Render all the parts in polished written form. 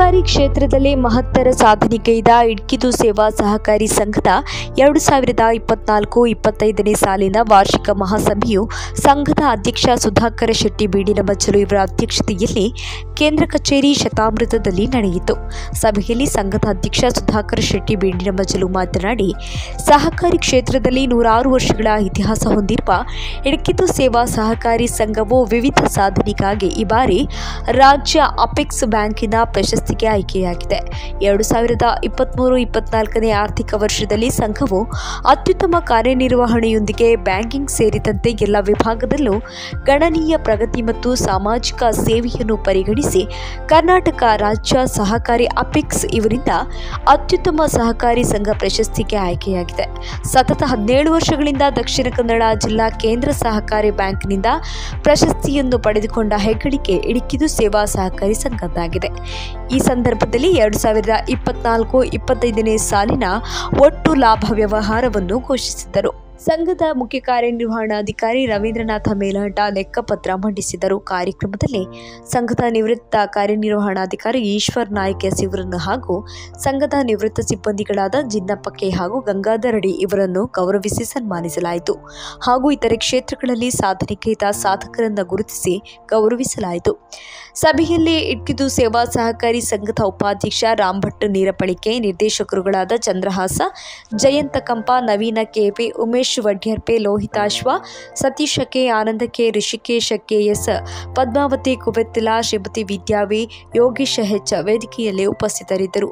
ಸಹಕಾರಿ ಕ್ಷೇತ್ರದಲ್ಲಿ ಮಹತ್ತರ ಸಾಧನೆಗೈದ ಇಡ್ಕಿದು ಸೇವಾ ಸಹಕಾರಿ ಸಂಘದ 2024-25ನೇ ಸಾಲಿನ ವಾರ್ಷಿಕ ಮಹಾಸಭೆಯು ಸಂಘದ ಅಧ್ಯಕ್ಷ ಸುಧಾಕರ ಶೆಟ್ಟಿ ಬೀಡಿನಮಜ್ಜಲು ಇವರ ಅಧ್ಯಕ್ಷತೆಯಲ್ಲಿ ಕೇಂದ್ರ ಕಚೇರಿ ಶತಾಮೃತದಲ್ಲಿ ನಡೆಯಿತು. ಸಭೆಯಲ್ಲಿ ಸಂಘದ ಅಧ್ಯಕ್ಷ ಸುಧಾಕರ ಶೆಟ್ಟಿ ಬೀಡಿನಮಜ್ಜಲು ಮಾತನಾಡಿ, ಸಹಕಾರಿ ಕ್ಷೇತ್ರದಲ್ಲಿ 106 ವರ್ಷಗಳ ಇತಿಹಾಸ ಹೊಂದಿರುವ ಇಡ್ಕಿದು ಸೇವಾ ಸಹಕಾರಿ ಸಂಘವು ವಿವಿಧ ಸಾಧನೆಗಾಗಿ ಈ ಬಾರಿ ರಾಜ್ಯ ಅಪೆಕ್ಸ್ ಬ್ಯಾಂಕಿನ ಪ್ರಶಸ್ತಿಗೆ ಆಯ್ಕೆಯಾಗಿದೆ. 2023-24ನೇ ಆರ್ಥಿಕ ವರ್ಷದಲ್ಲಿ ಸಂಘವು ಅತ್ಯುತ್ತಮ ಕಾರ್ಯನಿರ್ವಹಣೆಯೊಂದಿಗೆ ಬ್ಯಾಂಕಿಂಗ್ ಸೇರಿದಂತೆ ಎಲ್ಲ ವಿಭಾಗದಲ್ಲೂ ಗಣನೀಯ ಪ್ರಗತಿ ಮತ್ತು ಸಾಮಾಜಿಕ ಸೇವೆಯನ್ನು ಪರಿಗಣಿಸಿ ಕರ್ನಾಟಕ ರಾಜ್ಯ ಸಹಕಾರಿ ಅಪೆಕ್ಸ್ ಇವರಿಂದ ಅತ್ಯುತ್ತಮ ಸಹಕಾರಿ ಸಂಘ ಪ್ರಶಸ್ತಿಗೆ ಆಯ್ಕೆಯಾಗಿದೆ. ಸತತ 17 ವರ್ಷಗಳಿಂದ ದಕ್ಷಿಣ ಕನ್ನಡ ಜಿಲ್ಲಾ ಕೇಂದ್ರ ಸಹಕಾರಿ ಬ್ಯಾಂಕ್ನಿಂದ ಪ್ರಶಸ್ತಿಯನ್ನು ಪಡೆದುಕೊಂಡ ಹೆಗ್ಗಳಿಕೆ ಇಡ್ಕಿದು ಸೇವಾ ಸಹಕಾರಿ ಸಂಘದ್ದಾಗಿದೆ. ಈ ಸಂದರ್ಭದಲ್ಲಿ 2024-25ನೇ ಸಾಲಿನ ಒಟ್ಟು ಲಾಭ ವ್ಯವಹಾರವನ್ನು ಘೋಷಿಸಿದರು. ಸಂಘದ ಮುಖ್ಯ ಕಾರ್ಯನಿರ್ವಹಣಾಧಿಕಾರಿ ರವೀಂದ್ರನಾಥ ಮೇಲಹಟ್ಟ ಲೆಕ್ಕಪತ್ರ ಮಂಡಿಸಿದರು. ಕಾರ್ಯಕ್ರಮದಲ್ಲಿ ಸಂಘದ ನಿವೃತ್ತ ಕಾರ್ಯನಿರ್ವಹಣಾಧಿಕಾರಿ ಈಶ್ವರ್ ನಾಯ್ಕ ಇವರನ್ನು ಹಾಗೂ ಸಂಘದ ನಿವೃತ್ತ ಸಿಬ್ಬಂದಿಗಳಾದ ಜಿನ್ನಪ್ಪ ಕೆ ಹಾಗೂ ಗಂಗಾಧರ್ ಅಡಿ ಇವರನ್ನು ಗೌರವಿಸಿ ಸನ್ಮಾನಿಸಲಾಯಿತು. ಹಾಗೂ ಇತರೆ ಕ್ಷೇತ್ರಗಳಲ್ಲಿ ಸಾಧನೆಗೈದ ಸಾಧಕರನ್ನು ಗುರುತಿಸಿ ಗೌರವಿಸಲಾಯಿತು. ಸಭೆಯಲ್ಲಿ ಇಡ್ಕಿದು ಸೇವಾ ಸಹಕಾರಿ ಸಂಘದ ಉಪಾಧ್ಯಕ್ಷ ರಾಮಭಟ್ ನೀರಪಳಿಕೆ, ನಿರ್ದೇಶಕರುಗಳಾದ ಚಂದ್ರಹಾಸ, ಜಯಂತ ಕಂಪ, ನವೀನ ಕೆಪಿ, ಉಮೇಶ್ ವಡ್ಯರ್ಪೆ, ಲೋಹಿತಾಶ್ವ, ಸತೀಶ ಕೆ, ಆನಂದ ಕೆ, ಋಷಿಕೇಶ ಕೆಎಸ್, ಪದ್ಮಾವತಿ ಕುವೆತ್ತಿಲ, ಶ್ರೀಮತಿ ವಿದ್ಯಾವಿ, ಯೋಗೇಶ ಹೆಚ್ ವೇದಿಕೆಯಲ್ಲಿ ಉಪಸ್ಥಿತರಿದ್ದರು.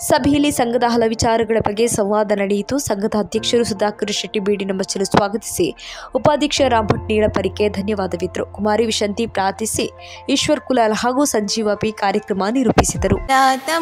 ಸಭೆಯಲ್ಲಿ ಸಂಘದ ಹಲ ವಿಚಾರಗಳ ಬಗ್ಗೆ ಸಂವಾದ ನಡೆಯಿತು. ಸಂಘದ ಅಧ್ಯಕ್ಷರು ಸುಧಾಕರ ಶೆಟ್ಟಿ ಬೀಡಿನಮಜ್ಜಲು ಸ್ವಾಗತಿಸಿ, ಉಪಾಧ್ಯಕ್ಷ ರಾಮಭಟ್ ನೀರಪರಿಕೆ ಧನ್ಯವಾದವಿದ್ದರು. ಕುಮಾರಿ ವಿಶಂತಿ ಪ್ರಾರ್ಥಿಸಿ, ಈಶ್ವರ್ ಕುಲಾಲ್ ಹಾಗೂ ಸಂಜೀವ ಪಿ ಕಾರ್ಯಕ್ರಮ ನಿರೂಪಿಸಿದರು.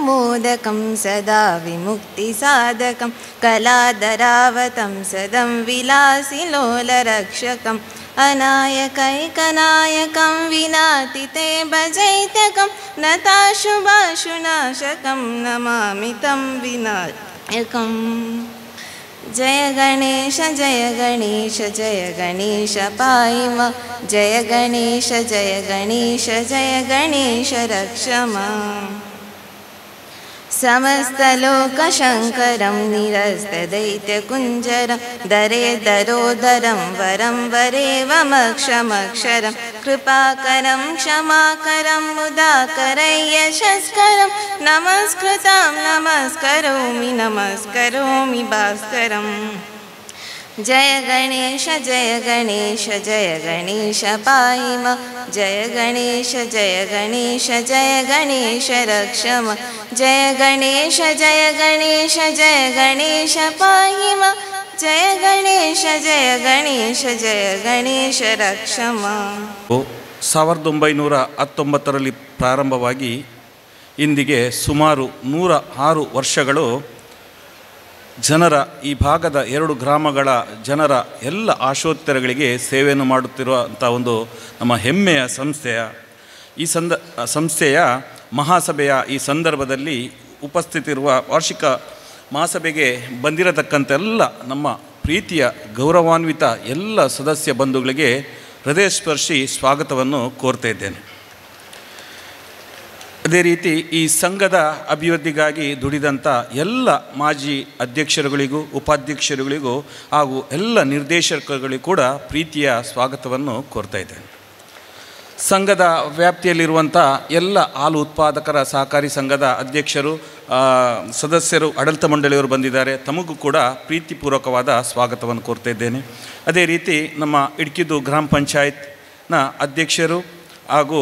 ಮೋದಕಂ ಸದಾ ವಿಮುಕ್ತಿ ಸಾಧಕಂ ಕಲಾದರಾವತಂ ಸದಂ ವಿಲಾಸಿಲೋಲ ರಕ್ಷಕಂ ಅನಾಯಕೈಕನಾಯಕಂ ವಿನಾತಿತೆ ಭಜೈತ್ಯಕಂ ನತಾಶುಭಾಶುನಾಶಕಂ ನಮಾಮಿ ತಂ ವಿನಾಯಕಂ. ಜಯ ಗಣೇಶ ಜಯ ಗಣೇಶ ಜಯ ಗಣೇಶ ಪಾಯಿಮ, ಜಯ ಗಣೇಶ ಜಯ ಗಣೇಶ ಜಯ ಗಣೇಶ ರಕ್ಷಮ. ಸಮಸ್ತಲೋಕಶಂಕರಂ ನಿರಸ್ತದೈತ್ಯಕುಂಜರಂ ಧರೆ ಧರೋಧರಂ ವರಂ ವರೇವಮಕ್ಷಮಕ್ಷರಂ ಕೃಪಾಕರಂ ಕ್ಷಮಾಕರಂ ಮುದಾಕರೈ ಯಶಸ್ಕರಂ ನಮಸ್ಕೃತಾಂ ನಮಸ್ಕರೋಮಿ ನಮಸ್ಕರೋಮಿ ಭಾಸ್ಕರಂ. ಜಯ ಗಣೇಶ ಜಯ ಗಣೇಶ ಜಯ ಗಣೇಶ ಪಾಯಿಮ, ಜಯ ಗಣೇಶ ಜಯ ಗಣೇಶ ಜಯ ಗಣೇಶ ರಕ್ಷಮ. ಜಯ ಗಣೇಶ ಜಯ ಗಣೇಶ ಜಯ ಗಣೇಶ ಪಾಯಿಮ, ಜಯ ಗಣೇಶ ಜಯ ಗಣೇಶ ಜಯ ಗಣೇಶ ರಕ್ಷಮ. 1919ರಲ್ಲಿ ಪ್ರಾರಂಭವಾಗಿ ಇಂದಿಗೆ ಸುಮಾರು 106 ವರ್ಷಗಳು ಜನರ ಈ ಭಾಗದ 2 ಗ್ರಾಮಗಳ ಜನರ ಎಲ್ಲ ಆಶೋತ್ತರಗಳಿಗೆ ಸೇವೆಯನ್ನು ಮಾಡುತ್ತಿರುವಂಥ ಒಂದು ನಮ್ಮ ಹೆಮ್ಮೆಯ ಸಂಸ್ಥೆಯ ಮಹಾಸಭೆಯ ಈ ಸಂದರ್ಭದಲ್ಲಿ ಉಪಸ್ಥಿತಿರುವ ವಾರ್ಷಿಕ ಮಹಾಸಭೆಗೆ ಬಂದಿರತಕ್ಕಂತೆಲ್ಲ ನಮ್ಮ ಪ್ರೀತಿಯ ಗೌರವಾನ್ವಿತ ಎಲ್ಲ ಸದಸ್ಯ ಬಂಧುಗಳಿಗೆ ಹೃದಯಸ್ಪರ್ಶಿ ಸ್ವಾಗತವನ್ನು ಕೋರ್ತಾ ಇದ್ದೇನೆ. ಅದೇ ರೀತಿ ಈ ಸಂಘದ ಅಭಿವೃದ್ಧಿಗಾಗಿ ದುಡಿದಂಥ ಎಲ್ಲ ಮಾಜಿ ಅಧ್ಯಕ್ಷರುಗಳಿಗೂ ಉಪಾಧ್ಯಕ್ಷರುಗಳಿಗೂ ಹಾಗೂ ಎಲ್ಲ ನಿರ್ದೇಶಕರುಗಳಿಗೂ ಕೂಡ ಪ್ರೀತಿಯ ಸ್ವಾಗತವನ್ನು ಕೋರ್ತಾ ಇದ್ದೇನೆ. ಸಂಘದ ವ್ಯಾಪ್ತಿಯಲ್ಲಿರುವಂಥ ಎಲ್ಲ ಹಾಲು ಉತ್ಪಾದಕರ ಸಹಕಾರಿ ಸಂಘದ ಅಧ್ಯಕ್ಷರು, ಸದಸ್ಯರು, ಆಡಳಿತ ಮಂಡಳಿಯವರು ಬಂದಿದ್ದಾರೆ. ತಮಗೂ ಕೂಡ ಪ್ರೀತಿಪೂರ್ವಕವಾದ ಸ್ವಾಗತವನ್ನು ಕೋರ್ತಾ ಇದ್ದೇನೆ. ಅದೇ ರೀತಿ ನಮ್ಮ ಇಡ್ಕಿದು ಗ್ರಾಮ ಪಂಚಾಯತ್ನ ಅಧ್ಯಕ್ಷರು ಹಾಗೂ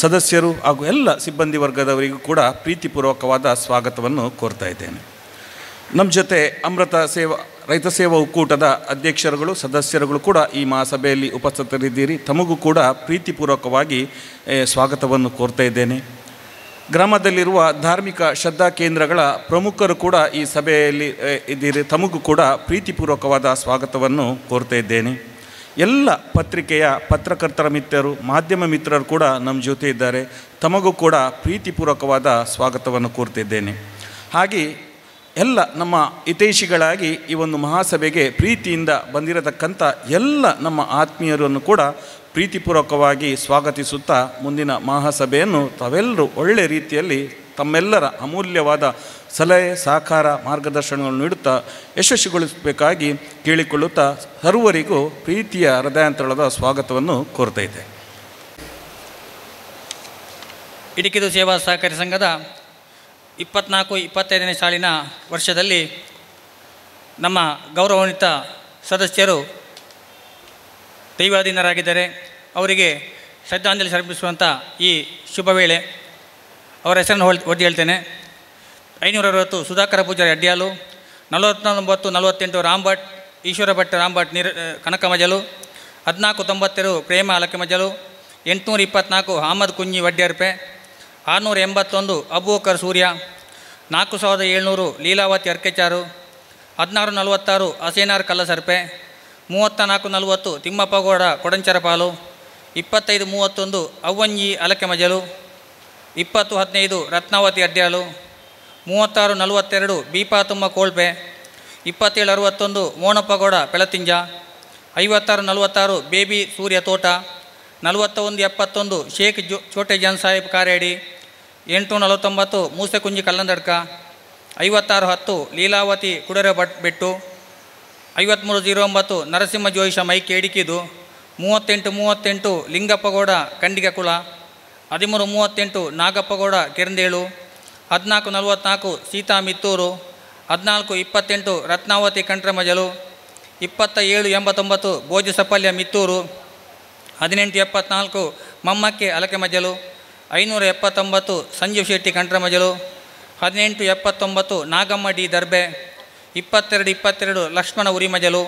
ಸದಸ್ಯರು ಹಾಗೂ ಎಲ್ಲ ಸಿಬ್ಬಂದಿ ವರ್ಗದವರಿಗೂ ಕೂಡ ಪ್ರೀತಿಪೂರ್ವಕವಾದ ಸ್ವಾಗತವನ್ನು ಕೋರ್ತಾ ಇದ್ದೇನೆ. ನಮ್ಮ ಜೊತೆ ಅಮೃತ ರೈತ ಸೇವಾ ಒಕ್ಕೂಟದ ಅಧ್ಯಕ್ಷರುಗಳು, ಸದಸ್ಯರುಗಳು ಕೂಡ ಈ ಮಹಾಸಭೆಯಲ್ಲಿ ಉಪಸ್ಥಿತರಿದ್ದೀರಿ. ತಮಗೂ ಕೂಡ ಪ್ರೀತಿಪೂರ್ವಕವಾಗಿ ಸ್ವಾಗತವನ್ನು ಕೋರ್ತಾ ಇದ್ದೇನೆ. ಗ್ರಾಮದಲ್ಲಿರುವ ಧಾರ್ಮಿಕ ಶ್ರದ್ಧಾ ಕೇಂದ್ರಗಳ ಪ್ರಮುಖರು ಕೂಡ ಈ ಸಭೆಯಲ್ಲಿ ಇದ್ದೀರಿ. ತಮಗೂ ಕೂಡ ಪ್ರೀತಿಪೂರ್ವಕವಾದ ಸ್ವಾಗತವನ್ನು ಕೋರ್ತಾ ಇದ್ದೇನೆ. ಎಲ್ಲ ಪತ್ರಿಕೆಯ ಪತ್ರಕರ್ತರ ಮಿತ್ರರು, ಮಾಧ್ಯಮ ಮಿತ್ರರು ಕೂಡ ನಮ್ಮ ಜೊತೆ ಇದ್ದಾರೆ. ತಮಗೂ ಕೂಡ ಪ್ರೀತಿಪೂರ್ವಕವಾದ ಸ್ವಾಗತವನ್ನು ಕೋರ್ತಿದ್ದೇನೆ. ಹಾಗೆ ಎಲ್ಲ ನಮ್ಮ ಹಿತೈಷಿಗಳಾಗಿ ಈ ಒಂದು ಮಹಾಸಭೆಗೆ ಪ್ರೀತಿಯಿಂದ ಬಂದಿರತಕ್ಕಂಥ ಎಲ್ಲ ನಮ್ಮ ಆತ್ಮೀಯರನ್ನು ಕೂಡ ಪ್ರೀತಿಪೂರ್ವಕವಾಗಿ ಸ್ವಾಗತಿಸುತ್ತಾ ಮುಂದಿನ ಮಹಾಸಭೆಯನ್ನು ತಾವೆಲ್ಲರೂ ಒಳ್ಳೆಯ ರೀತಿಯಲ್ಲಿ ತಮ್ಮೆಲ್ಲರ ಅಮೂಲ್ಯವಾದ ಸಲಹೆ ಸಹಕಾರ ಮಾರ್ಗದರ್ಶನಗಳನ್ನು ನೀಡುತ್ತಾ ಯಶಸ್ವಿಗೊಳಿಸಬೇಕಾಗಿ ಕೇಳಿಕೊಳ್ಳುತ್ತಾ ಸರ್ವರಿಗೂ ಪ್ರೀತಿಯ ಹೃದಯಾಂತರದ ಸ್ವಾಗತವನ್ನು ಕೋರ್ತಾ ಇದೆ. ಇಟಕಿದು ಸೇವಾ ಸಹಕಾರಿ ಸಂಘದ 24-25ನೇ ಸಾಲಿನ ವರ್ಷದಲ್ಲಿ ನಮ್ಮ ಗೌರವಾನ್ವಿತ ಸದಸ್ಯರು ದೈವಾಧೀನರಾಗಿದ್ದಾರೆ. ಅವರಿಗೆ ಶ್ರದ್ಧಾಂಜಲಿ ಸಮರ್ಪಿಸುವಂಥ ಈ ಶುಭ ವೇಳೆ ಅವರ ಹೆಸರನ್ನು ಒತ್ತಿ ಹೇಳ್ತೇನೆ. 560 ಸುಧಾಕರ ಪೂಜಾರಿ ಅಡ್ಯಾಲು, 49-48 ರಾಂಭಟ್ ಈಶ್ವರ ಭಟ್ ರಾಂಭಟ್ ಕನಕಮಜಲು, 1492 ಪ್ರೇಮ ಅಲಕೆಮಜಲು, 824 ಅಹಮದ್ ಕುಂಜಿ ವಡ್ಯರ್ಪೆ, 681 ಅಬೂಬಕರ್ ಸೂರ್ಯ, 4700 ಲೀಲಾವತಿ ಅರ್ಕೆಚಾರು, 1646 ಅಸೇನಾರ್ ಕಲ್ಲಸರ್ಪೆ, 3440 ತಿಮ್ಮಪ್ಪಗೌಡ ಕೊಡಂಚರಪಾಲು, 2531 ಅವ್ವಂಜಿ ಅಲಕೆಮಜಲು, 2015 ರತ್ನಾವತಿ ಅಡ್ಯಾಲು, 3642 ಬೀಪಾತುಮ್ಮ ಕೋಳ್ಪೆ, 2761 ಮೋನಪ್ಪಗೌಡ ಪೆಳತಿಂಜ, 5646 ಬೇಬಿ ಸೂರ್ಯ ತೋಟ, 4171 ಶೇಖ್ ಚೋಟೆ ಜಾನ್ ಸಾಹೇಬ್ ಕಾರೇಡಿ, 849 ಮೂಸೆಕುಂಜಿ ಕಲ್ಲಂದಡ್ಕ, 5610 ಲೀಲಾವತಿ ಕುಡರೆ ಬೆಟ್ಟು, 5309 ನರಸಿಂಹ ಜೋಯಿಷ ಮೈಕ್ ಎಡಿಕಿದು, 3838 ಲಿಂಗಪ್ಪಗೌಡ ಕಂಡಿಗ ಕುಳ, 1338 Nagappagowda Kerandelu, 1444 Seetha Mitturu, 1428 Ratnavathi Kantramajalu, 2789 Bhojasapalya Mitturu, 1874 Mammakke Alakemajalu, 579 Sanjeev Shetty Kantramajalu, 1879 Nagamma D Darbe, 2222 Lakshmana Urimajalu,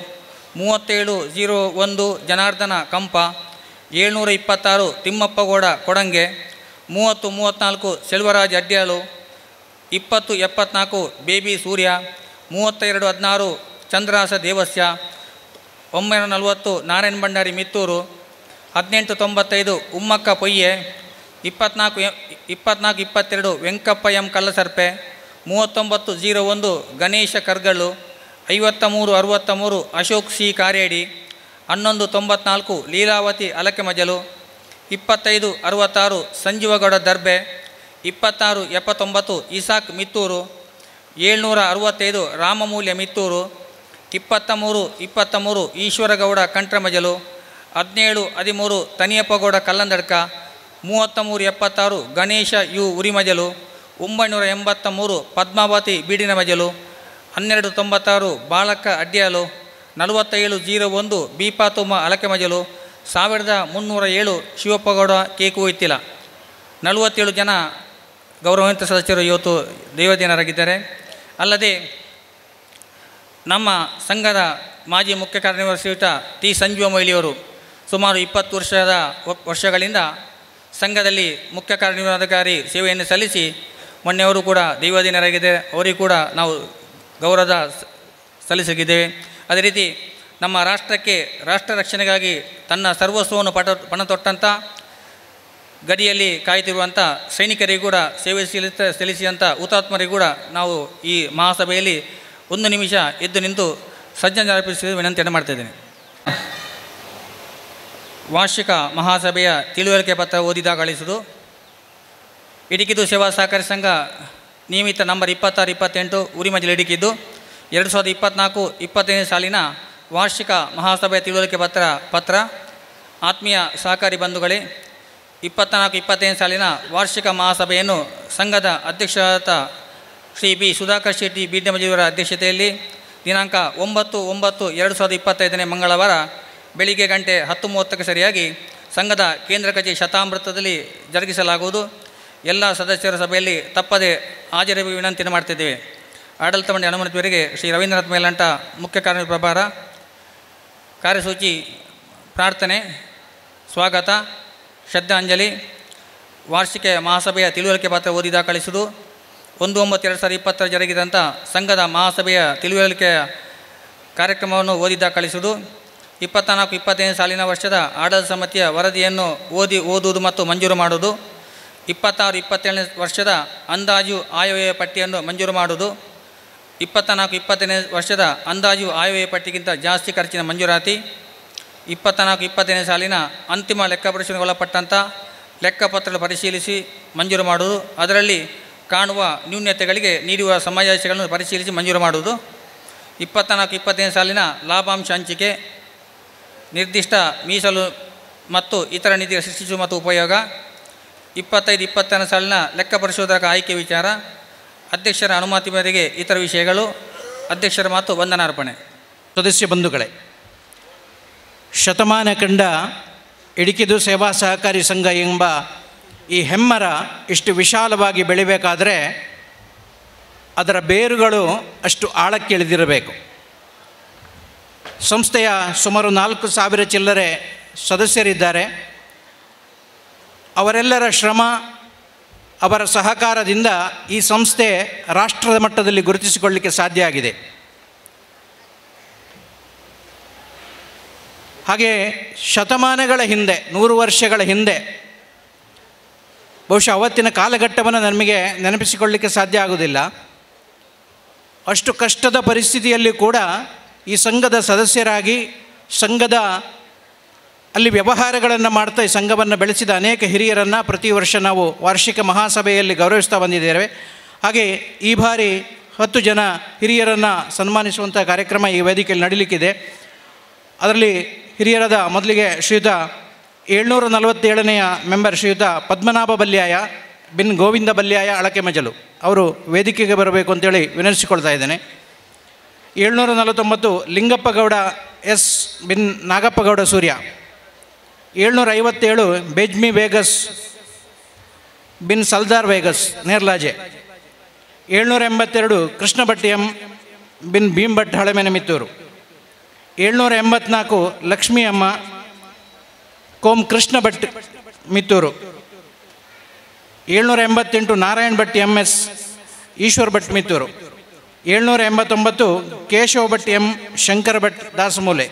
3701 Janardhana Kampa, 726 Thimmappagowda Kodange, 3034 Selvaraj Adyalu, 2074 Baby Surya, 3216 Chandrasa Devasya, 940 Narayana Bhandari Mitturu, 1895 Ummakka Poyye, 2422 Venkappa M Kallasarpe, 3901 Ganesha Kargallu, 5363 Ashok C Karedi, 1194 Leelavathi Alakemajalu, 2566 Sanjeevagowda Darbe, 2679 Isaac Mitturu, 765 ರಾಮಮೂಲ್ಯ Mittur, 2323 Eshwaragowda Kantramajalu, 1713 Taniyappagowda Kallandadka, 3376 Ganesha U Urimajalu, 983 Padmavathi Beedina Majalu, 1296 Balakka Adyalu, 4701 Beepathumma Alakemajalu, 1307 Shivappagowda Keku Ittila. 47 ಜನ ಗೌರವಾನ್ವಿತ ಸದಸ್ಯರು ಇವತ್ತು ದೈವಾಧೀನರಾಗಿದ್ದಾರೆ. ಅಲ್ಲದೆ ನಮ್ಮ ಸಂಘದ ಮಾಜಿ ಮುಖ್ಯ ಕಾರ್ಯನಿರ್ವಹಿಸಿದ ಟಿ ಸಂಜೀವ ಮೊಯ್ಲಿಯವರು ಸುಮಾರು 20 ವರ್ಷಗಳಿಂದ ಸಂಘದಲ್ಲಿ ಮುಖ್ಯ ಕಾರ್ಯನಿರ್ವಹಣಾಧಿಕಾರಿ ಸೇವೆಯನ್ನು ಸಲ್ಲಿಸಿ ಮೊನ್ನೆಯವರು ಕೂಡ ದೈವಾಧೀನರಾಗಿದೆ. ಅವರಿಗೂ ಕೂಡ ನಾವು ಗೌರವ ಸಲ್ಲಿಸಿದ್ದೇವೆ. ಅದೇ ರೀತಿ ನಮ್ಮ ರಾಷ್ಟ್ರಕ್ಕೆ ರಾಷ್ಟ್ರ ರಕ್ಷಣೆಗಾಗಿ ತನ್ನ ಸರ್ವಸ್ವವನ್ನು ಪಣ ತೊಟ್ಟಂಥ ಗಡಿಯಲ್ಲಿ ಕಾಯ್ತಿರುವಂಥ ಸೈನಿಕರಿಗೂ ಕೂಡ ಸೇವೆ ಸಲ್ಲಿಸಿದಂಥ ಹುತಾತ್ಮರಿಗೂ ಕೂಡ ನಾವು ಈ ಮಹಾಸಭೆಯಲ್ಲಿ 1 ನಿಮಿಷ ಎದ್ದು ನಿಂತು ಸಜ್ಜನ ಅರ್ಪಿಸಿ ವಿನಂತಿಯನ್ನು ಮಾಡ್ತಾಯಿದ್ದೇನೆ. ವಾರ್ಷಿಕ ಮಹಾಸಭೆಯ ತಿಳುವಳಿಕೆ ಪತ್ರ ಓದಿ ದಾಖಲಿಸುವುದು. ಇಟಕಿದು ಸೇವಾ ಸಹಕಾರಿ ಸಂಘ ನಿಯಮಿತ ನಂಬರ್ 2628 ಉರಿಮಜಲು ಇಟಕಿದ್ದು 2024-25ನೇ ಸಾಲಿನ ವಾರ್ಷಿಕ ಮಹಾಸಭೆಯ ತಿಳುವಳಿಕೆ ಪತ್ರ. ಆತ್ಮೀಯ ಸಹಕಾರಿ ಬಂಧುಗಳೇ, 24-25ನೇ ಸಾಲಿನ ವಾರ್ಷಿಕ ಮಹಾಸಭೆಯನ್ನು ಸಂಘದ ಅಧ್ಯಕ್ಷರಾದ ಶ್ರೀ ಬಿ ಸುಧಾಕರ್ ಶೆಟ್ಟಿ ಬೀಡಮಜಿಯವರ ಅಧ್ಯಕ್ಷತೆಯಲ್ಲಿ ದಿನಾಂಕ 9/9/2025 ಮಂಗಳವಾರ ಬೆಳಿಗ್ಗೆ ಗಂಟೆ 10:30ಕ್ಕೆ ಸರಿಯಾಗಿ ಸಂಘದ ಕೇಂದ್ರ ಕಚೇರಿ ಶತಾಮೃತದಲ್ಲಿ ಜರುಗಿಸಲಾಗುವುದು. ಎಲ್ಲ ಸದಸ್ಯರ ಸಭೆಯಲ್ಲಿ ತಪ್ಪದೆ ಹಾಜರಾಗಿ ವಿನಂತಿಯನ್ನು ಮಾಡ್ತಿದ್ದೇವೆ. ಆಡಳಿತ ಮಂಡಳಿ ಅನುಮತಿ ಮೇರೆಗೆ ಶ್ರೀ ರವೀಂದ್ರನಾಥ್ ಮೇಲಂಟ ಮುಖ್ಯ ಕಾರ್ಯಪ್ರಭಾರ. ಕಾರ್ಯಸೂಚಿ ಪ್ರಾರ್ಥನೆ, ಸ್ವಾಗತ, ಶ್ರದ್ಧಾಂಜಲಿ, ವಾರ್ಷಿಕ ಮಹಾಸಭೆಯ ತಿಳುವಳಿಕೆ ಪತ್ರ ಓದಿ ದಾಖಲಿಸುವುದು. 1/9/2020 ಜರುಗಿದಂಥ ಸಂಘದ ಮಹಾಸಭೆಯ ತಿಳುವಳಿಕೆಯ ಕಾರ್ಯಕ್ರಮವನ್ನು ಓದಿ ದಾಖಲಿಸುವುದು. 24-25ನೇ ಸಾಲಿನ ವರ್ಷದ ಆಡಳಿತ ಸಮಿತಿಯ ವರದಿಯನ್ನು ಓದುವುದು ಮತ್ತು ಮಂಜೂರು ಮಾಡುವುದು. 26-27ನೇ ವರ್ಷದ ಅಂದಾಜು ಆಯವ್ಯಯ ಪಟ್ಟಿಯನ್ನು ಮಂಜೂರು ಮಾಡುವುದು. 24-25 ವರ್ಷದ ಅಂದಾಜು ಆಯವ್ಯಯ ಪಟ್ಟಿಗಿಂತ ಜಾಸ್ತಿ ಖರ್ಚಿನ ಮಂಜೂರಾತಿ, 24-25 ಸಾಲಿನ ಅಂತಿಮ ಲೆಕ್ಕ ಪರಿಶೋಧನೆಗೆ ಒಳಪಟ್ಟಂಥ ಲೆಕ್ಕಪತ್ರಗಳು ಪರಿಶೀಲಿಸಿ ಮಂಜೂರು ಮಾಡುವುದು, ಅದರಲ್ಲಿ ಕಾಣುವ ನ್ಯೂನತೆಗಳಿಗೆ ನೀಡುವ ಸಮಯಾಶಗಳನ್ನು ಪರಿಶೀಲಿಸಿ ಮಂಜೂರು ಮಾಡುವುದು, 24-25 ಸಾಲಿನ ಲಾಭಾಂಶ ಹಂಚಿಕೆ, ನಿರ್ದಿಷ್ಟ ಮೀಸಲು ಮತ್ತು ಇತರ ನಿಧಿಗಳ ಸೃಷ್ಟಿಸುವ ಮತ್ತು ಉಪಯೋಗ, 25-26 ಸಾಲಿನ ಲೆಕ್ಕ ಪರಿಶೋಧಕ ಆಯ್ಕೆ ವಿಚಾರ, ಅಧ್ಯಕ್ಷರ ಅನುಮತಿ ಮೇರೆಗೆ ಇತರ ವಿಷಯಗಳು. ಅಧ್ಯಕ್ಷರ ಮಾತು. ವಂದನಾರ್ಪಣೆ. ಸದಸ್ಯ ಬಂಧುಗಳೇ, ಶತಮಾನ ಕಂಡ ಇಡಿಕಿದು ಸೇವಾ ಸಹಕಾರಿ ಸಂಘ ಎಂಬ ಈ ಹೆಮ್ಮರ ಇಷ್ಟು ವಿಶಾಲವಾಗಿ ಬೆಳಿಬೇಕಾದರೆ ಅದರ ಬೇರುಗಳು ಅಷ್ಟು ಆಳಕ್ಕೆ ಇಳಿದಿರಬೇಕು. ಸಂಸ್ಥೆಯ ಸುಮಾರು 4,000 ಚಿಲ್ಲರೆ ಸದಸ್ಯರಿದ್ದಾರೆ. ಅವರೆಲ್ಲರ ಶ್ರಮ, ಅವರ ಸಹಕಾರದಿಂದ ಈ ಸಂಸ್ಥೆ ರಾಷ್ಟ್ರದ ಮಟ್ಟದಲ್ಲಿ ಗುರುತಿಸಿಕೊಳ್ಳಲಿಕ್ಕೆ ಸಾಧ್ಯ ಆಗಿದೆ. ಹಾಗೆ ಶತಮಾನಗಳ ಹಿಂದೆ, 100 ವರ್ಷಗಳ ಹಿಂದೆ, ಬಹುಶಃ ಅವತ್ತಿನ ಕಾಲಘಟ್ಟವನ್ನು ನಮಗೆ ನೆನಪಿಸಿಕೊಳ್ಳಲಿಕ್ಕೆ ಸಾಧ್ಯ ಆಗುವುದಿಲ್ಲ. ಅಷ್ಟು ಕಷ್ಟದ ಪರಿಸ್ಥಿತಿಯಲ್ಲಿ ಕೂಡ ಈ ಸಂಘದ ಸದಸ್ಯರಾಗಿ ಸಂಘದ ಅಲ್ಲಿ ವ್ಯವಹಾರಗಳನ್ನು ಮಾಡ್ತಾ ಈ ಸಂಘವನ್ನು ಬೆಳೆಸಿದ ಅನೇಕ ಹಿರಿಯರನ್ನು ಪ್ರತಿ ವರ್ಷ ನಾವು ವಾರ್ಷಿಕ ಮಹಾಸಭೆಯಲ್ಲಿ ಗೌರವಿಸ್ತಾ ಬಂದಿದ್ದೇವೆ. ಹಾಗೆ ಈ ಬಾರಿ 10 ಜನ ಹಿರಿಯರನ್ನು ಸನ್ಮಾನಿಸುವಂಥ ಕಾರ್ಯಕ್ರಮ ಈ ವೇದಿಕೆಯಲ್ಲಿ ನಡೀಲಿಕ್ಕಿದೆ. ಅದರಲ್ಲಿ ಹಿರಿಯರಾದ ಮೊದಲಿಗೆ ಶ್ರೀಯುತ 747ನೇ ಮೆಂಬರ್ ಶ್ರೀಯುತ ಪದ್ಮನಾಭ ಬಲ್ಯಾಯ ಬಿನ್ ಗೋವಿಂದ ಬಲ್ಯಾಯ ಅಳಕೆ ಮಜಲು ಅವರು ವೇದಿಕೆಗೆ ಬರಬೇಕು ಅಂತೇಳಿ ವಿನಂತಿಸಿಕೊಳ್ತಾ ಇದ್ದೇನೆ. 749 ಲಿಂಗಪ್ಪಗೌಡ ಎಸ್ ಬಿನ್ ನಾಗಪ್ಪಗೌಡ ಸೂರ್ಯ, 757 ಬೆಜ್ಮಿ ವೇಗಸ್ ಬಿನ್ ಸಲ್ದಾರ್ ವೇಗಸ್ ನೇರ್ಲಾಜೆ, 782 ಕೃಷ್ಣ ಭಟ್ ಎಂ ಬಿನ್ ಭೀಮ್ಭಟ್ ಹಳೆಮೆನೆ ಮಿತ್ತೂರು, 784 ಲಕ್ಷ್ಮೀ ಅಮ್ಮ ಕೋಮ್ Krishna Bhat Mitturu, 788 Narayan Bhat M S Eshwar Bhat Mitturu, 789 Keshava Bhat M Shankara Bhat Dasamoole,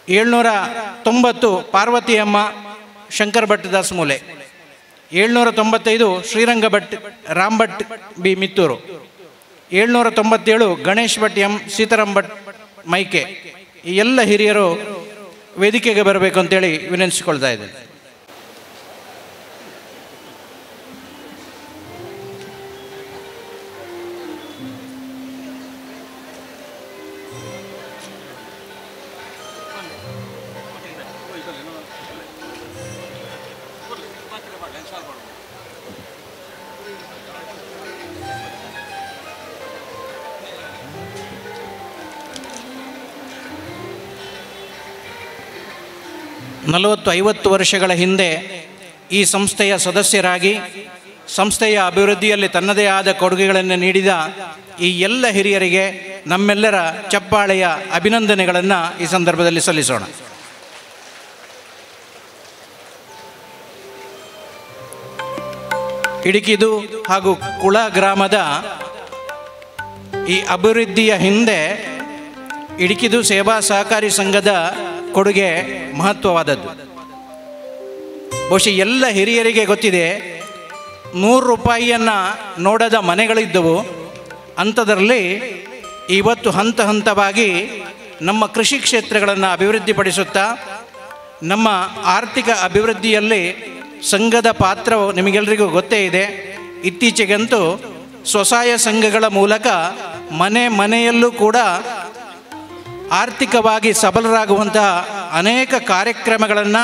790 Parvathi Amma Shankara Bhat Dasamoole, 795 Shriranga Bhat Ram Bhat B Mitturu, 797 Ganesh Bhat M Seetharam Bhat Maike. ಈ ಎಲ್ಲ ಹಿರಿಯರು ವೇದಿಕೆಗೆ ಬರಬೇಕು ಅಂತೇಳಿ ವಿನಂತಿಸಿಕೊಳ್ತಾ ಇದ್ದೇನೆ. ನಲವತ್ತು 50 ವರ್ಷಗಳ ಹಿಂದೆ ಈ ಸಂಸ್ಥೆಯ ಸದಸ್ಯರಾಗಿ ಸಂಸ್ಥೆಯ ಅಭಿವೃದ್ಧಿಯಲ್ಲಿ ತನ್ನದೇ ಆದ ಕೊಡುಗೆಗಳನ್ನು ನೀಡಿದ ಈ ಎಲ್ಲ ಹಿರಿಯರಿಗೆ ನಮ್ಮೆಲ್ಲರ ಚಪ್ಪಾಳೆಯ ಅಭಿನಂದನೆಗಳನ್ನು ಈ ಸಂದರ್ಭದಲ್ಲಿ ಸಲ್ಲಿಸೋಣ. ಇಡಿಕಿದು ಹಾಗೂ ಕುಳ ಗ್ರಾಮದ ಈ ಅಭಿವೃದ್ಧಿಯ ಹಿಂದೆ ಇಡಿಕಿದು ಸೇವಾ ಸಹಕಾರಿ ಸಂಘದ ಕೊಡುಗೆ ಮಹತ್ವವಾದದ್ದು. ಬಹುಶಃ ಎಲ್ಲ ಹಿರಿಯರಿಗೆ ಗೊತ್ತಿದೆ, 100 ರೂಪಾಯಿಯನ್ನು ನೋಡದ ಮನೆಗಳಿದ್ದವು. ಅಂಥದ್ರಲ್ಲಿ ಇವತ್ತು ಹಂತ ಹಂತವಾಗಿ ನಮ್ಮ ಕೃಷಿ ಕ್ಷೇತ್ರಗಳನ್ನು ಅಭಿವೃದ್ಧಿಪಡಿಸುತ್ತಾ ನಮ್ಮ ಆರ್ಥಿಕ ಅಭಿವೃದ್ಧಿಯಲ್ಲಿ ಸಂಘದ ಪಾತ್ರವು ನಿಮಗೆಲ್ಲರಿಗೂ ಗೊತ್ತೇ ಇದೆ. ಇತ್ತೀಚೆಗಂತೂ ಸ್ವಸಹಾಯ ಸಂಘಗಳ ಮೂಲಕ ಮನೆ ಮನೆಯಲ್ಲೂ ಕೂಡ ಆರ್ಥಿಕವಾಗಿ ಸಬಲರಾಗುವಂತಹ ಅನೇಕ ಕಾರ್ಯಕ್ರಮಗಳನ್ನು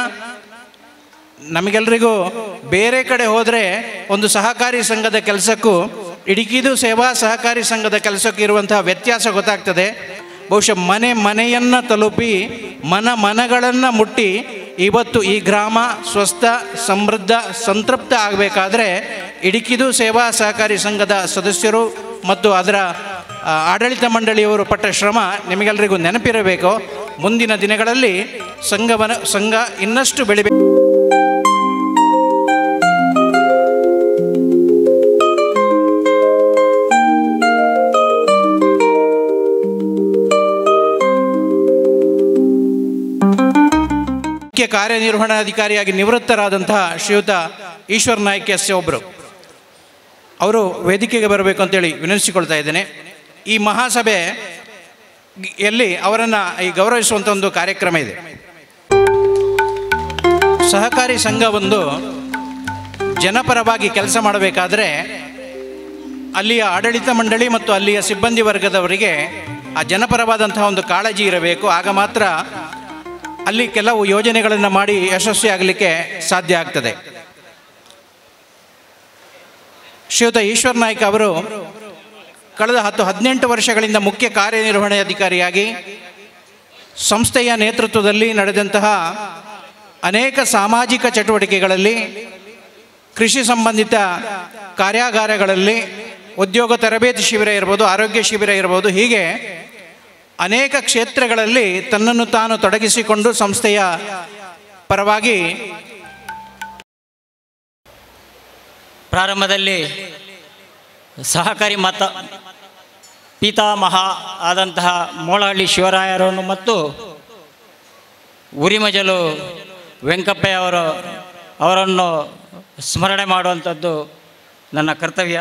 ನಮಗೆಲ್ಲರಿಗೂ ಬೇರೆ ಕಡೆ ಹೋದರೆ ಒಂದು ಸಹಕಾರಿ ಸಂಘದ ಕೆಲಸಕ್ಕೂ ಇಡಿಕಿದು ಸೇವಾ ಸಹಕಾರಿ ಸಂಘದ ಕೆಲಸಕ್ಕೂ ಇರುವಂತಹ ವ್ಯತ್ಯಾಸ ಗೊತ್ತಾಗ್ತದೆ. ಬಹುಶಃ ಮನೆ ಮನೆಯನ್ನು ತಲುಪಿ ಮನಗಳನ್ನು ಮುಟ್ಟಿ ಇವತ್ತು ಈ ಗ್ರಾಮ ಸ್ವಸ್ಥ ಸಮೃದ್ಧ ಸಂತೃಪ್ತ ಆಗಬೇಕಾದ್ರೆ ಇಡಿಕಿದು ಸೇವಾ ಸಹಕಾರಿ ಸಂಘದ ಸದಸ್ಯರು ಮತ್ತು ಅದರ ಆಡಳಿತ ಮಂಡಳಿಯವರು ಪಟ್ಟ ಶ್ರಮ ನಿಮಗೆಲ್ಲರಿಗೂ ನೆನಪಿರಬೇಕು. ಮುಂದಿನ ದಿನಗಳಲ್ಲಿ ಸಂಘ ಇನ್ನಷ್ಟು ಬೆಳಿಬೇಕು. ಮುಖ್ಯ ಕಾರ್ಯನಿರ್ವಹಣಾಧಿಕಾರಿಯಾಗಿ ನಿವೃತ್ತರಾದಂತಹ ಶ್ರೀಯುತ ಈಶ್ವರ್ ನಾಯ್ಕ ಎಸ್ ಒಬ್ಬರು. ಅವರು ವೇದಿಕೆಗೆ ಬರಬೇಕು ಅಂತೇಳಿ ವಿನಂತಿಸಿಕೊಳ್ತಾ ಇದ್ದೇನೆ. ಈ ಮಹಾಸಭೆಯಲ್ಲಿ ಅವರನ್ನು ಈ ಗೌರವಿಸುವಂಥ ಒಂದು ಕಾರ್ಯಕ್ರಮ ಇದೆ. ಸಹಕಾರಿ ಸಂಘ ಒಂದು ಜನಪರವಾಗಿ ಕೆಲಸ ಮಾಡಬೇಕಾದ್ರೆ ಅಲ್ಲಿಯ ಆಡಳಿತ ಮಂಡಳಿ ಮತ್ತು ಅಲ್ಲಿಯ ಸಿಬ್ಬಂದಿ ವರ್ಗದವರಿಗೆ ಆ ಜನಪರವಾದಂತಹ ಒಂದು ಕಾಳಜಿ ಇರಬೇಕು. ಆಗ ಮಾತ್ರ ಅಲ್ಲಿ ಕೆಲವು ಯೋಜನೆಗಳನ್ನು ಮಾಡಿ ಯಶಸ್ವಿಯಾಗಲಿಕ್ಕೆ ಸಾಧ್ಯ ಆಗ್ತದೆ. ಶ್ರೀಯುತ ಈಶ್ವರ್ ನಾಯ್ಕ ಅವರು ಕಳೆದ 18 ವರ್ಷಗಳಿಂದ ಮುಖ್ಯ ಕಾರ್ಯನಿರ್ವಹಣಾಧಿಕಾರಿಯಾಗಿ ಸಂಸ್ಥೆಯ ನೇತೃತ್ವದಲ್ಲಿ ನಡೆದಂತಹ ಅನೇಕ ಸಾಮಾಜಿಕ ಚಟುವಟಿಕೆಗಳಲ್ಲಿ, ಕೃಷಿ ಸಂಬಂಧಿತ ಕಾರ್ಯಾಗಾರಗಳಲ್ಲಿ, ಉದ್ಯೋಗ ತರಬೇತಿ ಶಿಬಿರ ಇರ್ಬೋದು, ಆರೋಗ್ಯ ಶಿಬಿರ ಇರ್ಬೋದು, ಹೀಗೆ ಅನೇಕ ಕ್ಷೇತ್ರಗಳಲ್ಲಿ ತನ್ನನ್ನು ತಾನು ತೊಡಗಿಸಿಕೊಂಡು ಸಂಸ್ಥೆಯ ಪರವಾಗಿ ಪ್ರಾರಂಭದಲ್ಲಿ ಸಹಕಾರಿ ಪಿತಾಮಹ ಆದಂತಹ ಮೋಳಹಳ್ಳಿ ಶಿವರಾಯರನ್ನು ಮತ್ತು ಉರಿಮಜಲು ವೆಂಕಪ್ಪಯ್ಯ ಅವರನ್ನು ಸ್ಮರಣೆ ಮಾಡುವಂಥದ್ದು ನನ್ನ ಕರ್ತವ್ಯ.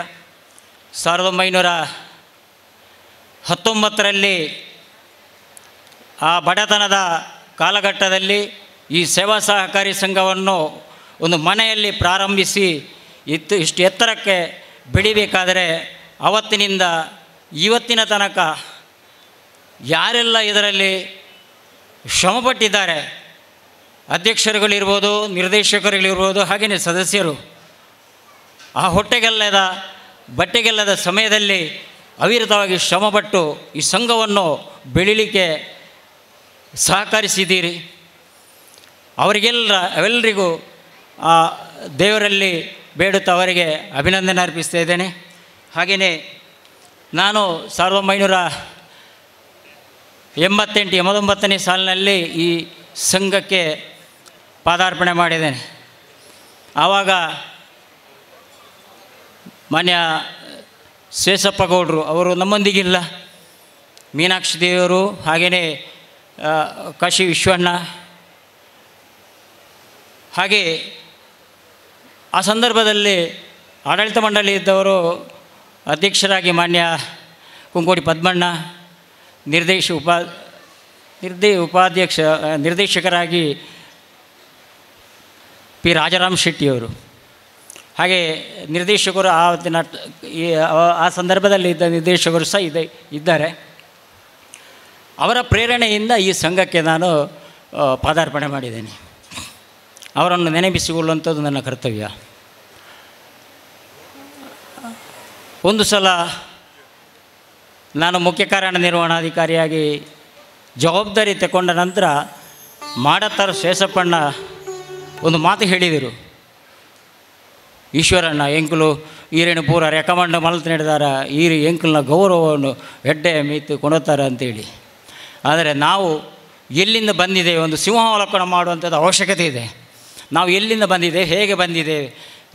1919ರಲ್ಲಿ ಆ ಬಡತನದ ಕಾಲಘಟ್ಟದಲ್ಲಿ ಈ ಸೇವಾ ಸಹಕಾರಿ ಸಂಘವನ್ನು ಒಂದು ಮನೆಯಲ್ಲಿ ಪ್ರಾರಂಭಿಸಿ ಇಷ್ಟು ಎತ್ತರಕ್ಕೆ ಬೆಳಿಬೇಕಾದರೆ ಅವತ್ತಿನಿಂದ ಇವತ್ತಿನ ತನಕ ಯಾರೆಲ್ಲ ಇದರಲ್ಲಿ ಶ್ರಮಪಟ್ಟಿದ್ದಾರೆ, ಅಧ್ಯಕ್ಷರುಗಳಿರ್ಬೋದು, ನಿರ್ದೇಶಕರುಗಳಿರ್ಬೋದು, ಹಾಗೆಯೇ ಸದಸ್ಯರು, ಆ ಹೊಟ್ಟೆಗೆಲ್ಲದ ಬಟ್ಟೆಗೆಲ್ಲದ ಸಮಯದಲ್ಲಿ ಅವಿರತವಾಗಿ ಶ್ರಮಪಟ್ಟು ಈ ಸಂಘವನ್ನು ಬೆಳೀಲಿಕ್ಕೆ ಸಹಕರಿಸಿದ್ದೀರಿ. ಅವೆಲ್ಲರಿಗೂ ಆ ದೇವರಲ್ಲಿ ಬೇಡುತ್ತಾ ಅವರಿಗೆ ಅಭಿನಂದನೆ ಅರ್ಪಿಸ್ತಾ ಇದ್ದೇನೆ. ಹಾಗೆಯೇ ನಾನು 1988-89ನೇ ಸಾಲಿನಲ್ಲಿ ಈ ಸಂಘಕ್ಕೆ ಪಾದಾರ್ಪಣೆ ಮಾಡಿದ್ದೇನೆ. ಆವಾಗ ಮಾನ್ಯ ಶೇಷಪ್ಪ ಗೌಡರು ಅವರು ನಮ್ಮೊಂದಿಗಿಲ್ಲ, ಮೀನಾಕ್ಷಿ ದೇವರು, ಹಾಗೆಯೇ ಕಾಶಿ ವಿಶ್ವಣ್ಣ, ಹಾಗೆ ಆ ಸಂದರ್ಭದಲ್ಲಿ ಆಡಳಿತ ಮಂಡಳಿ ಇದ್ದವರು ಅಧ್ಯಕ್ಷರಾಗಿ ಮಾನ್ಯ ಕುಂಕೋಡಿ ಪದ್ಮಣ್ಣ, ನಿರ್ದೇಶಕರಾಗಿ ಪಿ ರಾಜಾರಾಮ್ ಶೆಟ್ಟಿಯವರು, ಹಾಗೆ ನಿರ್ದೇಶಕರು ಆ ಸಂದರ್ಭದಲ್ಲಿ ಇದ್ದ ನಿರ್ದೇಶಕರು ಸಹ ಇದ್ದಾರೆ. ಅವರ ಪ್ರೇರಣೆಯಿಂದ ಈ ಸಂಘಕ್ಕೆ ನಾನು ಪಾದಾರ್ಪಣೆ ಮಾಡಿದ್ದೇನೆ. ಅವರನ್ನು ನೆನಪಿಸಿಕೊಳ್ಳುವಂಥದ್ದು ನನ್ನ ಕರ್ತವ್ಯ. ಒಂದು ಸಲ ನಾನು ಮುಖ್ಯ ಕಾರ್ಯನಿರ್ವಹಣಾಧಿಕಾರಿಯಾಗಿ ಜವಾಬ್ದಾರಿ ತಗೊಂಡ ನಂತರ ಮಾಡತ್ತಾರ ಶೇಷಪ್ಪಣ್ಣ ಒಂದು ಮಾತು ಹೇಳಿದರು, ಈಶ್ವರಣ್ಣ ಎಂಕುಲು ಈರೇನು ಪೂರ ರೆಕಮೆಂಡ್ ಮಲ್ತು ನಡೆದಾರ, ಈರಿ ಎಂಕಲ್ನ ಗೌರವವನ್ನು ಎಡ್ಡೆ ಮೀತು ಕೊಡುತ್ತಾರೆ ಅಂತೇಳಿ. ಆದರೆ ನಾವು ಎಲ್ಲಿಂದ ಬಂದಿದ್ದೇವೆ, ಒಂದು ಸಿಂಹಾವಲೋಕನ ಮಾಡುವಂಥದ್ದು ಅವಶ್ಯಕತೆ ಇದೆ. ನಾವು ಎಲ್ಲಿಂದ ಬಂದಿದ್ದೇವೆ, ಹೇಗೆ ಬಂದಿದ್ದೇವೆ,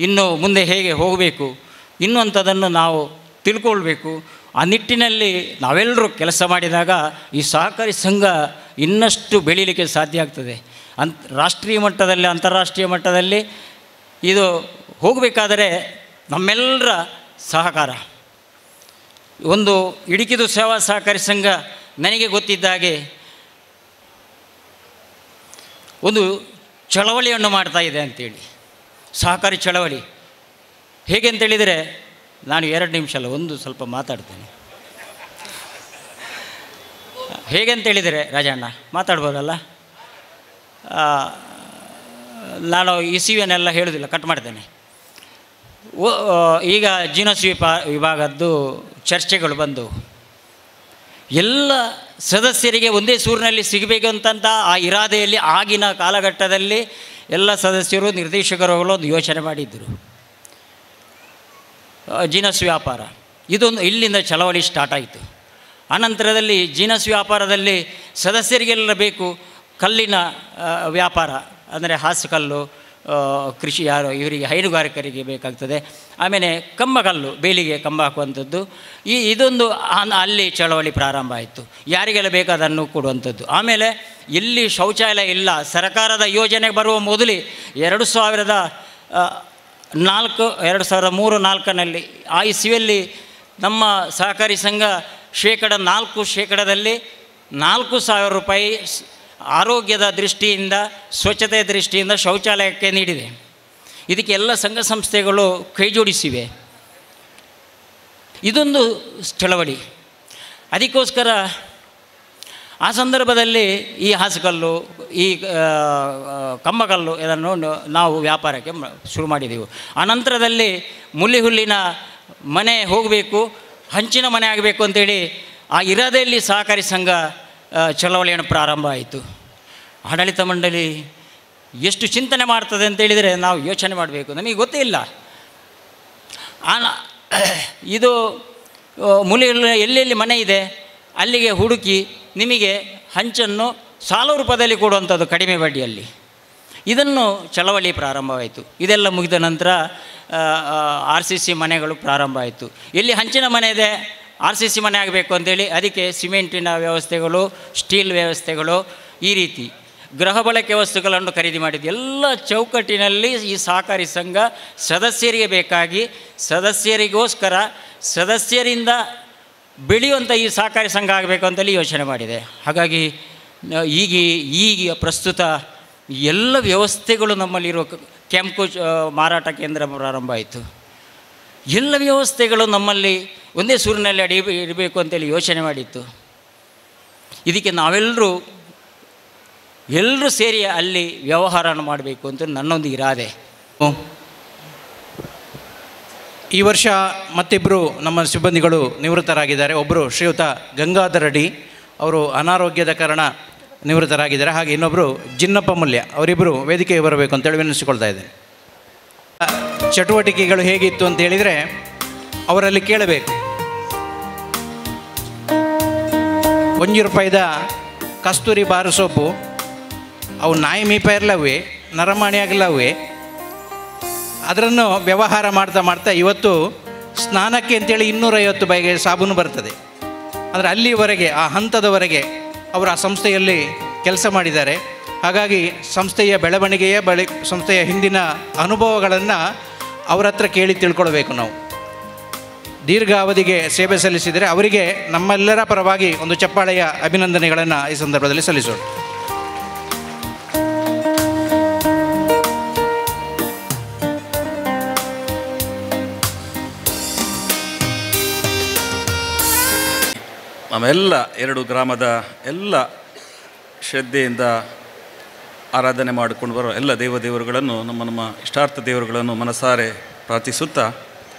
ಇನ್ನು ಮುಂದೆ ಹೇಗೆ ಹೋಗಬೇಕು ಇನ್ನುವಂಥದ್ದನ್ನು ನಾವು ತಿಳ್ಕೊಳ್ಬೇಕು. ಆ ನಿಟ್ಟಿನಲ್ಲಿ ನಾವೆಲ್ಲರೂ ಕೆಲಸ ಮಾಡಿದಾಗ ಈ ಸಹಕಾರಿ ಸಂಘ ಇನ್ನಷ್ಟು ಬೆಳೀಲಿಕ್ಕೆ ಸಾಧ್ಯ ಆಗ್ತದೆ. ರಾಷ್ಟ್ರೀಯ ಮಟ್ಟದಲ್ಲಿ, ಅಂತಾರಾಷ್ಟ್ರೀಯ ಮಟ್ಟದಲ್ಲಿ ಇದು ಹೋಗಬೇಕಾದರೆ ನಮ್ಮೆಲ್ಲರ ಸಹಕಾರ. ಒಂದು ಇಡುಕಿದು ಸೇವಾ ಸಹಕಾರಿ ಸಂಘ ನನಗೆ ಗೊತ್ತಿದ್ದಾಗೆ ಒಂದು ಚಳವಳಿಯನ್ನು ಮಾಡ್ತಾ ಇದೆ ಅಂತೇಳಿ, ಸಹಕಾರಿ ಚಳವಳಿ. ಹೇಗೆ ಅಂತೇಳಿದರೆ, ನಾನು 2 ನಿಮಿಷ ಅಲ್ಲ, ಒಂದು ಸ್ವಲ್ಪ ಮಾತಾಡ್ತೇನೆ. ಹೇಗೆ ಅಂತೇಳಿದರೆ ರಾಜಣ್ಣ ಮಾತಾಡ್ಬೋದಲ್ಲ, ನಾನು ಇಸಿವಿಯನ್ನೆಲ್ಲ ಹೇಳೋದಿಲ್ಲ, ಕಟ್ ಮಾಡ್ತೇನೆ. ಈಗ ಜೀನೋಸಿ ವಿಭಾಗದ್ದು ಚರ್ಚೆಗಳು ಬಂದು ಎಲ್ಲ ಸದಸ್ಯರಿಗೆ ಒಂದೇ ಸೂರಿನಲ್ಲಿ ಸಿಗಬೇಕಂತ ಆ ಇರಾದೆಯಲ್ಲಿ ಆಗಿನ ಕಾಲಘಟ್ಟದಲ್ಲಿ ಎಲ್ಲ ಸದಸ್ಯರು ನಿರ್ದೇಶಕರುಗಳು ಒಂದು ಯೋಚನೆ ಮಾಡಿದ್ದರು. ಜೀನಸ್ ವ್ಯಾಪಾರ ಇದೊಂದು ಇಲ್ಲಿಂದ ಚಳವಳಿ ಸ್ಟಾರ್ಟ್ ಆಯಿತು. ಆನಂತರದಲ್ಲಿ ಜೀನಸ್ ವ್ಯಾಪಾರದಲ್ಲಿ ಸದಸ್ಯರಿಗೆಲ್ಲ ಬೇಕು ಕಲ್ಲಿನ ವ್ಯಾಪಾರ, ಅಂದರೆ ಹಾಸುಕಲ್ಲು, ಕೃಷಿ ಇವರಿಗೆ ಹೈನುಗಾರಿಕರಿಗೆ ಬೇಕಾಗ್ತದೆ. ಆಮೇಲೆ ಕಂಬಕಲ್ಲು, ಬೇಲಿಗೆ ಕಂಬ ಹಾಕುವಂಥದ್ದು, ಇದೊಂದು ಅಲ್ಲಿ ಚಳವಳಿ ಪ್ರಾರಂಭ ಆಯಿತು. ಯಾರಿಗೆಲ್ಲ ಬೇಕಾದನ್ನು ಕೊಡುವಂಥದ್ದು. ಆಮೇಲೆ ಎಲ್ಲಿ ಶೌಚಾಲಯ ಇಲ್ಲ, ಸರ್ಕಾರದ ಯೋಜನೆಗೆ ಬರುವ ಮೊದಲೇ 2003-4ರಲ್ಲಿ ಆ ಇಸ್ವಿಯಲ್ಲಿ ನಮ್ಮ ಸಹಕಾರಿ ಸಂಘ 4% 4,000 ರೂಪಾಯಿ ಆರೋಗ್ಯದ ದೃಷ್ಟಿಯಿಂದ, ಸ್ವಚ್ಛತೆಯ ದೃಷ್ಟಿಯಿಂದ ಶೌಚಾಲಯಕ್ಕೆ ನೀಡಿದೆ. ಇದಕ್ಕೆ ಎಲ್ಲ ಸಂಘ ಸಂಸ್ಥೆಗಳು ಕೈ ಜೋಡಿಸಿವೆ. ಇದೊಂದು ಚಳವಳಿ. ಅದಕ್ಕೋಸ್ಕರ ಆ ಸಂದರ್ಭದಲ್ಲಿ ಈ ಹಾಸುಕಲ್ಲು, ಈ ಕಂಬಕಲ್ಲು ಇದನ್ನು ನಾವು ವ್ಯಾಪಾರಕ್ಕೆ ಶುರು ಮಾಡಿದೆವು. ಆನಂತರದಲ್ಲಿ ಹುಲ್ಲಿನ ಮನೆ ಹೋಗಬೇಕು, ಹಂಚಿನ ಮನೆ ಆಗಬೇಕು ಅಂತೇಳಿ ಆ ಇರಾದೆಯಲ್ಲಿ ಸಹಕಾರಿ ಸಂಘ ಚಳವಳಿಯನ್ನು ಪ್ರಾರಂಭ ಆಯಿತು. ಆಡಳಿತ ಮಂಡಳಿ ಎಷ್ಟು ಚಿಂತನೆ ಮಾಡ್ತದೆ ಅಂತೇಳಿದರೆ ನಾವು ಯೋಚನೆ ಮಾಡಬೇಕು, ನಮಗೆ ಗೊತ್ತೇ ಇಲ್ಲ. ಇದು ಎಲ್ಲೆಲ್ಲಿ ಮನೆ ಇದೆ ಅಲ್ಲಿಗೆ ಹುಡುಕಿ ನಿಮಗೆ ಹಂಚನ್ನು 1,000 ರೂಪಾಯಿದಲ್ಲಿ ಕೊಡುವಂಥದ್ದು ಕಡಿಮೆ ಬಡ್ಡಿಯಲ್ಲಿ. ಇದನ್ನು ಚಳವಳಿ ಪ್ರಾರಂಭವಾಯಿತು. ಇದೆಲ್ಲ ಮುಗಿದ ನಂತರ RCC ಮನೆಗಳು ಪ್ರಾರಂಭ ಆಯಿತು. ಎಲ್ಲಿ ಹಂಚಿನ ಮನೆ ಇದೆ RCC ಮನೆ ಆಗಬೇಕು ಅಂತೇಳಿ ಅದಕ್ಕೆ ಸಿಮೆಂಟಿನ ವ್ಯವಸ್ಥೆಗಳು, ಸ್ಟೀಲ್ ವ್ಯವಸ್ಥೆಗಳು, ಈ ರೀತಿ ಗೃಹ ಬಳಕೆ ವಸ್ತುಗಳನ್ನು ಖರೀದಿ ಮಾಡಿದ್ದು. ಎಲ್ಲ ಚೌಕಟ್ಟಿನಲ್ಲಿ ಈ ಸಹಕಾರಿ ಸಂಘ ಸದಸ್ಯರಿಗೆ ಬೇಕಾಗಿ, ಸದಸ್ಯರಿಗೋಸ್ಕರ, ಸದಸ್ಯರಿಂದ ಬೆಳೆಯುವಂಥ ಈ ಸಹಕಾರಿ ಸಂಘ ಆಗಬೇಕು ಅಂತೇಳಿ ಯೋಚನೆ ಮಾಡಿದೆ. ಹಾಗಾಗಿ ಈಗ ಪ್ರಸ್ತುತ ಎಲ್ಲ ವ್ಯವಸ್ಥೆಗಳು ನಮ್ಮಲ್ಲಿರುವ ಕೆಂಪು ಮಾರಾಟ ಕೇಂದ್ರ ಪ್ರಾರಂಭ ಆಯಿತು. ಎಲ್ಲ ವ್ಯವಸ್ಥೆಗಳು ನಮ್ಮಲ್ಲಿ ಒಂದೇ ಸೂರಿನಲ್ಲಿ ಇರಬೇಕು ಅಂತೇಳಿ ಯೋಚನೆ ಮಾಡಿತ್ತು. ಇದಕ್ಕೆ ನಾವೆಲ್ಲರೂ ಸೇರಿ ಅಲ್ಲಿ ವ್ಯವಹಾರನ ಮಾಡಬೇಕು ಅಂತ ನನ್ನೊಂದು ಇರಾದೆ. ಈ ವರ್ಷ ಮತ್ತಿಬ್ಬರು ನಮ್ಮ ಸಿಬ್ಬಂದಿಗಳು ನಿವೃತ್ತರಾಗಿದ್ದಾರೆ. ಒಬ್ಬರು ಶ್ರೀಯುತ ಗಂಗಾಧರ್ ರೆಡ್ಡಿ, ಅವರು ಅನಾರೋಗ್ಯದ ಕಾರಣ ನಿವೃತ್ತರಾಗಿದ್ದಾರೆ. ಹಾಗೆ ಇನ್ನೊಬ್ಬರು ಜಿನ್ನಪ್ಪ ಮೂಲ್ಯ, ಅವರಿಬ್ಬರು ವೇದಿಕೆಗೆ ಬರಬೇಕು ಅಂತೇಳಿ ವಿನಂತಿಸಿಕೊಳ್ತಾ ಇದ್ದೇನೆ. ಚಟುವಟಿಕೆಗಳು ಹೇಗಿತ್ತು ಅಂತ ಹೇಳಿದರೆ ಅವರಲ್ಲಿ ಕೇಳಬೇಕು. 1 ರೂಪಾಯಿದ ಕಸ್ತೂರಿ ಬಾರು ಸೋಪು, ಅವು ನಾಯಿ ಮೀಪ ಇರಲವೇ, ನರಮಾಣಿ ಆಗಲವೇ, ಅದನ್ನು ವ್ಯವಹಾರ ಮಾಡ್ತಾ ಇವತ್ತು ಸ್ನಾನಕ್ಕೆ ಅಂತೇಳಿ 250 ರೂಪಾಯಿಗೆ ಸಾಬೂನು ಬರ್ತದೆ. ಆದರೆ ಅಲ್ಲಿವರೆಗೆ, ಆ ಹಂತದವರೆಗೆ ಅವರು ಆ ಸಂಸ್ಥೆಯಲ್ಲಿ ಕೆಲಸ ಮಾಡಿದ್ದಾರೆ. ಹಾಗಾಗಿ ಸಂಸ್ಥೆಯ ಬೆಳವಣಿಗೆಯ ಸಂಸ್ಥೆಯ ಹಿಂದಿನ ಅನುಭವಗಳನ್ನು ಅವರ ಹತ್ರ ಕೇಳಿ ತಿಳ್ಕೊಳ್ಬೇಕು. ನಾವು ದೀರ್ಘಾವಧಿಗೆ ಸೇವೆ ಸಲ್ಲಿಸಿದರೆ ಅವರಿಗೆ ನಮ್ಮೆಲ್ಲರ ಪರವಾಗಿ ಒಂದು ಚಪ್ಪಾಳೆಯ ಅಭಿನಂದನೆಗಳನ್ನು ಈ ಸಂದರ್ಭದಲ್ಲಿ ಸಲ್ಲಿಸೋಣ. ನಮ್ಮೆಲ್ಲ 2 ಗ್ರಾಮದ ಎಲ್ಲ ಶ್ರದ್ಧೆಯಿಂದ ಆರಾಧನೆ ಮಾಡಿಕೊಂಡು ಬರೋ ಎಲ್ಲ ದೇವರುಗಳನ್ನು, ನಮ್ಮ ಇಷ್ಟಾರ್ಥ ದೇವರುಗಳನ್ನು ಮನಸಾರೆ ಪ್ರಾರ್ಥಿಸುತ್ತಾ,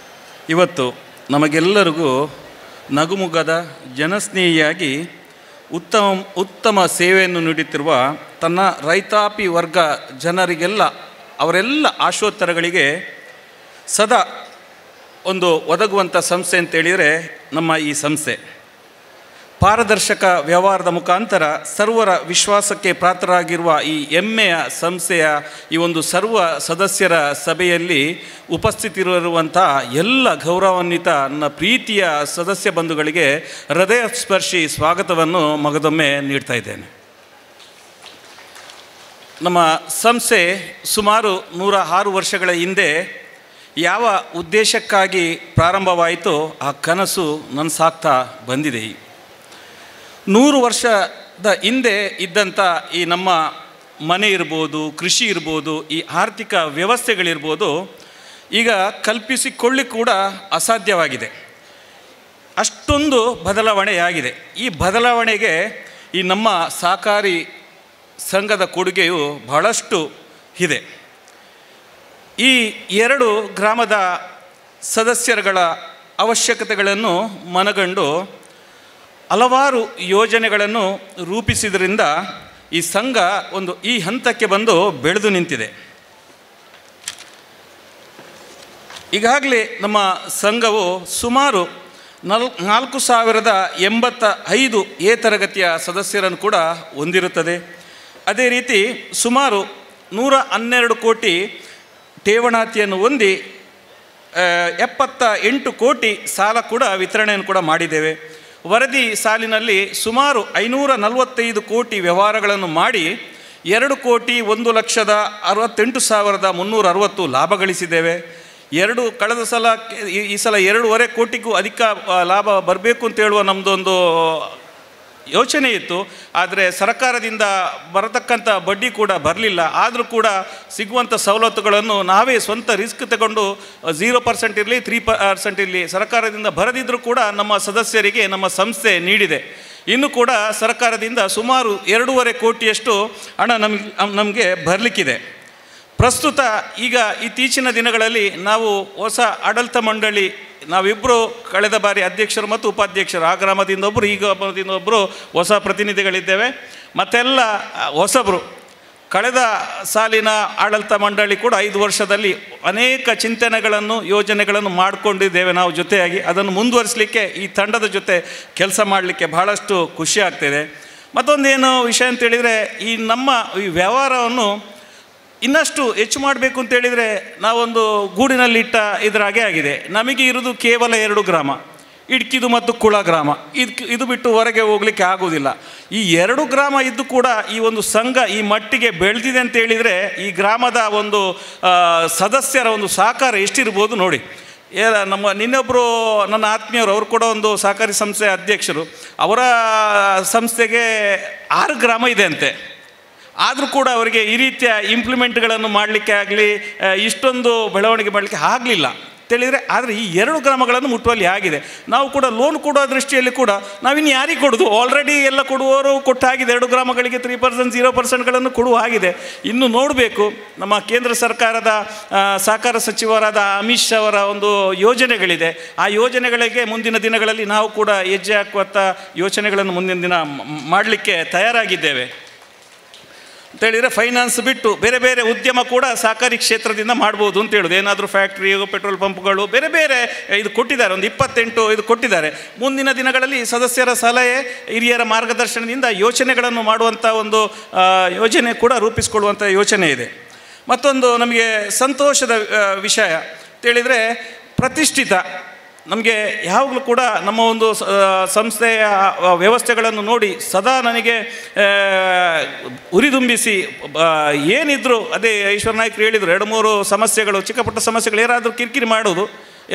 ಇವತ್ತು ನಮಗೆಲ್ಲರಿಗೂ ನಗುಮುಗದ ಜನಸ್ನೇಹಿಯಾಗಿ ಉತ್ತಮ ಸೇವೆಯನ್ನು ನೀಡುತ್ತಿರುವ ತನ್ನ ರೈತಾಪಿ ವರ್ಗ ಜನರಿಗೆಲ್ಲ, ಅವರೆಲ್ಲ ಆಶೋತ್ತರಗಳಿಗೆ ಸದಾ ಒಂದು ಒದಗುವಂಥ ಸಂಸ್ಥೆ ಅಂತೇಳಿದರೆ ನಮ್ಮ ಈ ಸಂಸ್ಥೆ. ಪಾರದರ್ಶಕ ವ್ಯವಹಾರದ ಮುಖಾಂತರ ಸರ್ವರ ವಿಶ್ವಾಸಕ್ಕೆ ಪಾತ್ರರಾಗಿರುವ ಈ ಹೆಮ್ಮೆಯ ಸಂಸ್ಥೆಯ ಈ ಒಂದು ಸರ್ವ ಸದಸ್ಯರ ಸಭೆಯಲ್ಲಿ ಉಪಸ್ಥಿತರಿರುವಂಥ ಎಲ್ಲ ಗೌರವಾನ್ವಿತ ನನ್ನ ಪ್ರೀತಿಯ ಸದಸ್ಯ ಬಂಧುಗಳಿಗೆ ಹೃದಯ ಸ್ಪರ್ಶಿ ಸ್ವಾಗತವನ್ನು ಮಗದೊಮ್ಮೆ ನೀಡ್ತಾ ಇದ್ದೇನೆ. ನಮ್ಮ ಸಂಸ್ಥೆ ಸುಮಾರು 106 ವರ್ಷಗಳ ಹಿಂದೆ ಯಾವ ಉದ್ದೇಶಕ್ಕಾಗಿ ಪ್ರಾರಂಭವಾಯಿತೋ ಆ ಕನಸು ನನಸಾಗ್ತಾ ಬಂದಿದೆ. 100 ವರ್ಷದ ಹಿಂದೆ ಇದ್ದಂಥ ಈ ನಮ್ಮ ಮನೆ ಇರ್ಬೋದು, ಕೃಷಿ ಇರ್ಬೋದು, ಈ ಆರ್ಥಿಕ ವ್ಯವಸ್ಥೆಗಳಿರ್ಬೋದು, ಈಗ ಕಲ್ಪಿಸಿಕೊಳ್ಳಿ ಕೂಡ ಅಸಾಧ್ಯವಾಗಿದೆ. ಅಷ್ಟೊಂದು ಬದಲಾವಣೆಯಾಗಿದೆ. ಈ ಬದಲಾವಣೆಗೆ ಈ ನಮ್ಮ ಸಹಕಾರಿ ಸಂಘದ ಕೊಡುಗೆಯು ಬಹಳಷ್ಟು ಇದೆ. ಈ 2 ಗ್ರಾಮದ ಸದಸ್ಯರುಗಳ ಅವಶ್ಯಕತೆಗಳನ್ನು ಮನಗಂಡು ಹಲವಾರು ಯೋಜನೆಗಳನ್ನು ರೂಪಿಸಿದ್ರಿಂದ ಈ ಸಂಘ ಈ ಹಂತಕ್ಕೆ ಬಂದು ಬೆಳೆದು ನಿಂತಿದೆ. ಈಗಾಗಲೇ ನಮ್ಮ ಸಂಘವು ಸುಮಾರು 4,085 ಎ ತರಗತಿಯ ಸದಸ್ಯರನ್ನು ಕೂಡ ಹೊಂದಿರುತ್ತದೆ. ಅದೇ ರೀತಿ ಸುಮಾರು 112 ಕೋಟಿ ಠೇವಣಾತಿಯನ್ನು ಹೊಂದಿ 78 ಕೋಟಿ ಸಾಲ ಕೂಡ ವಿತರಣೆಯನ್ನು ಕೂಡ ಮಾಡಿದ್ದೇವೆ. ವರದಿ ಸಾಲಿನಲ್ಲಿ ಸುಮಾರು 545 ಕೋಟಿ ವ್ಯವಹಾರಗಳನ್ನು ಮಾಡಿ 2,01,68,360 ಲಾಭ ಗಳಿಸಿದ್ದೇವೆ. ಕಳೆದ ಸಲ ಈ ಸಲ 2.5 ಕೋಟಿಗೂ ಅಧಿಕ ಲಾಭ ಬರಬೇಕು ಅಂತ ಹೇಳುವ ನಮ್ಮದೊಂದು ಯೋಚನೆ ಇತ್ತು. ಆದರೆ ಸರ್ಕಾರದಿಂದ ಬರತಕ್ಕಂಥ ಬಡ್ಡಿ ಕೂಡ ಬರಲಿಲ್ಲ. ಆದರೂ ಕೂಡ ಸಿಗುವಂಥ ಸವಲತ್ತುಗಳನ್ನು ನಾವೇ ಸ್ವಂತ ರಿಸ್ಕ್ ತಗೊಂಡು 0% ಇರಲಿ 3% ಇರಲಿ ಸರ್ಕಾರದಿಂದ ಬರದಿದ್ದರೂ ಕೂಡ ನಮ್ಮ ಸದಸ್ಯರಿಗೆ ನಮ್ಮ ಸಂಸ್ಥೆ ನೀಡಿದೆ. ಇನ್ನು ಕೂಡ ಸರ್ಕಾರದಿಂದ ಸುಮಾರು 2.5 ಕೋಟಿಯಷ್ಟು ಹಣ ನಮಗೆ ಬರಲಿಕ್ಕಿದೆ. ಪ್ರಸ್ತುತ ಈಗ ಇತ್ತೀಚಿನ ದಿನಗಳಲ್ಲಿ ನಾವು ಹೊಸ ಆಡಳಿತ ಮಂಡಳಿ ನಾವಿಬ್ಬರು ಕಳೆದ ಬಾರಿ ಅಧ್ಯಕ್ಷರು ಮತ್ತು ಉಪಾಧ್ಯಕ್ಷರು, ಆ ಗ್ರಾಮದಿಂದ ಒಬ್ಬರು ಈ ಗ್ರಾಮದಿಂದ ಒಬ್ಬರು ಹೊಸ ಪ್ರತಿನಿಧಿಗಳಿದ್ದೇವೆ. ಮತ್ತೆಲ್ಲ ಹೊಸಬರು. ಕಳೆದ ಸಾಲಿನ ಆಡಳಿತ ಮಂಡಳಿ ಕೂಡ 5 ವರ್ಷದಲ್ಲಿ ಅನೇಕ ಚಿಂತನೆಗಳನ್ನು ಯೋಜನೆಗಳನ್ನು ಮಾಡಿಕೊಂಡಿದ್ದೇವೆ ನಾವು ಜೊತೆಯಾಗಿ. ಅದನ್ನು ಮುಂದುವರಿಸಲಿಕ್ಕೆ ಈ ತಂಡದ ಜೊತೆ ಕೆಲಸ ಮಾಡಲಿಕ್ಕೆ ಬಹಳಷ್ಟು ಖುಷಿ ಆಗ್ತಿದೆ. ಮತ್ತೊಂದೇನು ವಿಷಯ ಅಂತೇಳಿದರೆ, ಈ ನಮ್ಮ ಈ ವ್ಯವಹಾರವನ್ನು ಇನ್ನಷ್ಟು ಹೆಚ್ಚು ಮಾಡಬೇಕು ಅಂತೇಳಿದರೆ ನಾವೊಂದು ಗೂಡಿನಲ್ಲಿಟ್ಟ ಇದರಾಗೆ ಆಗಿದೆ. ನಮಗೆ ಇರೋದು ಕೇವಲ 2 ಗ್ರಾಮ, ಇಡ್ಕಿದು ಮತ್ತು ಕುಳ ಗ್ರಾಮ. ಇದು ಬಿಟ್ಟು ಹೊರಗೆ ಹೋಗಲಿಕ್ಕೆ ಆಗೋದಿಲ್ಲ. ಈ 2 ಗ್ರಾಮ ಇದ್ದು ಕೂಡ ಈ ಒಂದು ಸಂಘ ಈ ಮಟ್ಟಿಗೆ ಬೆಳೆದಿದೆ ಅಂತೇಳಿದರೆ ಈ ಗ್ರಾಮದ ಒಂದು ಸದಸ್ಯರ ಒಂದು ಸಹಕಾರ ಎಷ್ಟಿರ್ಬೋದು ನೋಡಿ. ನಿನ್ನೊಬ್ಬರು ನನ್ನ ಆತ್ಮೀಯರು, ಅವರು ಕೂಡ ಒಂದು ಸಹಕಾರಿ ಸಂಸ್ಥೆ ಅಧ್ಯಕ್ಷರು. ಅವರ ಸಂಸ್ಥೆಗೆ 6 ಗ್ರಾಮ ಇದೆ ಅಂತೆ. ಆದರೂ ಕೂಡ ಅವರಿಗೆ ಈ ರೀತಿಯ ಇಂಪ್ಲಿಮೆಂಟ್ಗಳನ್ನು ಮಾಡಲಿಕ್ಕೆ ಆಗಲಿ, ಇಷ್ಟೊಂದು ಬೆಳವಣಿಗೆ ಮಾಡಲಿಕ್ಕೆ ಆಗಲಿಲ್ಲ ತಿಳಿದರೆ. ಆದರೆ ಈ 2 ಗ್ರಾಮಗಳನ್ನು ಮುಟ್ಟುವಲ್ಲಿ ಆಗಿದೆ. ನಾವು ಕೂಡ ಲೋನ್ ಕೊಡೋ ದೃಷ್ಟಿಯಲ್ಲಿ ಕೂಡ ನಾವಿನ್ನು ಯಾರಿಗೆ ಕೊಡೋದು? ಆಲ್ರೆಡಿ ಎಲ್ಲ ಕೊಡುವವರು ಕೊಟ್ಟಾಗಿದೆ. 2 ಗ್ರಾಮಗಳಿಗೆ 3%, 0%ಗಳನ್ನು ಕೊಡುವ ಆಗಿದೆ. ಇನ್ನು ನೋಡಬೇಕು. ನಮ್ಮ ಕೇಂದ್ರ ಸರ್ಕಾರದ ಸಹಕಾರ ಸಚಿವರಾದ ಅಮಿತ್ ಶಾ ಅವರ ಒಂದು ಯೋಜನೆಗಳಿದೆ. ಆ ಯೋಜನೆಗಳಿಗೆ ಮುಂದಿನ ದಿನಗಳಲ್ಲಿ ನಾವು ಕೂಡ ಹೆಜ್ಜೆ ಹಾಕುವಂಥ ಯೋಚನೆಗಳನ್ನು ಮುಂದಿನ ದಿನ ಮಾಡಲಿಕ್ಕೆ ತಯಾರಾಗಿದ್ದೇವೆ ಅಂತೇಳಿದರೆ, ಫೈನಾನ್ಸ್ ಬಿಟ್ಟು ಬೇರೆ ಬೇರೆ ಉದ್ಯಮ ಕೂಡ ಸಹಕಾರಿ ಕ್ಷೇತ್ರದಿಂದ ಮಾಡ್ಬೋದು ಅಂತ ಹೇಳೋದು. ಏನಾದರೂ ಫ್ಯಾಕ್ಟ್ರಿ, ಪೆಟ್ರೋಲ್ ಪಂಪ್ಗಳು ಬೇರೆ ಬೇರೆ ಇದು ಕೊಟ್ಟಿದ್ದಾರೆ. ಒಂದು 28 ಇದು ಕೊಟ್ಟಿದ್ದಾರೆ. ಮುಂದಿನ ದಿನಗಳಲ್ಲಿ ಸದಸ್ಯರ ಸಲಹೆ, ಹಿರಿಯರ ಮಾರ್ಗದರ್ಶನದಿಂದ ಯೋಚನೆಗಳನ್ನು ಮಾಡುವಂಥ ಒಂದು ಯೋಜನೆ ಕೂಡ ರೂಪಿಸಿಕೊಳ್ಳುವಂಥ ಯೋಚನೆ ಇದೆ. ಮತ್ತೊಂದು ನಮಗೆ ಸಂತೋಷದ ವಿಷಯ ಅಂತೇಳಿದರೆ, ಪ್ರತಿಷ್ಠಿತ ನಮಗೆ ಯಾವಾಗಲೂ ಕೂಡ ನಮ್ಮ ಒಂದು ಸಂಸ್ಥೆಯ ವ್ಯವಸ್ಥೆಗಳನ್ನು ನೋಡಿ ಸದಾ ನನಗೆ ಉರಿದುಂಬಿಸಿ ಏನಿದ್ರು ಅದೇ ಈಶ್ವರ ನಾಯ್ಕರು ಹೇಳಿದರು, 2-3 ಸಮಸ್ಯೆಗಳು, ಚಿಕ್ಕ ಪುಟ್ಟ ಸಮಸ್ಯೆಗಳು ಏನಾದರೂ ಕಿರಿಕಿರಿ ಮಾಡೋದು,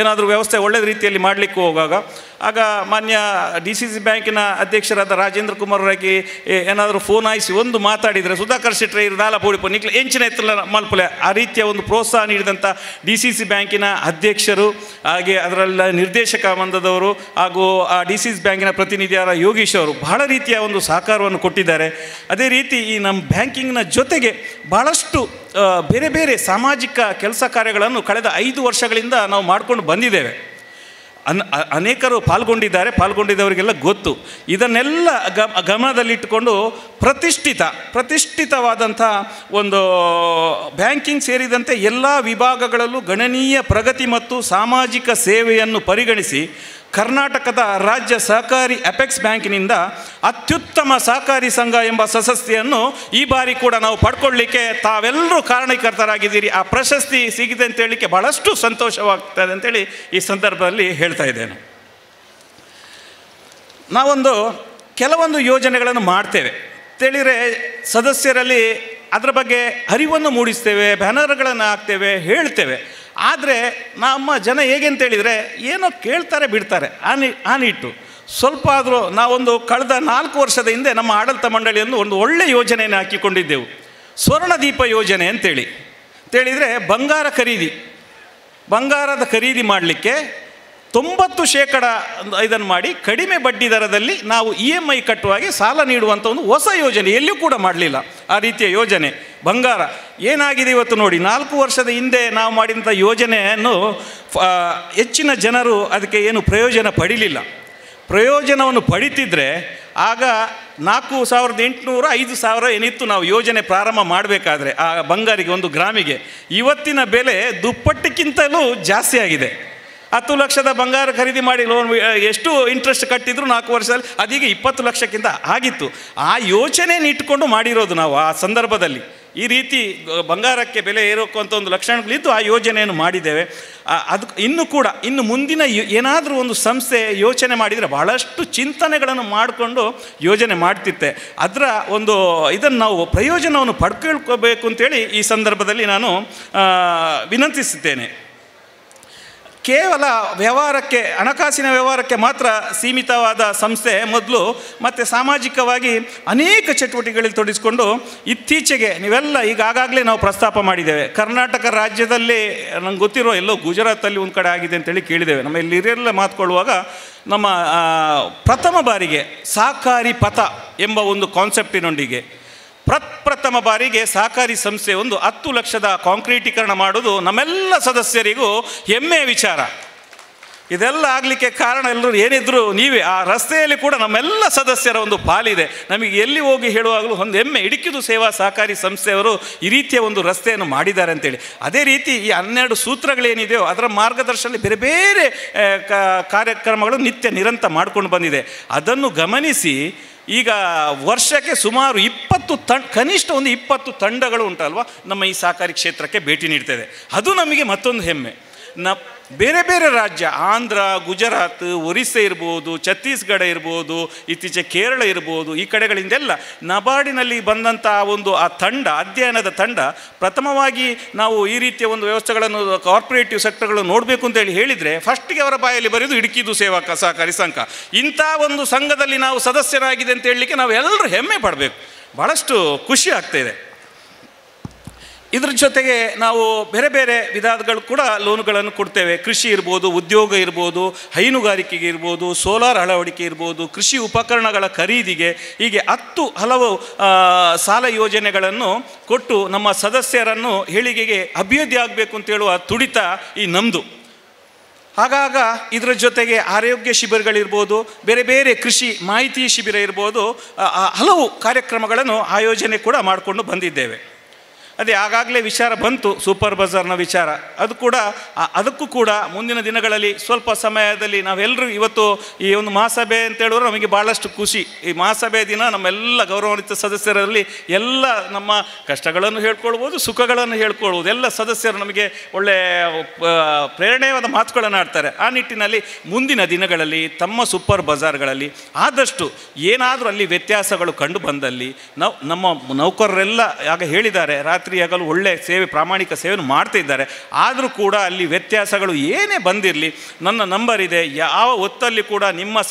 ಏನಾದರೂ ವ್ಯವಸ್ಥೆ ಒಳ್ಳೆಯ ರೀತಿಯಲ್ಲಿ ಮಾಡಲಿಕ್ಕೆ ಹೋಗುವಾಗ ಆಗ ಮಾನ್ಯ DCC ಬ್ಯಾಂಕಿನ ಅಧ್ಯಕ್ಷರಾದ ರಾಜೇಂದ್ರ ಕುಮಾರ್ ಅವರಾಗಿ ಏನಾದರೂ ಫೋನ್ ಆಯಿಸಿ ಒಂದು ಮಾತಾಡಿದರೆ, ಸುಧಾಕರ್ ಶೆಟ್ಟಿ ಇರದಾಲ ಪೋಡಿಪು ನಿಕ್ಲೆ ಎಂಚಿನ ಎತ್ತಲ ಮಲ್ಪಲೆ, ಆ ರೀತಿಯ ಒಂದು ಪ್ರೋತ್ಸಾಹ ನೀಡಿದಂಥ DCC ಬ್ಯಾಂಕಿನ ಅಧ್ಯಕ್ಷರು, ಹಾಗೆ ಅದರಲ್ಲ ನಿರ್ದೇಶಕ ಮಂದದವರು ಹಾಗೂ ಆ DCC ಬ್ಯಾಂಕಿನ ಪ್ರತಿನಿಧಿಯಾದ ಯೋಗೀಶ್ ಅವರು ಬಹಳ ರೀತಿಯ ಒಂದು ಸಹಕಾರವನ್ನು ಕೊಟ್ಟಿದ್ದಾರೆ. ಅದೇ ರೀತಿ ಈ ನಮ್ಮ ಬ್ಯಾಂಕಿಂಗ್ನ ಜೊತೆಗೆ ಬಹಳಷ್ಟು ಬೇರೆ ಬೇರೆ ಸಾಮಾಜಿಕ ಕೆಲಸ ಕಾರ್ಯಗಳನ್ನು ಕಳೆದ 5 ವರ್ಷಗಳಿಂದ ನಾವು ಮಾಡಿಕೊಂಡು ಬಂದಿದ್ದೇವೆ. ಅನೇಕರು ಪಾಲ್ಗೊಂಡಿದ್ದವರಿಗೆಲ್ಲ ಗೊತ್ತು. ಇದನ್ನೆಲ್ಲ ಗಮನದಲ್ಲಿಟ್ಟುಕೊಂಡು ಪ್ರತಿಷ್ಠಿತವಾದಂಥ ಒಂದು ಬ್ಯಾಂಕಿಂಗ್ ಸೇರಿದಂತೆ ಎಲ್ಲ ವಿಭಾಗಗಳಲ್ಲೂ ಗಣನೀಯ ಪ್ರಗತಿ ಮತ್ತು ಸಾಮಾಜಿಕ ಸೇವೆಯನ್ನು ಪರಿಗಣಿಸಿ ಕರ್ನಾಟಕದ ರಾಜ್ಯ ಸಹಕಾರಿ ಅಪೆಕ್ಸ್ ಬ್ಯಾಂಕಿನಿಂದ ಅತ್ಯುತ್ತಮ ಸಹಕಾರಿ ಸಂಘ ಎಂಬ ಪ್ರಶಸ್ತಿಯನ್ನು ಈ ಬಾರಿ ಕೂಡ ನಾವು ಪಡ್ಕೊಳ್ಳಿಕ್ಕೆ ತಾವೆಲ್ಲರೂ ಕಾರಣೀಕರ್ತರಾಗಿದ್ದೀರಿ. ಆ ಪ್ರಶಸ್ತಿ ಸಿಗಿದೆ ಅಂತ ಹೇಳಲಿಕ್ಕೆ ಬಹಳಷ್ಟು ಸಂತೋಷವಾಗ್ತದೆ ಅಂತೇಳಿ ಈ ಸಂದರ್ಭದಲ್ಲಿ ಹೇಳ್ತಾ ಇದ್ದೇನೆ. ಕೆಲವೊಂದು ಯೋಜನೆಗಳನ್ನು ಮಾಡ್ತೇವೆ ಅಂತೇಳಿದರೆ ಸದಸ್ಯರಲ್ಲಿ ಅದರ ಬಗ್ಗೆ ಅರಿವನ್ನು ಮೂಡಿಸ್ತೇವೆ, ಬ್ಯಾನರ್ಗಳನ್ನು ಹಾಕ್ತೇವೆ, ಹೇಳ್ತೇವೆ. ಆದರೆ ನಮ್ಮ ಜನ ಹೇಗೆ ಅಂತೇಳಿದರೆ ಏನೋ ಕೇಳ್ತಾರೆ ಬಿಡ್ತಾರೆ. ಆ ನಿಟ್ಟು ಸ್ವಲ್ಪ ಆದರೂ ನಾವೊಂದು ಕಳೆದ 4 ವರ್ಷದ ಹಿಂದೆ ನಮ್ಮ ಆಡಳಿತ ಮಂಡಳಿಯನ್ನು ಒಂದು ಒಳ್ಳೆಯ ಯೋಜನೆಯನ್ನು ಹಾಕಿಕೊಂಡಿದ್ದೆವು. ಸ್ವರ್ಣದೀಪ ಯೋಜನೆ ಅಂತೇಳಿದರೆ ಬಂಗಾರದ ಖರೀದಿ ಮಾಡಲಿಕ್ಕೆ 90% ಇದನ್ನು ಮಾಡಿ ಕಡಿಮೆ ಬಡ್ಡಿ ದರದಲ್ಲಿ ನಾವು EMI ಕಟ್ಟುವಾಗೆ ಸಾಲ ನೀಡುವಂಥ ಒಂದು ಹೊಸ ಯೋಜನೆ. ಎಲ್ಲಿಯೂ ಕೂಡ ಮಾಡಲಿಲ್ಲ ಆ ರೀತಿಯ ಯೋಜನೆ. ಬಂಗಾರ ಏನಾಗಿದೆ ಇವತ್ತು ನೋಡಿ, 4 ವರ್ಷದ ಹಿಂದೆ ನಾವು ಮಾಡಿದಂಥ ಯೋಜನೆಯನ್ನು ಹೆಚ್ಚಿನ ಜನರು ಅದಕ್ಕೆ ಏನು ಪ್ರಯೋಜನ ಪಡೀಲಿಲ್ಲ. ಪ್ರಯೋಜನವನ್ನು ಪಡಿತಿದ್ರೆ ಆಗ 4,800 5,000 ಏನಿತ್ತು ನಾವು ಯೋಜನೆ ಪ್ರಾರಂಭ ಮಾಡಬೇಕಾದ್ರೆ ಆ ಬಂಗಾರಿಗೆ, ಒಂದು ಗ್ರಾಮಿಗೆ. ಇವತ್ತಿನ ಬೆಲೆ ದುಪ್ಪಟ್ಟಿಗಿಂತಲೂ ಜಾಸ್ತಿ ಆಗಿದೆ. 10 ಲಕ್ಷದ ಬಂಗಾರ ಖರೀದಿ ಮಾಡಿ ಲೋನ್ ಎಷ್ಟು ಇಂಟ್ರೆಸ್ಟ್ ಕಟ್ಟಿದ್ರು 4 ವರ್ಷದಲ್ಲಿ ಅದೀಗ 20 ಲಕ್ಷಕ್ಕಿಂತ ಆಗಿತ್ತು. ಆ ಯೋಚನೆಯನ್ನು ಇಟ್ಕೊಂಡು ಮಾಡಿರೋದು ನಾವು ಆ ಸಂದರ್ಭದಲ್ಲಿ. ಈ ರೀತಿ ಬಂಗಾರಕ್ಕೆ ಬೆಲೆ ಏರೋಕ್ಕಂಥ ಒಂದು ಲಕ್ಷಣಗಳಿದ್ದು ಆ ಯೋಜನೆಯನ್ನು ಮಾಡಿದ್ದೇವೆ. ಇನ್ನು ಮುಂದಿನ ಏನಾದರೂ ಒಂದು ಸಂಸ್ಥೆ ಯೋಚನೆ ಮಾಡಿದರೆ ಬಹಳಷ್ಟು ಚಿಂತನೆಗಳನ್ನು ಮಾಡಿಕೊಂಡು ಯೋಜನೆ ಮಾಡ್ತಿತ್ತೆ. ಅದರ ಒಂದು ಇದನ್ನು ನಾವು ಪ್ರಯೋಜನವನ್ನು ಪಡ್ಕೊಳ್ಕೋಬೇಕು ಅಂತೇಳಿ ಈ ಸಂದರ್ಭದಲ್ಲಿ ನಾನು ವಿನಂತಿಸುತ್ತೇನೆ. ಕೇವಲ ವ್ಯವಹಾರಕ್ಕೆ, ಹಣಕಾಸಿನ ವ್ಯವಹಾರಕ್ಕೆ ಮಾತ್ರ ಸೀಮಿತವಾದ ಸಂಸ್ಥೆ ಮೊದಲು, ಮತ್ತು ಸಾಮಾಜಿಕವಾಗಿ ಅನೇಕ ಚಟುವಟಿಕೆಗಳಲ್ಲಿ ತೊಡಗಿಸಿಕೊಂಡು ಇತ್ತೀಚೆಗೆ ನೀವೆಲ್ಲ ಈಗಾಗಲೇ ನಾವು ಪ್ರಸ್ತಾಪ ಮಾಡಿದ್ದೇವೆ. ಕರ್ನಾಟಕ ರಾಜ್ಯದಲ್ಲಿ ನಂಗೆ ಗೊತ್ತಿರೋ ಎಲ್ಲೋ ಗುಜರಾತಲ್ಲಿ ಒಂದು ಕಡೆ ಆಗಿದೆ ಅಂತೇಳಿ ಕೇಳಿದ್ದೇವೆ. ನಮ್ಮ ಇಲ್ಲೆಲ್ಲ ಮಾತುಕೊಳ್ಳುವಾಗ ನಮ್ಮ ಪ್ರಥಮ ಬಾರಿಗೆ ಸಹಕಾರಿ ಪಥ ಎಂಬ ಒಂದು ಕಾನ್ಸೆಪ್ಟಿನೊಂದಿಗೆ ಪ್ರಥಮ ಬಾರಿಗೆ ಸಹಕಾರಿ ಸಂಸ್ಥೆ ಒಂದು 10 ಲಕ್ಷದ ಕಾಂಕ್ರೀಟೀಕರಣ ಮಾಡೋದು ನಮ್ಮೆಲ್ಲ ಸದಸ್ಯರಿಗೂ ಹೆಮ್ಮೆಯ ವಿಚಾರ. ಇದೆಲ್ಲ ಆಗಲಿಕ್ಕೆ ಕಾರಣ ಎಲ್ಲರೂ ಏನಿದ್ರು ನೀವೇ. ಆ ರಸ್ತೆಯಲ್ಲಿ ಕೂಡ ನಮ್ಮೆಲ್ಲ ಸದಸ್ಯರ ಒಂದು ಪಾಲಿದೆ. ನಮಗೆ ಎಲ್ಲಿ ಹೋಗಿ ಹೇಳುವಾಗಲೂ ಒಂದು ಹೆಮ್ಮೆ, ಇಡುಕಿದು ಸೇವಾ ಸಹಕಾರಿ ಸಂಸ್ಥೆಯವರು ಈ ರೀತಿಯ ಒಂದು ರಸ್ತೆಯನ್ನು ಮಾಡಿದ್ದಾರೆ ಅಂತೇಳಿ. ಅದೇ ರೀತಿ ಈ 12 ಸೂತ್ರಗಳೇನಿದೆಯೋ ಅದರ ಮಾರ್ಗದರ್ಶನದಲ್ಲಿ ಬೇರೆ ಬೇರೆ ಕಾರ್ಯಕ್ರಮಗಳು ನಿತ್ಯ ನಿರಂತರ ಮಾಡ್ಕೊಂಡು ಬಂದಿದೆ. ಅದನ್ನು ಗಮನಿಸಿ ಈಗ ವರ್ಷಕ್ಕೆ ಸುಮಾರು 20 ಕನಿಷ್ಠ ಒಂದು 20 ತಂಡಗಳು ಉಂಟಲ್ವ ನಮ್ಮ ಈ ಸಹಕಾರಿ ಕ್ಷೇತ್ರಕ್ಕೆ ಭೇಟಿ ನೀಡ್ತದೆ. ಅದು ನಮಗೆ ಮತ್ತೊಂದು ಹೆಮ್ಮೆ. ಬೇರೆ ಬೇರೆ ರಾಜ್ಯ, ಆಂಧ್ರ, ಗುಜರಾತ್, ಒರಿಸ್ಸಾ ಇರ್ಬೋದು, ಛತ್ತೀಸ್ಗಢ ಇರ್ಬೋದು, ಇತ್ತೀಚೆಗೆ ಕೇರಳ ಇರ್ಬೋದು, ಈ ಕಡೆಗಳಿಂದೆಲ್ಲ ನಬಾರ್ಡಿನಲ್ಲಿ ಬಂದಂಥ ಒಂದು ಆ ತಂಡ, ಅಧ್ಯಯನದ ತಂಡ ಪ್ರಥಮವಾಗಿ ನಾವು ಈ ರೀತಿಯ ಒಂದು ವ್ಯವಸ್ಥೆಗಳನ್ನು ಕಾರ್ಪೊರೇಟಿವ್ ಸೆಕ್ಟರ್ಗಳನ್ನು ನೋಡಬೇಕು ಅಂತೇಳಿ ಹೇಳಿದರೆ ಫಸ್ಟಿಗೆ ಅವರ ಬಾಯಲ್ಲಿ ಬರೆಯೋದು ಇಡುಕಿದು ಸೇವಾ ಸಹಕಾರಿ ಸಂಘ. ಇಂಥ ಒಂದು ಸಂಘದಲ್ಲಿ ನಾವು ಸದಸ್ಯರಾಗಿದೆ ಅಂತ ಹೇಳಲಿಕ್ಕೆ ನಾವು ಎಲ್ಲರೂ ಹೆಮ್ಮೆ ಪಡಬೇಕು. ಭಾಳಷ್ಟು ಖುಷಿ ಆಗ್ತಾಯಿದೆ. ಇದ್ರ ಜೊತೆಗೆ ನಾವು ಬೇರೆ ಬೇರೆ ವಿಧಾನಗಳು ಕೂಡ ಲೋನ್ಗಳನ್ನು ಕೊಡ್ತೇವೆ. ಕೃಷಿ ಇರ್ಬೋದು, ಉದ್ಯೋಗ ಇರ್ಬೋದು, ಹೈನುಗಾರಿಕೆಗೆ ಇರ್ಬೋದು, ಸೋಲಾರ್ ಅಳವಡಿಕೆ ಇರ್ಬೋದು, ಕೃಷಿ ಉಪಕರಣಗಳ ಖರೀದಿಗೆ, ಹೀಗೆ 10 ಹಲವು ಸಾಲ ಯೋಜನೆಗಳನ್ನು ಕೊಟ್ಟು ನಮ್ಮ ಸದಸ್ಯರನ್ನು ಏಳಿಗೆಗೆ ಅಭಿವೃದ್ಧಿ ಆಗಬೇಕು ಅಂತೇಳುವ ತುಡಿತ ಈ ನಮ್ಮದು. ಆಗಾಗ ಇದರ ಜೊತೆಗೆ ಆರೋಗ್ಯ ಶಿಬಿರಗಳಿರ್ಬೋದು, ಬೇರೆ ಬೇರೆ ಕೃಷಿ ಮಾಹಿತಿ ಶಿಬಿರ ಇರ್ಬೋದು, ಹಲವು ಕಾರ್ಯಕ್ರಮಗಳನ್ನು ಆಯೋಜನೆ ಕೂಡ ಮಾಡಿಕೊಂಡು ಬಂದಿದ್ದೇವೆ. ಅದೇ ಆಗಾಗಲೇ ವಿಚಾರ ಬಂತು ಸೂಪರ್ ಬಜಾರ್ನ ವಿಚಾರ. ಅದಕ್ಕೂ ಕೂಡ ಮುಂದಿನ ದಿನಗಳಲ್ಲಿ ಸ್ವಲ್ಪ ಸಮಯದಲ್ಲಿ ನಾವೆಲ್ಲರೂ ಇವತ್ತು ಈ ಒಂದು ಮಹಾಸಭೆ ಅಂತೇಳಿದ್ರೆ ನಮಗೆ ಭಾಳಷ್ಟು ಖುಷಿ. ಈ ಮಹಾಸಭೆ ದಿನ ನಮ್ಮೆಲ್ಲ ಗೌರವಾನ್ವಿತ ಸದಸ್ಯರಲ್ಲಿ ಎಲ್ಲ ನಮ್ಮ ಕಷ್ಟಗಳನ್ನು ಹೇಳ್ಕೊಳ್ಬೋದು, ಸುಖಗಳನ್ನು ಹೇಳ್ಕೊಳ್ಬೋದು. ಎಲ್ಲ ಸದಸ್ಯರು ನಮಗೆ ಒಳ್ಳೆಯ ಪ್ರೇರಣೆಯಾದ ಮಾತುಗಳನ್ನು ಆಡ್ತಾರೆ. ಆ ನಿಟ್ಟಿನಲ್ಲಿ ಮುಂದಿನ ದಿನಗಳಲ್ಲಿ ತಮ್ಮ ಸೂಪರ್ ಬಜಾರ್ಗಳಲ್ಲಿ ಆದಷ್ಟು ಏನಾದರೂ ಅಲ್ಲಿ ವ್ಯತ್ಯಾಸಗಳು ಕಂಡು ಬಂದಲ್ಲಿ ನಮ್ಮ ನೌಕರರೆಲ್ಲ ಆಗ ಹೇಳಿದ್ದಾರೆ, ರಾತ್ರಿ ಹಗಲು ಒಳ್ಳೆ ಸೇವೆ, ಪ್ರಾಮಾಣಿಕ ಸೇವೆಯನ್ನು ಮಾಡ್ತಾ ಇದ್ದಾರೆ. ಆದರೂ ಕೂಡ ಅಲ್ಲಿ ವ್ಯತ್ಯಾಸಗಳು ಏನೇ ಬಂದಿರಲಿ, ನನ್ನ ನಂಬರ್ ಇದೆ, ಯಾವ ಹೊತ್ತಲ್ಲಿ ಕೂಡ ನಿಮ್ಮ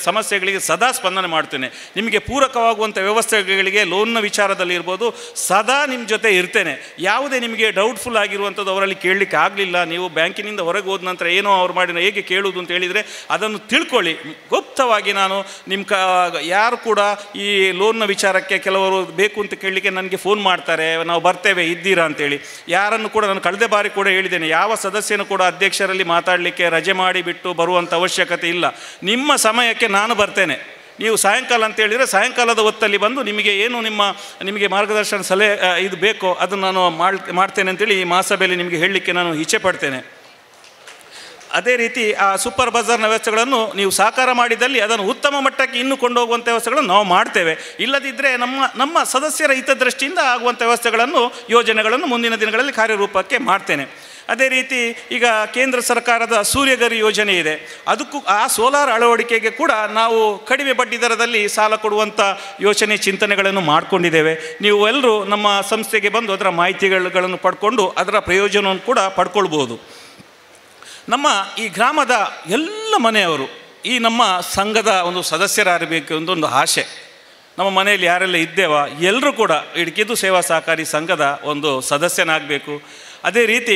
ಸಮಸ್ಯೆಗಳಿಗೆ ಸದಾ ಸ್ಪಂದನೆ ಮಾಡ್ತೇನೆ. ನಿಮಗೆ ಪೂರಕವಾಗುವಂಥ ವ್ಯವಸ್ಥೆಗಳಿಗೆ ಲೋನ್ನ ವಿಚಾರದಲ್ಲಿ ಇರ್ಬೋದು, ಸದಾ ನಿಮ್ಮ ಜೊತೆ ಇರ್ತೇನೆ. ಯಾವುದೇ ನಿಮಗೆ ಡೌಟ್ಫುಲ್ ಆಗಿರುವಂಥದ್ದು ಅವರಲ್ಲಿ ಕೇಳಲಿಕ್ಕೆ ಆಗಲಿಲ್ಲ, ನೀವು ಬ್ಯಾಂಕಿನಿಂದ ಹೊರಗೆ ಹೋದ ನಂತರ ಏನೋ ಅವ್ರು ಮಾಡಿ ಹೇಗೆ ಕೇಳುವುದು ಅಂತ ಹೇಳಿದರೆ ಅದನ್ನು ತಿಳ್ಕೊಳ್ಳಿ. ಗುಪ್ತವಾಗಿ ನಾನು ಯಾರು ಕೂಡ ಈ ಲೋನ್ನ ವಿಚಾರಕ್ಕೆ ಕೆಲವರು ಬೇಕು ಅಂತ ಕೇಳಲಿಕ್ಕೆ ನನಗೆ ಫೋನ್ ಮಾಡ್ತಾರೆ, ನಾವು ಬರ್ತೇವೆ ಇದ್ದೀರಾ ಅಂತೇಳಿ. ಯಾರನ್ನು ಕೂಡ ನಾನು ಕಳೆದ ಬಾರಿ ಕೂಡ ಹೇಳಿದ್ದೇನೆ, ಯಾವ ಸದಸ್ಯನು ಕೂಡ ಅಧ್ಯಕ್ಷರಲ್ಲಿ ಮಾತಾಡಲಿಕ್ಕೆ ರಜೆ ಮಾಡಿಬಿಟ್ಟು ಬರುವಂಥ ಅವಶ್ಯಕತೆ ಇಲ್ಲ. ನಿಮ್ಮ ಸಮಯಕ್ಕೆ ನಾನು ಬರ್ತೇನೆ. ನೀವು ಸಾಯಂಕಾಲ ಅಂತ ಹೇಳಿದರೆ ಸಾಯಂಕಾಲದ ಹೊತ್ತಲ್ಲಿ ಬಂದು ನಿಮಗೆ ಮಾರ್ಗದರ್ಶನ ಸಲಹೆ ಇದು ಬೇಕೋ ಅದನ್ನು ನಾನು ಮಾಡ್ತೇನೆ ಅಂತೇಳಿ ಈ ಮಹಾಸಭೆಯಲ್ಲಿ ನಿಮಗೆ ಹೇಳಲಿಕ್ಕೆ ನಾನು ಇಚ್ಛೆ ಪಡ್ತೇನೆ. ಅದೇ ರೀತಿ ಆ ಸೂಪರ್ ಬಜಾರ್ನ ವ್ಯವಸ್ಥೆಗಳನ್ನು ನೀವು ಸಾಕಾರ ಮಾಡಿದಲ್ಲಿ ಅದನ್ನು ಉತ್ತಮ ಮಟ್ಟಕ್ಕೆ ಇನ್ನೂ ಕೊಂಡೋಗುವಂಥ ವ್ಯವಸ್ಥೆಗಳನ್ನು ನಾವು ಮಾಡ್ತೇವೆ. ಇಲ್ಲದಿದ್ದರೆ ನಮ್ಮ ಸದಸ್ಯರ ಹಿತದೃಷ್ಟಿಯಿಂದ ಆಗುವಂಥ ವ್ಯವಸ್ಥೆಗಳನ್ನು, ಯೋಜನೆಗಳನ್ನು ಮುಂದಿನ ದಿನಗಳಲ್ಲಿ ಕಾರ್ಯರೂಪಕ್ಕೆ ಮಾಡ್ತೇನೆ. ಅದೇ ರೀತಿ ಈಗ ಕೇಂದ್ರ ಸರ್ಕಾರದ ಸೂರ್ಯಘರ್ ಯೋಜನೆ ಇದೆ, ಅದಕ್ಕೂ ಆ ಸೋಲಾರ್ ಅಳವಡಿಕೆಗೆ ಕೂಡ ನಾವು ಕಡಿಮೆ ಬಡ್ಡಿ ದರದಲ್ಲಿ ಸಾಲ ಕೊಡುವಂಥ ಯೋಚನೆ ಚಿಂತನೆಗಳನ್ನು ಮಾಡಿಕೊಂಡಿದ್ದೇವೆ. ನೀವು ಎಲ್ಲರೂ ನಮ್ಮ ಸಂಸ್ಥೆಗೆ ಬಂದು ಅದರ ಮಾಹಿತಿಗಳನ್ನು ಪಡ್ಕೊಂಡು ಅದರ ಪ್ರಯೋಜನವನ್ನು ಕೂಡ ಪಡ್ಕೊಳ್ಬೋದು. ನಮ್ಮ ಈ ಗ್ರಾಮದ ಎಲ್ಲ ಮನೆಯವರು ಈ ನಮ್ಮ ಸಂಘದ ಒಂದು ಸದಸ್ಯರಾಗಬೇಕು ಒಂದು ಆಸೆ. ನಮ್ಮ ಮನೆಯಲ್ಲಿ ಯಾರೆಲ್ಲ ಇದ್ದೇವ ಎಲ್ಲರೂ ಕೂಡ ಇಡುಕಿದು ಸೇವಾ ಸಹಕಾರಿ ಸಂಘದ ಒಂದು ಸದಸ್ಯನಾಗಬೇಕು. ಅದೇ ರೀತಿ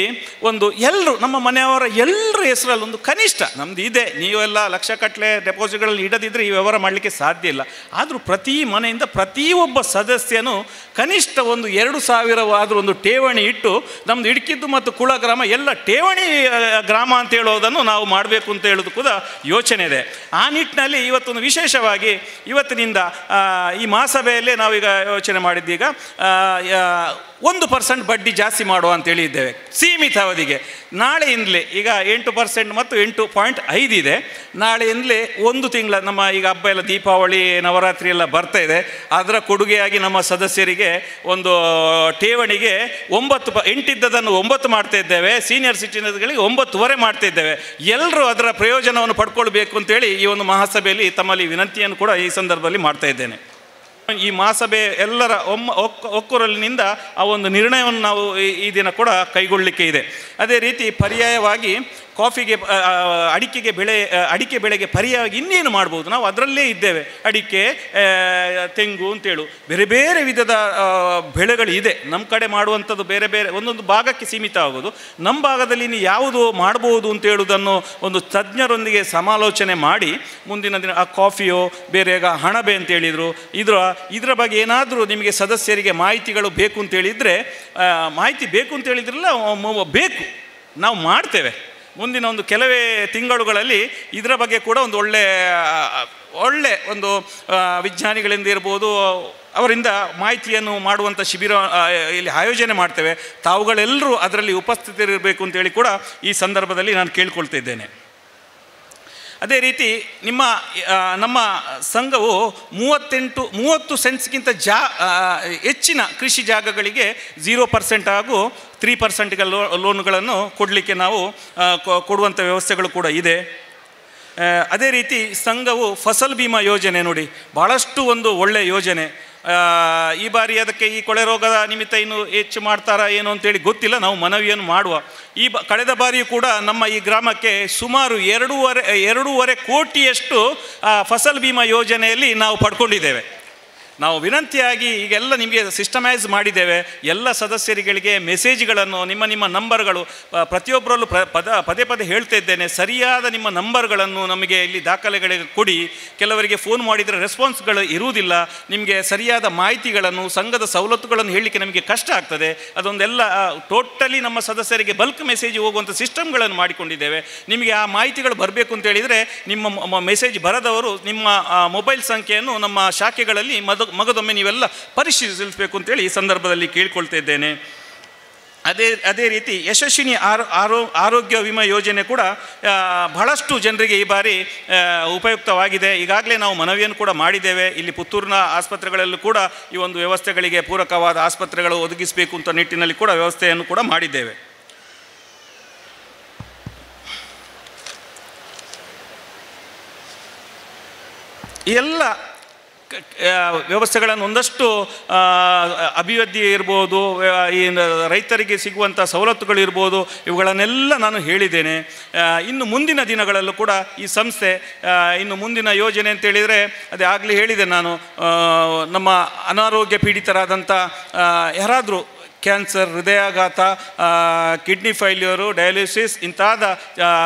ಎಲ್ಲರೂ ನಮ್ಮ ಮನೆಯವರ ಎಲ್ಲರ ಹೆಸರಲ್ಲಿ ಒಂದು ಕನಿಷ್ಠ ನಮ್ಮದು ಇದೆ. ನೀವೆಲ್ಲ ಲಕ್ಷಗಟ್ಟಲೆ ಡೆಪಾಸಿಟ್ಗಳಲ್ಲಿ ಇಡದಿದ್ದರೆ ಈ ವ್ಯವಹಾರ ಮಾಡಲಿಕ್ಕೆ ಸಾಧ್ಯ ಇಲ್ಲ. ಆದರೂ ಪ್ರತಿ ಮನೆಯಿಂದ ಪ್ರತಿಯೊಬ್ಬ ಸದಸ್ಯನು ಕನಿಷ್ಠ 2,000 ಆದರೂ ಒಂದು ಠೇವಣಿ ಇಟ್ಟು ನಮ್ಮದು ಇಡುಕಿದ್ದು ಮತ್ತು ಕುಳ ಗ್ರಾಮ ಎಲ್ಲ ಠೇವಣಿ ಗ್ರಾಮ ಅಂತ ಹೇಳೋದನ್ನು ನಾವು ಮಾಡಬೇಕು ಅಂತ ಹೇಳೋದು ಕೂಡ ಯೋಚನೆ ಇದೆ. ಆ ನಿಟ್ಟಿನಲ್ಲಿ ಇವತ್ತೊಂದು ವಿಶೇಷವಾಗಿ ಇವತ್ತಿನಿಂದ ಈ ಮಹಾಸಭೆಯಲ್ಲೇ ನಾವೀಗ ಯೋಚನೆ ಮಾಡಿದ್ದೀಗ 1% ಬಡ್ಡಿ ಜಾಸ್ತಿ ಮಾಡುವ ಅಂತೇಳಿ ಇದ್ದೇವೆ ಸೀಮಿತ ಅವಧಿಗೆ. ನಾಳೆಯಿಂದಲೇ ಈಗ 8% ಮತ್ತು 8.5 ಇದೆ. ನಾಳೆಯಿಂದಲೇ 1 ತಿಂಗಳ ನಮ್ಮ ಈಗ ಹಬ್ಬ ಎಲ್ಲ ದೀಪಾವಳಿ ನವರಾತ್ರಿ ಎಲ್ಲ ಬರ್ತಾ ಇದೆ. ಅದರ ಕೊಡುಗೆಯಾಗಿ ನಮ್ಮ ಸದಸ್ಯರಿಗೆ ಒಂದು ಠೇವಣಿಗೆ 8 ಇದ್ದದನ್ನು 9 ಮಾಡ್ತಾ ಇದ್ದೇವೆ. ಸೀನಿಯರ್ ಸಿಟಿಜನ್ಗಳಿಗೆ 9.5 ಮಾಡ್ತಾ ಇದ್ದೇವೆ. ಎಲ್ಲರೂ ಅದರ ಪ್ರಯೋಜನವನ್ನು ಪಡ್ಕೊಳ್ಬೇಕು ಅಂತೇಳಿ ಈ ಒಂದು ಮಹಾಸಭೆಯಲ್ಲಿ ತಮ್ಮಲ್ಲಿ ವಿನಂತಿಯನ್ನು ಕೂಡ ಈ ಸಂದರ್ಭದಲ್ಲಿ ಮಾಡ್ತಾ ಇದ್ದೇನೆ. ಈ ಮಹಾಸಭೆ ಎಲ್ಲರ ಒಕ್ಕೂರಲಿನಿಂದ ಆ ಒಂದು ನಿರ್ಣಯವನ್ನು ನಾವು ಈ ದಿನ ಕೂಡ ಕೈಗೊಳ್ಳಲಿಕ್ಕೆ ಇದೆ. ಅದೇ ರೀತಿ ಪರ್ಯಾಯವಾಗಿ ಕಾಫಿಗೆ ಅಡಿಕೆ ಬೆಳೆಗೆ ಪರ್ಯಾಯವಾಗಿ ಇನ್ನೇನು ಮಾಡ್ಬೋದು, ನಾವು ಅದರಲ್ಲೇ ಇದ್ದೇವೆ. ಅಡಿಕೆ, ತೆಂಗು ಅಂತೇಳು ಬೇರೆ ಬೇರೆ ವಿಧದ ಬೆಳೆಗಳು ಇದೆ. ನಮ್ಮ ಕಡೆ ಮಾಡುವಂಥದ್ದು ಬೇರೆ ಬೇರೆ ಒಂದೊಂದು ಭಾಗಕ್ಕೆ ಸೀಮಿತ ಆಗೋದು. ನಮ್ಮ ಭಾಗದಲ್ಲಿ ಇನ್ನು ಯಾವುದು ಮಾಡ್ಬೋದು ಅಂತ ಹೇಳುವುದನ್ನು ಒಂದು ತಜ್ಞರೊಂದಿಗೆ ಸಮಾಲೋಚನೆ ಮಾಡಿ ಮುಂದಿನ ದಿನ ಆ ಕಾಫಿಯೋ ಬೇರೆ ಹಣಬೆ ಅಂತ ಹೇಳಿದರು, ಇದರ ಬಗ್ಗೆ ಏನಾದರೂ ನಿಮಗೆ ಸದಸ್ಯರಿಗೆ ಮಾಹಿತಿಗಳು ಬೇಕು ಅಂತೇಳಿದರೆ, ಮಾಹಿತಿ ಬೇಕು ಅಂತೇಳಿದ್ರಲ್ಲ ಬೇಕು, ನಾವು ಮಾಡ್ತೇವೆ. ಮುಂದಿನ ಒಂದು ಕೆಲವೇ ತಿಂಗಳುಗಳಲ್ಲಿ ಇದರ ಬಗ್ಗೆ ಕೂಡ ಒಂದು ಒಳ್ಳೆ ಒಂದು ವಿಜ್ಞಾನಿಗಳಿಂದ ಇರ್ಬೋದು ಅವರಿಂದ ಮಾಹಿತಿಯನ್ನು ಮಾಡುವಂಥ ಶಿಬಿರ ಇಲ್ಲಿ ಆಯೋಜನೆ ಮಾಡ್ತೇವೆ. ತಾವುಗಳೆಲ್ಲರೂ ಅದರಲ್ಲಿ ಉಪಸ್ಥಿತರಿರಬೇಕು ಅಂತೇಳಿ ಕೂಡ ಈ ಸಂದರ್ಭದಲ್ಲಿ ನಾನು ಕೇಳ್ಕೊಳ್ತಿದ್ದೇನೆ. ಅದೇ ರೀತಿ ನಮ್ಮ ಸಂಘವು 30 ಸೆಂಟ್ಸ್ಗಿಂತ ಹೆಚ್ಚಿನ ಕೃಷಿ ಜಾಗಗಳಿಗೆ 0% ಹಾಗೂ 3% ಲೋನ್ಗಳನ್ನು ಕೊಡಲಿಕ್ಕೆ ನಾವು ಕೊಡುವಂಥ ವ್ಯವಸ್ಥೆಗಳು ಕೂಡ ಇದೆ. ಅದೇ ರೀತಿ ಸಂಘವು ಫಸಲ್ ಬಿಮಾ ಯೋಜನೆ ನೋಡಿ ಭಾಳಷ್ಟು ಒಂದು ಒಳ್ಳೆಯ ಯೋಜನೆ. ಈ ಬಾರಿ ಅದಕ್ಕೆ ಈ ಕೊಳೆ ರೋಗದ ನಿಮಿತ್ತ ಇನ್ನು ಹೆಚ್ಚು ಮಾಡ್ತಾರಾ ಏನು ಅಂತೇಳಿ ಗೊತ್ತಿಲ್ಲ, ನಾವು ಮನವಿಯನ್ನು ಮಾಡುವ. ಕಳೆದ ಬಾರಿಯೂ ಕೂಡ ನಮ್ಮ ಈ ಗ್ರಾಮಕ್ಕೆ ಸುಮಾರು 2.5 ಕೋಟಿಯಷ್ಟು ಫಸಲ್ ಬಿಮಾ ಯೋಜನೆಯಲ್ಲಿ ನಾವು ಪಡ್ಕೊಂಡಿದ್ದೇವೆ. ನಾವು ವಿನಂತಿಯಾಗಿ ಈಗೆಲ್ಲ ನಿಮಗೆ ಸಿಸ್ಟಮೈಸ್ ಮಾಡಿದ್ದೇವೆ. ಎಲ್ಲ ಸದಸ್ಯರುಗಳಿಗೆ ಮೆಸೇಜ್ಗಳನ್ನು ನಿಮ್ಮ ನಂಬರ್ಗಳು ಪ್ರತಿಯೊಬ್ಬರಲ್ಲೂ ಪದೇ ಹೇಳ್ತಾ ಇದ್ದೇನೆ, ಸರಿಯಾದ ನಿಮ್ಮ ನಂಬರ್ಗಳನ್ನು ನಮಗೆ ಇಲ್ಲಿ ದಾಖಲೆಗಳಿಗೆ ಕೊಡಿ. ಕೆಲವರಿಗೆ ಫೋನ್ ಮಾಡಿದರೆ ರೆಸ್ಪಾನ್ಸ್ಗಳು ಇರುವುದಿಲ್ಲ. ನಿಮಗೆ ಸರಿಯಾದ ಮಾಹಿತಿಗಳನ್ನು ಸಂಘದ ಸವಲತ್ತುಗಳನ್ನು ಹೇಳಲಿಕ್ಕೆ ನಮಗೆ ಕಷ್ಟ ಆಗ್ತದೆ. ಅದೊಂದೆಲ್ಲ ಟೋಟಲಿ ನಮ್ಮ ಸದಸ್ಯರಿಗೆ ಬಲ್ಕ್ ಮೆಸೇಜ್ ಹೋಗುವಂಥ ಸಿಸ್ಟಮ್ಗಳನ್ನು ಮಾಡಿಕೊಂಡಿದ್ದೇವೆ. ನಿಮಗೆ ಆ ಮಾಹಿತಿಗಳು ಬರಬೇಕು ಅಂತೇಳಿದರೆ ನಿಮ್ಮ ಮೆಸೇಜ್ ಬರದವರು ನಿಮ್ಮ ಮೊಬೈಲ್ ಸಂಖ್ಯೆಯನ್ನು ನಮ್ಮ ಶಾಖೆಗಳಲ್ಲಿ ಮಗದೊಮ್ಮೆ ನೀವೆಲ್ಲ ಪರಿಶೀಲಿಸಬೇಕು ಅಂತೇಳಿ ಈ ಸಂದರ್ಭದಲ್ಲಿ ಕೇಳ್ಕೊಳ್ತಾ ಇದ್ದೇನೆ. ಅದೇ ರೀತಿ ಯಶಸ್ವಿನಿ ಆರೋಗ್ಯ ವಿಮಾ ಯೋಜನೆ ಕೂಡ ಬಹಳಷ್ಟು ಜನರಿಗೆ ಈ ಬಾರಿ ಉಪಯುಕ್ತವಾಗಿದೆ. ಈಗಾಗಲೇ ನಾವು ಮನವಿಯನ್ನು ಕೂಡ ಮಾಡಿದ್ದೇವೆ. ಇಲ್ಲಿ ಪುತ್ತೂರಿನ ಆಸ್ಪತ್ರೆಗಳಲ್ಲೂ ಕೂಡ ಈ ಒಂದು ವ್ಯವಸ್ಥೆಗಳಿಗೆ ಪೂರಕವಾದ ಆಸ್ಪತ್ರೆಗಳು ಒದಗಿಸಬೇಕು ಅಂತ ನಿಟ್ಟಿನಲ್ಲಿ ಕೂಡ ವ್ಯವಸ್ಥೆಯನ್ನು ಕೂಡ ಮಾಡಿದ್ದೇವೆ. ಎಲ್ಲ ವ್ಯವಸ್ಥೆಗಳನ್ನು ಒಂದಷ್ಟು ಅಭಿವೃದ್ಧಿ ಇರ್ಬೋದು, ಈ ರೈತರಿಗೆ ಸಿಗುವಂಥ ಸವಲತ್ತುಗಳು ಇರ್ಬೋದು, ಇವುಗಳನ್ನೆಲ್ಲ ನಾನು ಹೇಳಿದ್ದೇನೆ. ಇನ್ನು ಮುಂದಿನ ದಿನಗಳಲ್ಲೂ ಕೂಡ ಈ ಸಂಸ್ಥೆ ಇನ್ನು ಮುಂದಿನ ಯೋಜನೆ ಅಂತೇಳಿದರೆ ಅದೇ ಆಗಲೇ ಹೇಳಿದೆ ನಾನು, ನಮ್ಮ ಅನಾರೋಗ್ಯ ಪೀಡಿತರಾದಂಥ ಯಾರಾದರೂ ಕ್ಯಾನ್ಸರ್, ಹೃದಯಾಘಾತ, ಕಿಡ್ನಿ ಫೈಲ್ಯೂರು, ಡಯಾಲಿಸಿಸ್ ಇಂತಾದ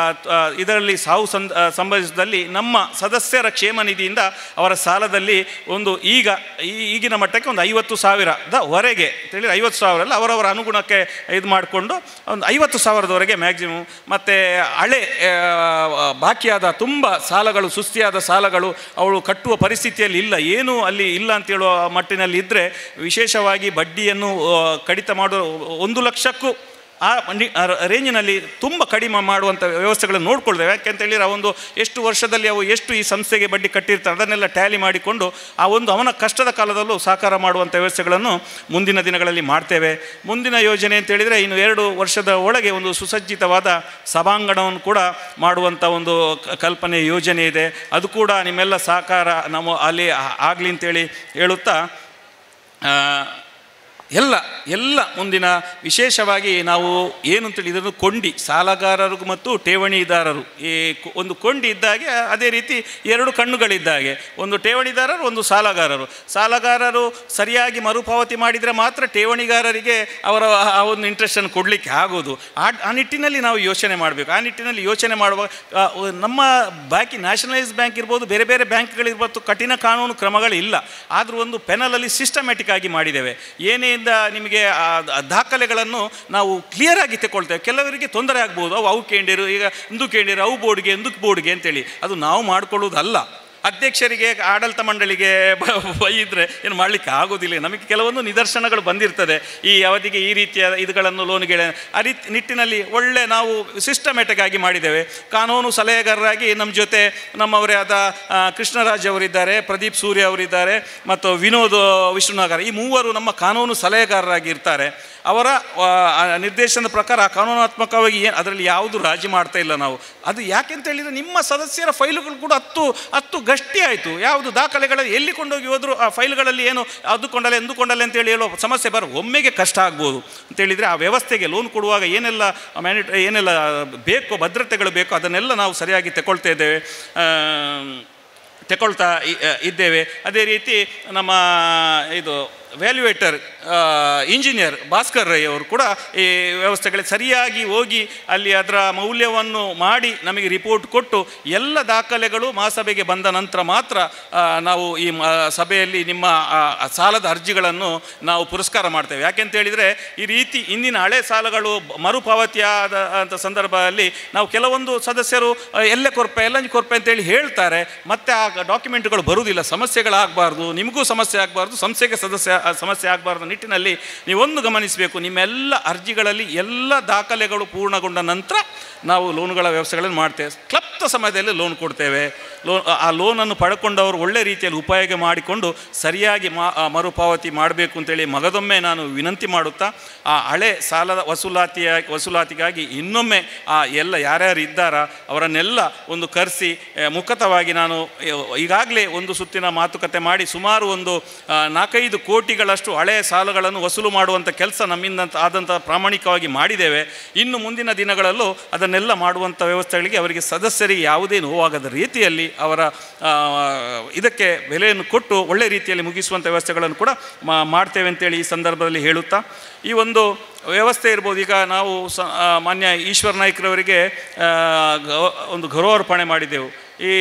ಇದರಲ್ಲಿ ಸಾವು ಸಂಭವಿಸಿದಲ್ಲಿ ನಮ್ಮ ಸದಸ್ಯರ ಕ್ಷೇಮ ನಿಧಿಯಿಂದ ಅವರ ಸಾಲದಲ್ಲಿ ಒಂದು ಈಗಿನ ಮಟ್ಟಕ್ಕೆ ಒಂದು 50,000ವರೆಗೆ ಅಂತೇಳಿ 50,000 ಅಲ್ಲ, ಅವರವರ ಅನುಗುಣಕ್ಕೆ ಇದು ಮಾಡಿಕೊಂಡು ಒಂದು 50,000ದವರೆಗೆ ಮ್ಯಾಕ್ಸಿಮಮ್. ಮತ್ತು ಹಳೆ ಬಾಕಿಯಾದ ತುಂಬ ಸಾಲಗಳು, ಸುಸ್ತಿಯಾದ ಸಾಲಗಳು ಅವಳು ಕಟ್ಟುವ ಪರಿಸ್ಥಿತಿಯಲ್ಲಿ ಇಲ್ಲ, ಏನೂ ಅಲ್ಲಿ ಇಲ್ಲ ಅಂತೇಳುವ ಮಟ್ಟಿನಲ್ಲಿ ಇದ್ದರೆ ವಿಶೇಷವಾಗಿ ಬಡ್ಡಿಯನ್ನು ಕಡಿತ ಮಾಡುವ 1 ಲಕ್ಷಕ್ಕೂ ಆ ರೇಂಜಿನಲ್ಲಿ ತುಂಬ ಕಡಿಮೆ ಮಾಡುವಂಥ ವ್ಯವಸ್ಥೆಗಳನ್ನು ನೋಡ್ಕೊಳ್ತೇವೆ. ಯಾಕೆಂತೇಳಿದರೆ ಒಂದು ಎಷ್ಟು ವರ್ಷದಲ್ಲಿ ಎಷ್ಟು ಈ ಸಂಸ್ಥೆಗೆ ಬಡ್ಡಿ ಕಟ್ಟಿರ್ತಾರೆ ಅದನ್ನೆಲ್ಲ ಟ್ಯಾಲಿ ಮಾಡಿಕೊಂಡು ಅವನ ಕಷ್ಟದ ಕಾಲದಲ್ಲೂ ಸಹಕಾರ ಮಾಡುವಂಥ ವ್ಯವಸ್ಥೆಗಳನ್ನು ಮುಂದಿನ ದಿನಗಳಲ್ಲಿ ಮಾಡ್ತೇವೆ. ಮುಂದಿನ ಯೋಜನೆ ಅಂತೇಳಿದರೆ ಇನ್ನು 2 ವರ್ಷದ ಒಳಗೆ ಒಂದು ಸುಸಜ್ಜಿತವಾದ ಸಭಾಂಗಣವನ್ನು ಕೂಡ ಮಾಡುವಂಥ ಒಂದು ಕಲ್ಪನೆ ಯೋಜನೆ ಇದೆ. ಅದು ಕೂಡ ನಿಮ್ಮೆಲ್ಲ ಸಹಕಾರ ನಾವು ಅಲ್ಲಿ ಆಗಲಿ ಅಂತೇಳಿ ಹೇಳುತ್ತಾ, ಎಲ್ಲ ಮುಂದಿನ ವಿಶೇಷವಾಗಿ ನಾವು ಏನು ಅಂತೇಳಿ ಇದನ್ನು ಕೊಂಡಿ ಸಾಲಗಾರರಿಗೂ ಮತ್ತು ಠೇವಣಿದಾರರು ಈ ಒಂದು ಕೊಂಡಿ ಇದ್ದಾಗೆ, ಅದೇ ರೀತಿ 2 ಕಣ್ಣುಗಳಿದ್ದಾಗೆ, ಒಂದು ಠೇವಣಿದಾರರು, ಒಂದು ಸಾಲಗಾರರು ಸರಿಯಾಗಿ ಮರುಪಾವತಿ ಮಾಡಿದರೆ ಮಾತ್ರ ಠೇವಣಿಗಾರರಿಗೆ ಅವರ ಆ ಒಂದು ಇಂಟ್ರೆಸ್ಟನ್ನು ಕೊಡಲಿಕ್ಕೆ ಆಗೋದು. ಆ ನಿಟ್ಟಿನಲ್ಲಿ ನಾವು ಯೋಚನೆ ಮಾಡಬೇಕು. ಆ ನಿಟ್ಟಿನಲ್ಲಿ ಯೋಚನೆ ಮಾಡುವ ನಮ್ಮ ನ್ಯಾಷನಲೈಸ್ ಬ್ಯಾಂಕ್ ಇರ್ಬೋದು, ಬೇರೆ ಬೇರೆ ಬ್ಯಾಂಕ್ಗಳಿರ್ಬೋದು, ಕಠಿಣ ಕಾನೂನು ಕ್ರಮಗಳಿಲ್ಲ. ಆದರೂ ಒಂದು ಪೆನಲಲ್ಲಿ ಸಿಸ್ಟಮ್ಯಾಟಿಕ್ ಆಗಿ ಮಾಡಿದ್ದೇವೆ. ಏನೇ ನಿಮಗೆ ದಾಖಲೆಗಳನ್ನು ನಾವು ಕ್ಲಿಯರ್ ಆಗಿ ತಗೊಳ್ತೇವೆ. ಕೆಲವರಿಗೆ ತೊಂದರೆ ಆಗ್ಬೋದು, ಅವು ಕೇಳಿರು, ಈಗ ಇಂದು ಕೇಳಿರು, ಅವು ಬೋರ್ಡ್ಗೆ ಅಂತೇಳಿ ಅದು ನಾವು ಮಾಡಿಕೊಳ್ಳುವುದಲ್ಲ. ಅಧ್ಯಕ್ಷರಿಗೆ, ಆಡಳಿತ ಮಂಡಳಿಗೆ ಇದ್ದರೆ ಏನು ಮಾಡಲಿಕ್ಕೆ ಆಗೋದಿಲ್ಲ. ನಮಗೆ ಕೆಲವೊಂದು ನಿದರ್ಶನಗಳು ಬಂದಿರ್ತದೆ, ಈ ಅವಧಿಗೆ ಈ ರೀತಿಯ ಇದುಗಳನ್ನು ಲೋನ್ಗೆ ಆ ನಿಟ್ಟಿನಲ್ಲಿ ಒಳ್ಳೆ ನಾವು ಸಿಸ್ಟಮ್ಯಾಟಿಕ್ ಆಗಿ ಮಾಡಿದ್ದೇವೆ. ಕಾನೂನು ಸಲಹೆಗಾರರಾಗಿ ನಮ್ಮ ಜೊತೆ ನಮ್ಮವರೇ ಆದ ಕೃಷ್ಣರಾಜ್ ಅವರಿದ್ದಾರೆ, ಪ್ರದೀಪ್ ಸೂರ್ಯ ಅವರಿದ್ದಾರೆ ಮತ್ತು ವಿನೋದ್ ವಿಷ್ಣುನಗರ, ಈ 3 ನಮ್ಮ ಕಾನೂನು ಸಲಹೆಗಾರರಾಗಿ ಇರ್ತಾರೆ. ಅವರ ನಿರ್ದೇಶನದ ಪ್ರಕಾರ ಕಾನೂನಾತ್ಮಕವಾಗಿ ಅದರಲ್ಲಿ ಯಾವುದು ರಾಜಿ ಮಾಡ್ತಾ ಇಲ್ಲ ನಾವು. ಅದು ಯಾಕೆಂತ ಹೇಳಿದರೆ ನಿಮ್ಮ ಸದಸ್ಯರ ಫೈಲುಗಳು ಕೂಡ 10 ಗಟ್ಟಿ ಆಯಿತು. ಯಾವುದು ದಾಖಲೆಗಳಲ್ಲಿ ಎಲ್ಲಿ ಕೊಂಡೋಗಿ ಹೋದರೂ ಆ ಫೈಲ್ಗಳಲ್ಲಿ ಏನು ಅದು ಕೊಂಡಲ್ಲ ಅಂತೇಳಿ ಹೇಳೋ ಸಮಸ್ಯೆ ಒಮ್ಮೆಗೆ ಕಷ್ಟ ಆಗ್ಬೋದು ಅಂತೇಳಿದರೆ ಆ ವ್ಯವಸ್ಥೆಗೆ ಲೋನ್ ಕೊಡುವಾಗ ಏನೆಲ್ಲ ಬೇಕೋ ಭದ್ರತೆಗಳು ಬೇಕೋ ಅದನ್ನೆಲ್ಲ ನಾವು ಸರಿಯಾಗಿ ತಗೊಳ್ತಾ ಇದ್ದೇವೆ. ಅದೇ ರೀತಿ ನಮ್ಮ ಇದು ವ್ಯಾಲ್ಯುವೇಟರ್ ಇಂಜಿನಿಯರ್ ಭಾಸ್ಕರ್ ರೈ ಅವರು ಕೂಡ ಈ ವ್ಯವಸ್ಥೆಗಳಿಗೆ ಸರಿಯಾಗಿ ಹೋಗಿ ಅಲ್ಲಿ ಅದರ ಮೌಲ್ಯವನ್ನು ಮಾಡಿ ನಮಗೆ ರಿಪೋರ್ಟ್ ಕೊಟ್ಟು ಎಲ್ಲ ದಾಖಲೆಗಳು ಮಹಾಸಭೆಗೆ ಬಂದ ನಂತರ ಮಾತ್ರ ನಾವು ಈ ಸಭೆಯಲ್ಲಿ ನಿಮ್ಮ ಸಾಲದ ಅರ್ಜಿಗಳನ್ನು ನಾವು ಪುರಸ್ಕಾರ ಮಾಡ್ತೇವೆ. ಯಾಕೆಂತೇಳಿದರೆ ಈ ರೀತಿ ಇಂದಿನ ಹಳೆ ಸಾಲಗಳು ಮರುಪಾವತಿಯಾದ ಅಂತ ಸಂದರ್ಭದಲ್ಲಿ ನಾವು ಕೆಲವೊಂದು ಸದಸ್ಯರು ಎಲ್ಲಂಜಿ ಕೊರಪೆ ಅಂತೇಳಿ ಹೇಳ್ತಾರೆ, ಮತ್ತು ಆ ಡಾಕ್ಯುಮೆಂಟ್ಗಳು ಬರುವುದಿಲ್ಲ. ಸಮಸ್ಯೆಗಳಾಗಬಾರ್ದು, ನಿಮಗೂ ಸಮಸ್ಯೆ ಆಗಬಾರ್ದು, ಸಂಸ್ಥೆಗೆ ಸಮಸ್ಯೆ ಆಗಬಾರ್ದು ನಿಟ್ಟಿನಲ್ಲಿ ನೀವೊಂದು ಗಮನಿಸಬೇಕು. ನಿಮ್ಮೆಲ್ಲ ಅರ್ಜಿಗಳಲ್ಲಿ ಎಲ್ಲ ದಾಖಲೆಗಳು ಪೂರ್ಣಗೊಂಡ ನಂತರ ನಾವು ಲೋನ್ಗಳ ವ್ಯವಸ್ಥೆಗಳನ್ನು ಮಾಡ್ತೇವೆ. ಕ್ಲಪ್ತ ಸಮಯದಲ್ಲಿ ಲೋನ್ ಕೊಡ್ತೇವೆ. ಆ ಲೋನನ್ನು ಪಡ್ಕೊಂಡವರು ಒಳ್ಳೆ ರೀತಿಯಲ್ಲಿ ಉಪಯೋಗ ಮಾಡಿಕೊಂಡು ಸರಿಯಾಗಿ ಮರುಪಾವತಿ ಮಾಡಬೇಕು ಅಂತೇಳಿ ಮಗದೊಮ್ಮೆ ನಾನು ವಿನಂತಿ ಮಾಡುತ್ತಾ ಆ ಹಳೆ ಸಾಲದ ವಸೂಲಾತಿಗಾಗಿ ಇನ್ನೊಮ್ಮೆ ಆ ಎಲ್ಲ ಯಾರ್ಯಾರು ಇದ್ದಾರ ಅವರನ್ನೆಲ್ಲ ಒಂದು ಕರೆಸಿ ಮುಖತವಾಗಿ ನಾನು ಈಗಾಗಲೇ ಒಂದು ಸುತ್ತಿನ ಮಾತುಕತೆ ಮಾಡಿ ಸುಮಾರು ಒಂದು 4-5 ಕೋಟಿಗಳಷ್ಟು ಹಳೆಯ ಸಾಲಗಳನ್ನು ವಸೂಲು ಮಾಡುವಂಥ ಕೆಲಸ ನಮ್ಮಿಂದ ಆದಂಥ ಪ್ರಾಮಾಣಿಕವಾಗಿ ಮಾಡಿದ್ದೇವೆ. ಇನ್ನು ಮುಂದಿನ ದಿನಗಳಲ್ಲೂ ಅದನ್ನೆಲ್ಲ ಮಾಡುವಂಥ ವ್ಯವಸ್ಥೆಗಳಿಗೆ ಅವರಿಗೆ ಸದಸ್ಯರಿಗೆ ಯಾವುದೇ ನೋವಾಗದ ರೀತಿಯಲ್ಲಿ ಅವರ ಇದಕ್ಕೆ ಬೆಲೆಯನ್ನು ಕೊಟ್ಟು ಒಳ್ಳೆ ರೀತಿಯಲ್ಲಿ ಮುಗಿಸುವಂಥ ವ್ಯವಸ್ಥೆಗಳನ್ನು ಕೂಡ ಮಾಡ್ತೇವೆ ಅಂತೇಳಿ ಈ ಸಂದರ್ಭದಲ್ಲಿ ಹೇಳುತ್ತಾ, ಈ ಒಂದು ವ್ಯವಸ್ಥೆ ಇರ್ಬೋದು. ಈಗ ನಾವು ಮಾನ್ಯ ಈಶ್ವರ ನಾಯ್ಕರವರಿಗೆ ಒಂದು ಗೌರವಾರ್ಪಣೆ ಮಾಡಿದ್ದೆವು. ಈ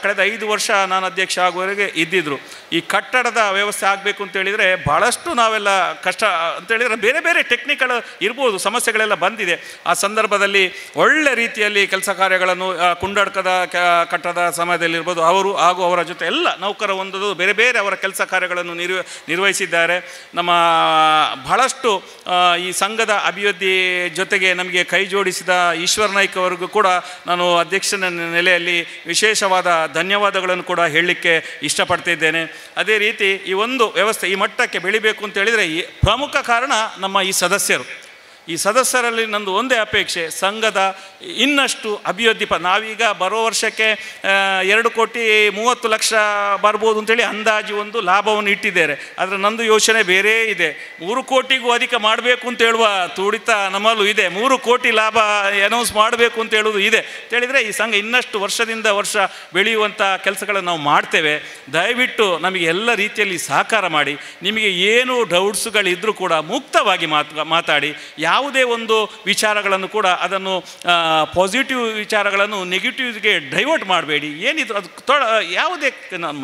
ಕಳೆದ 5 ವರ್ಷ ನಾನು ಅಧ್ಯಕ್ಷ ಆಗುವವರೆಗೆ ಇದ್ದಿದ್ದರು. ಈ ಕಟ್ಟಡದ ವ್ಯವಸ್ಥೆ ಆಗಬೇಕು ಅಂತೇಳಿದರೆ ಭಾಳಷ್ಟು ನಾವೆಲ್ಲ ಕಷ್ಟ ಅಂತೇಳಿದರೆ ಬೇರೆ ಬೇರೆ ಟೆಕ್ನಿಕಲ್ ಇರ್ಬೋದು, ಸಮಸ್ಯೆಗಳೆಲ್ಲ ಬಂದಿದೆ. ಆ ಸಂದರ್ಭದಲ್ಲಿ ಒಳ್ಳೆ ರೀತಿಯಲ್ಲಿ ಕೆಲಸ ಕಾರ್ಯಗಳನ್ನು ಕುಂಡಡ್ಕದ ಕಟ್ಟಡ ಸಮಯದಲ್ಲಿರ್ಬೋದು ಅವರು ಹಾಗೂ ಅವರ ಜೊತೆ ಎಲ್ಲ ನೌಕರ ಒಂದು ಬೇರೆ ಬೇರೆ ಅವರ ಕೆಲಸ ಕಾರ್ಯಗಳನ್ನು ನಿರ್ವಹಿಸಿದ್ದಾರೆ. ನಮ್ಮ ಬಹಳಷ್ಟು ಈ ಸಂಘದ ಅಭಿವೃದ್ಧಿ ಜೊತೆಗೆ ನಮಗೆ ಕೈ ಜೋಡಿಸಿದ ಈಶ್ವರ ನಾಯ್ಕ ಅವರಿಗೂ ಕೂಡ ನಾನು ಅಧ್ಯಕ್ಷನ ನೆಲೆಯಲ್ಲಿ ವಿಶೇಷವಾದ ಧನ್ಯವಾದಗಳನ್ನು ಕೂಡ ಹೇಳಲಿಕ್ಕೆ ಇಷ್ಟಪಡ್ತಿದ್ದೇನೆ. ಅದೇ ರೀತಿ ಈ ಒಂದು ವ್ಯವಸ್ಥೆ ಈ ಮಟ್ಟಕ್ಕೆ ಬೆಳಿಬೇಕು ಅಂತೇಳಿದರೆ ಪ್ರಮುಖ ಕಾರಣ ನಮ್ಮ ಈ ಸದಸ್ಯರಲ್ಲಿ ನಂದು ಒಂದೇ ಅಪೇಕ್ಷೆ, ಸಂಘದ ಇನ್ನಷ್ಟು ಅಭಿವೃದ್ಧಿ. ನಾವೀಗ ಬರೋ ವರ್ಷಕ್ಕೆ 2,30,00,000 ಬರ್ಬೋದು ಅಂತೇಳಿ ಅಂದಾಜು ಒಂದು ಲಾಭವನ್ನು ಇಟ್ಟಿದ್ದಾರೆ. ಆದರೆ ನಂದು ಯೋಚನೆ ಬೇರೆ ಇದೆ. 3 ಕೋಟಿಗೂ ಅಧಿಕ ಮಾಡಬೇಕು ಅಂತ ಹೇಳುವ ತುಡಿತ ನಮ್ಮಲ್ಲೂ ಇದೆ. 3 ಕೋಟಿ ಲಾಭ ಅನೌನ್ಸ್ ಮಾಡಬೇಕು ಅಂತ ಹೇಳೋದು ಇದೆ ಅಂತೇಳಿದರೆ ಈ ಸಂಘ ಇನ್ನಷ್ಟು ವರ್ಷದಿಂದ ವರ್ಷ ಬೆಳೆಯುವಂಥ ಕೆಲಸಗಳನ್ನು ನಾವು ಮಾಡ್ತೇವೆ. ದಯವಿಟ್ಟು ನಮಗೆ ಎಲ್ಲ ರೀತಿಯಲ್ಲಿ ಸಹಕಾರ ಮಾಡಿ. ನಿಮಗೆ ಏನು ಡೌಟ್ಸ್ಗಳಿದ್ದರೂ ಕೂಡ ಮುಕ್ತವಾಗಿ ಮಾತಾಡಿ. ಯಾವುದೇ ಒಂದು ವಿಚಾರಗಳನ್ನು ಕೂಡ ಅದನ್ನು ಪಾಸಿಟಿವ್ ವಿಚಾರಗಳನ್ನು ನೆಗೆಟಿವ್ಗೆ ಡೈವರ್ಟ್ ಮಾಡಬೇಡಿ. ಏನಿದ್ರು ಅದು ಯಾವುದೇ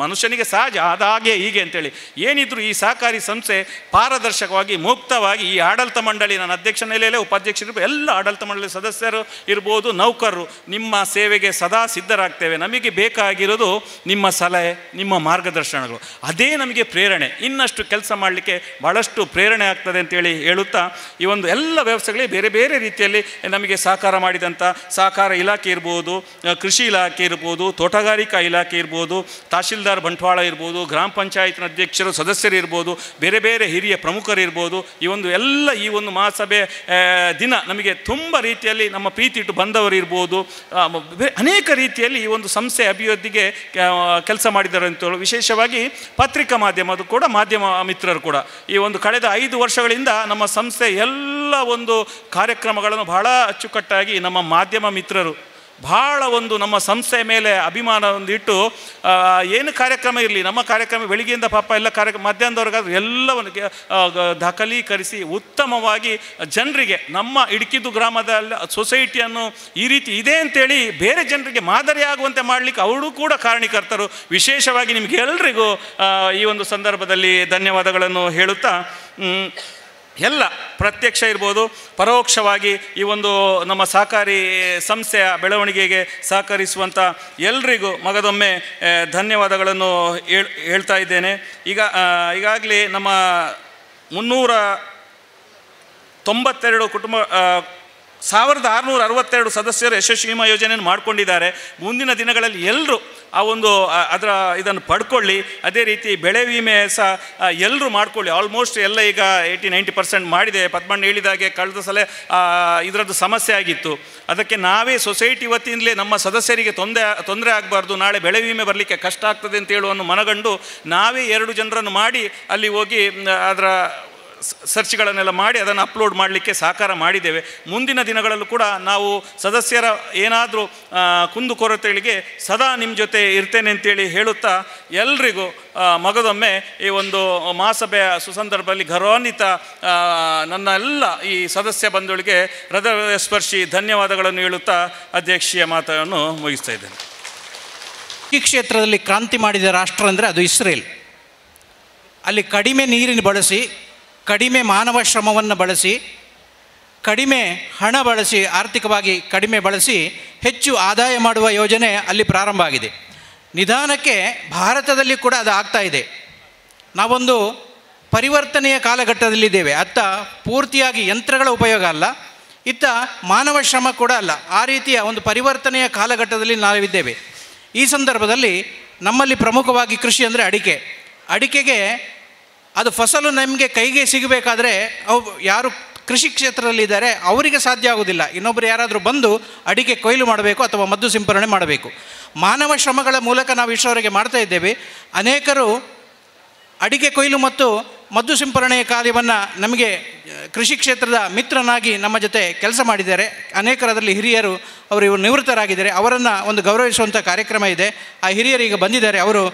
ಮನುಷ್ಯನಿಗೆ ಸಹಜ ಅದಾಗೆ ಹೀಗೆ ಅಂತೇಳಿ ಏನಿದ್ರು ಈ ಸಹಕಾರಿ ಸಂಸ್ಥೆ ಪಾರದರ್ಶಕವಾಗಿ ಮುಕ್ತವಾಗಿ ಈ ಆಡಳಿತ ಮಂಡಳಿ, ನನ್ನ ಅಧ್ಯಕ್ಷ ನೆಲೆಯಲ್ಲೇ ಉಪಾಧ್ಯಕ್ಷರು ಎಲ್ಲ ಆಡಳಿತ ಮಂಡಳಿ ಸದಸ್ಯರು ಇರ್ಬೋದು, ನೌಕರರು ನಿಮ್ಮ ಸೇವೆಗೆ ಸದಾ ಸಿದ್ಧರಾಗ್ತೇವೆ. ನಮಗೆ ಬೇಕಾಗಿರೋದು ನಿಮ್ಮ ಸಲಹೆ, ನಿಮ್ಮ ಮಾರ್ಗದರ್ಶನಗಳು. ಅದೇ ನಮಗೆ ಪ್ರೇರಣೆ, ಇನ್ನಷ್ಟು ಕೆಲಸ ಮಾಡಲಿಕ್ಕೆ ಭಾಳಷ್ಟು ಪ್ರೇರಣೆ ಆಗ್ತದೆ ಅಂತೇಳಿ ಹೇಳುತ್ತಾ ಈ ಒಂದು ಎಲ್ಲ ವ್ಯವಸ್ಥೆಗಳಿಗೆ ಬೇರೆ ಬೇರೆ ರೀತಿಯಲ್ಲಿ ನಮಗೆ ಸಹಕಾರ ಮಾಡಿದಂಥ ಸಹಕಾರ ಇಲಾಖೆ ಇರ್ಬೋದು, ಕೃಷಿ ಇಲಾಖೆ ಇರ್ಬೋದು, ತೋಟಗಾರಿಕಾ ಇಲಾಖೆ ಇರ್ಬೋದು, ತಹಶೀಲ್ದಾರ್ ಬಂಟ್ವಾಳ ಇರ್ಬೋದು, ಗ್ರಾಮ ಪಂಚಾಯತ್ನ ಅಧ್ಯಕ್ಷರು ಸದಸ್ಯರು ಇರ್ಬೋದು, ಬೇರೆ ಬೇರೆ ಹಿರಿಯ ಪ್ರಮುಖರು ಇರ್ಬೋದು. ಈ ಒಂದು ಮಹಾಸಭೆ ದಿನ ನಮಗೆ ತುಂಬ ರೀತಿಯಲ್ಲಿ ನಮ್ಮ ಪ್ರೀತಿ ಇಟ್ಟು ಬಂದವರು ಇರ್ಬೋದು, ಅನೇಕ ರೀತಿಯಲ್ಲಿ ಈ ಒಂದು ಸಂಸ್ಥೆ ಅಭಿವೃದ್ಧಿಗೆ ಕೆಲಸ ಮಾಡಿದ್ದಾರೆ ಅಂತ. ವಿಶೇಷವಾಗಿ ಪತ್ರಿಕಾ ಮಾಧ್ಯಮದು ಕೂಡ ಮಾಧ್ಯಮ ಮಿತ್ರರು ಕೂಡ ಈ ಒಂದು ಕಳೆದ 5 ವರ್ಷಗಳಿಂದ ನಮ್ಮ ಸಂಸ್ಥೆ ಎಲ್ಲ ಒಂದು ಕಾರ್ಯಕ್ರಮಗಳನ್ನು ಬಹಳ ಅಚ್ಚುಕಟ್ಟಾಗಿ ನಮ್ಮ ಮಾಧ್ಯಮ ಮಿತ್ರರು ಭಾಳ ಒಂದು ನಮ್ಮ ಸಂಸ್ಥೆಯ ಮೇಲೆ ಅಭಿಮಾನ ಒಂದಿಟ್ಟು ಏನು ಕಾರ್ಯಕ್ರಮ ಇರಲಿ, ನಮ್ಮ ಕಾರ್ಯಕ್ರಮ ಬೆಳಿಗ್ಗೆಯಿಂದ ಪಾಪ ಎಲ್ಲ ಕಾರ್ಯಕ್ರಮ ಮಧ್ಯಾಹ್ನದವರೆಗಾದ್ರೂ ಎಲ್ಲವನ್ನು ದಾಖಲೀಕರಿಸಿ ಉತ್ತಮವಾಗಿ ಜನರಿಗೆ ನಮ್ಮ ಇಡುಕಿದು ಗ್ರಾಮದ ಸೊಸೈಟಿಯನ್ನು ಈ ರೀತಿ ಇದೆ ಅಂತೇಳಿ ಬೇರೆ ಜನರಿಗೆ ಮಾದರಿಯಾಗುವಂತೆ ಮಾಡಲಿಕ್ಕೆ ಅವರು ಕೂಡ ಕಾರಣೀಕರ್ತರು. ವಿಶೇಷವಾಗಿ ನಿಮಗೆ ಎಲ್ರಿಗೂ ಈ ಒಂದು ಸಂದರ್ಭದಲ್ಲಿ ಧನ್ಯವಾದಗಳನ್ನು ಹೇಳುತ್ತಾ, ಎಲ್ಲ ಪ್ರತ್ಯಕ್ಷ ಇರ್ಬೋದು ಪರೋಕ್ಷವಾಗಿ ಈ ಒಂದು ನಮ್ಮ ಸಹಕಾರಿ ಸಂಸ್ಥೆಯ ಬೆಳವಣಿಗೆಗೆ ಸಹಕರಿಸುವಂಥ ಎಲ್ರಿಗೂ ಮಗದೊಮ್ಮೆ ಧನ್ಯವಾದಗಳನ್ನು ಹೇಳ್ತಾ ಇದ್ದೇನೆ. ಈಗಾಗಲೇ ನಮ್ಮ 392 ಕುಟುಂಬ 1662 ಸದಸ್ಯರು ಯಶಸ್ವಿ ವಿಮಾ ಯೋಜನೆಯನ್ನು ಮಾಡಿಕೊಂಡಿದ್ದಾರೆ. ಮುಂದಿನ ದಿನಗಳಲ್ಲಿ ಎಲ್ಲರೂ ಅದರ ಇದನ್ನು ಪಡ್ಕೊಳ್ಳಿ. ಅದೇ ರೀತಿ ಬೆಳೆ ವಿಮೆ ಸಹ ಎಲ್ಲರೂ ಮಾಡ್ಕೊಳ್ಳಿ. ಆಲ್ಮೋಸ್ಟ್ ಎಲ್ಲ ಈಗ 80-90% ಮಾಡಿದೆ. ಪದ್ಮಣ್ಣ ಹೇಳಿದಾಗೆ ಕಳೆದ ಸಲ ಇದರದ್ದು ಸಮಸ್ಯೆ ಆಗಿತ್ತು. ಅದಕ್ಕೆ ನಾವೇ ಸೊಸೈಟಿ ವತಿಯಿಂದಲೇ ನಮ್ಮ ಸದಸ್ಯರಿಗೆ ತೊಂದರೆ ಆಗಬಾರ್ದು, ನಾಳೆ ಬೆಳೆ ವಿಮೆ ಬರಲಿಕ್ಕೆ ಕಷ್ಟ ಆಗ್ತದೆ ಅಂತ ಹೇಳುವನ್ನು ಮನಗಂಡು ನಾವೇ 2 ಜನರನ್ನು ಮಾಡಿ ಅಲ್ಲಿ ಹೋಗಿ ಅದರ ಸರ್ಚ್ಗಳನ್ನೆಲ್ಲ ಮಾಡಿ ಅದನ್ನು ಅಪ್ಲೋಡ್ ಮಾಡಲಿಕ್ಕೆ ಸಹಕಾರ ಮಾಡಿದ್ದೇವೆ. ಮುಂದಿನ ದಿನಗಳಲ್ಲೂ ಕೂಡ ನಾವು ಸದಸ್ಯರ ಏನಾದರೂ ಕುಂದುಕೊರತೆಗಳಿಗೆ ಸದಾ ನಿಮ್ಮ ಜೊತೆ ಇರ್ತೇನೆ ಅಂತೇಳಿ ಹೇಳುತ್ತಾ ಎಲ್ರಿಗೂ ಮಗದೊಮ್ಮೆ ಈ ಒಂದು ಮಹಾಸಭೆಯ ಸುಸಂದರ್ಭದಲ್ಲಿ ಗೌರವಾನ್ವಿತ ನನ್ನ ಎಲ್ಲ ಈ ಸದಸ್ಯ ಬಂಧುಗಳಿಗೆ ಹೃದಯ ಸ್ಪರ್ಶಿ ಧನ್ಯವಾದಗಳನ್ನು ಹೇಳುತ್ತಾ ಅಧ್ಯಕ್ಷೀಯ ಮಾತನ್ನು ಮುಗಿಸ್ತಾ ಇದ್ದೇನೆ. ಈ ಕ್ಷೇತ್ರದಲ್ಲಿ ಕ್ರಾಂತಿ ಮಾಡಿದ ರಾಷ್ಟ್ರ ಅಂದರೆ ಅದು ಇಸ್ರೇಲ್. ಅಲ್ಲಿ ಕಡಿಮೆ ನೀರಿನ ಬಳಸಿ, ಕಡಿಮೆ ಮಾನವ ಶ್ರಮವನ್ನು ಬಳಸಿ, ಕಡಿಮೆ ಹಣ ಬಳಸಿ, ಆರ್ಥಿಕವಾಗಿ ಕಡಿಮೆ ಬಳಸಿ ಹೆಚ್ಚು ಆದಾಯ ಮಾಡುವ ಯೋಜನೆ ಅಲ್ಲಿ ಪ್ರಾರಂಭ ಆಗಿದೆ. ನಿಧಾನಕ್ಕೆ ಭಾರತದಲ್ಲಿ ಕೂಡ ಅದು ಆಗ್ತಾ ಇದೆ. ನಾವೊಂದು ಪರಿವರ್ತನೆಯ ಕಾಲಘಟ್ಟದಲ್ಲಿದ್ದೇವೆ. ಅತ್ತ ಪೂರ್ತಿಯಾಗಿ ಯಂತ್ರಗಳ ಉಪಯೋಗ ಅಲ್ಲ, ಇತ್ತ ಮಾನವ ಶ್ರಮ ಕೂಡ ಅಲ್ಲ, ಆ ರೀತಿಯ ಒಂದು ಪರಿವರ್ತನೆಯ ಕಾಲಘಟ್ಟದಲ್ಲಿ ನಾವಿದ್ದೇವೆ. ಈ ಸಂದರ್ಭದಲ್ಲಿ ನಮ್ಮಲ್ಲಿ ಪ್ರಮುಖವಾಗಿ ಕೃಷಿ ಅಂದರೆ ಅಡಿಕೆಗೆ ಅದು ಫಸಲು ನಮಗೆ ಕೈಗೆ ಸಿಗಬೇಕಾದ್ರೆ ಯಾರು ಕೃಷಿ ಕ್ಷೇತ್ರದಲ್ಲಿದ್ದಾರೆ ಅವರಿಗೆ ಸಾಧ್ಯ ಆಗೋದಿಲ್ಲ. ಇನ್ನೊಬ್ಬರು ಯಾರಾದರೂ ಬಂದು ಅಡಿಕೆ ಕೊಯ್ಲು ಮಾಡಬೇಕು ಅಥವಾ ಮದ್ದು ಸಿಂಪರಣೆ ಮಾಡಬೇಕು. ಮಾನವ ಶ್ರಮಗಳ ಮೂಲಕ ನಾವು ಇಷ್ಟರವರೆಗೆ ಮಾಡ್ತಾ ಇದ್ದೇವೆ. ಅನೇಕರು ಅಡಿಕೆ ಕೊಯ್ಲು ಮತ್ತು ಮದ್ದು ಸಿಂಪರಣೆಯ ಕಾರ್ಯವನ್ನು ನಮಗೆ ಕೃಷಿ ಕ್ಷೇತ್ರದ ಮಿತ್ರನಾಗಿ ನಮ್ಮ ಜೊತೆ ಕೆಲಸ ಮಾಡಿದ್ದಾರೆ. ಅನೇಕರದಲ್ಲಿ ಹಿರಿಯರು ಇವರು ನಿವೃತ್ತರಾಗಿದ್ದಾರೆ. ಅವರನ್ನು ಒಂದು ಗೌರವಿಸುವಂಥ ಕಾರ್ಯಕ್ರಮ ಇದೆ. ಆ ಹಿರಿಯರು ಈಗ ಬಂದಿದ್ದಾರೆ. ಅವರು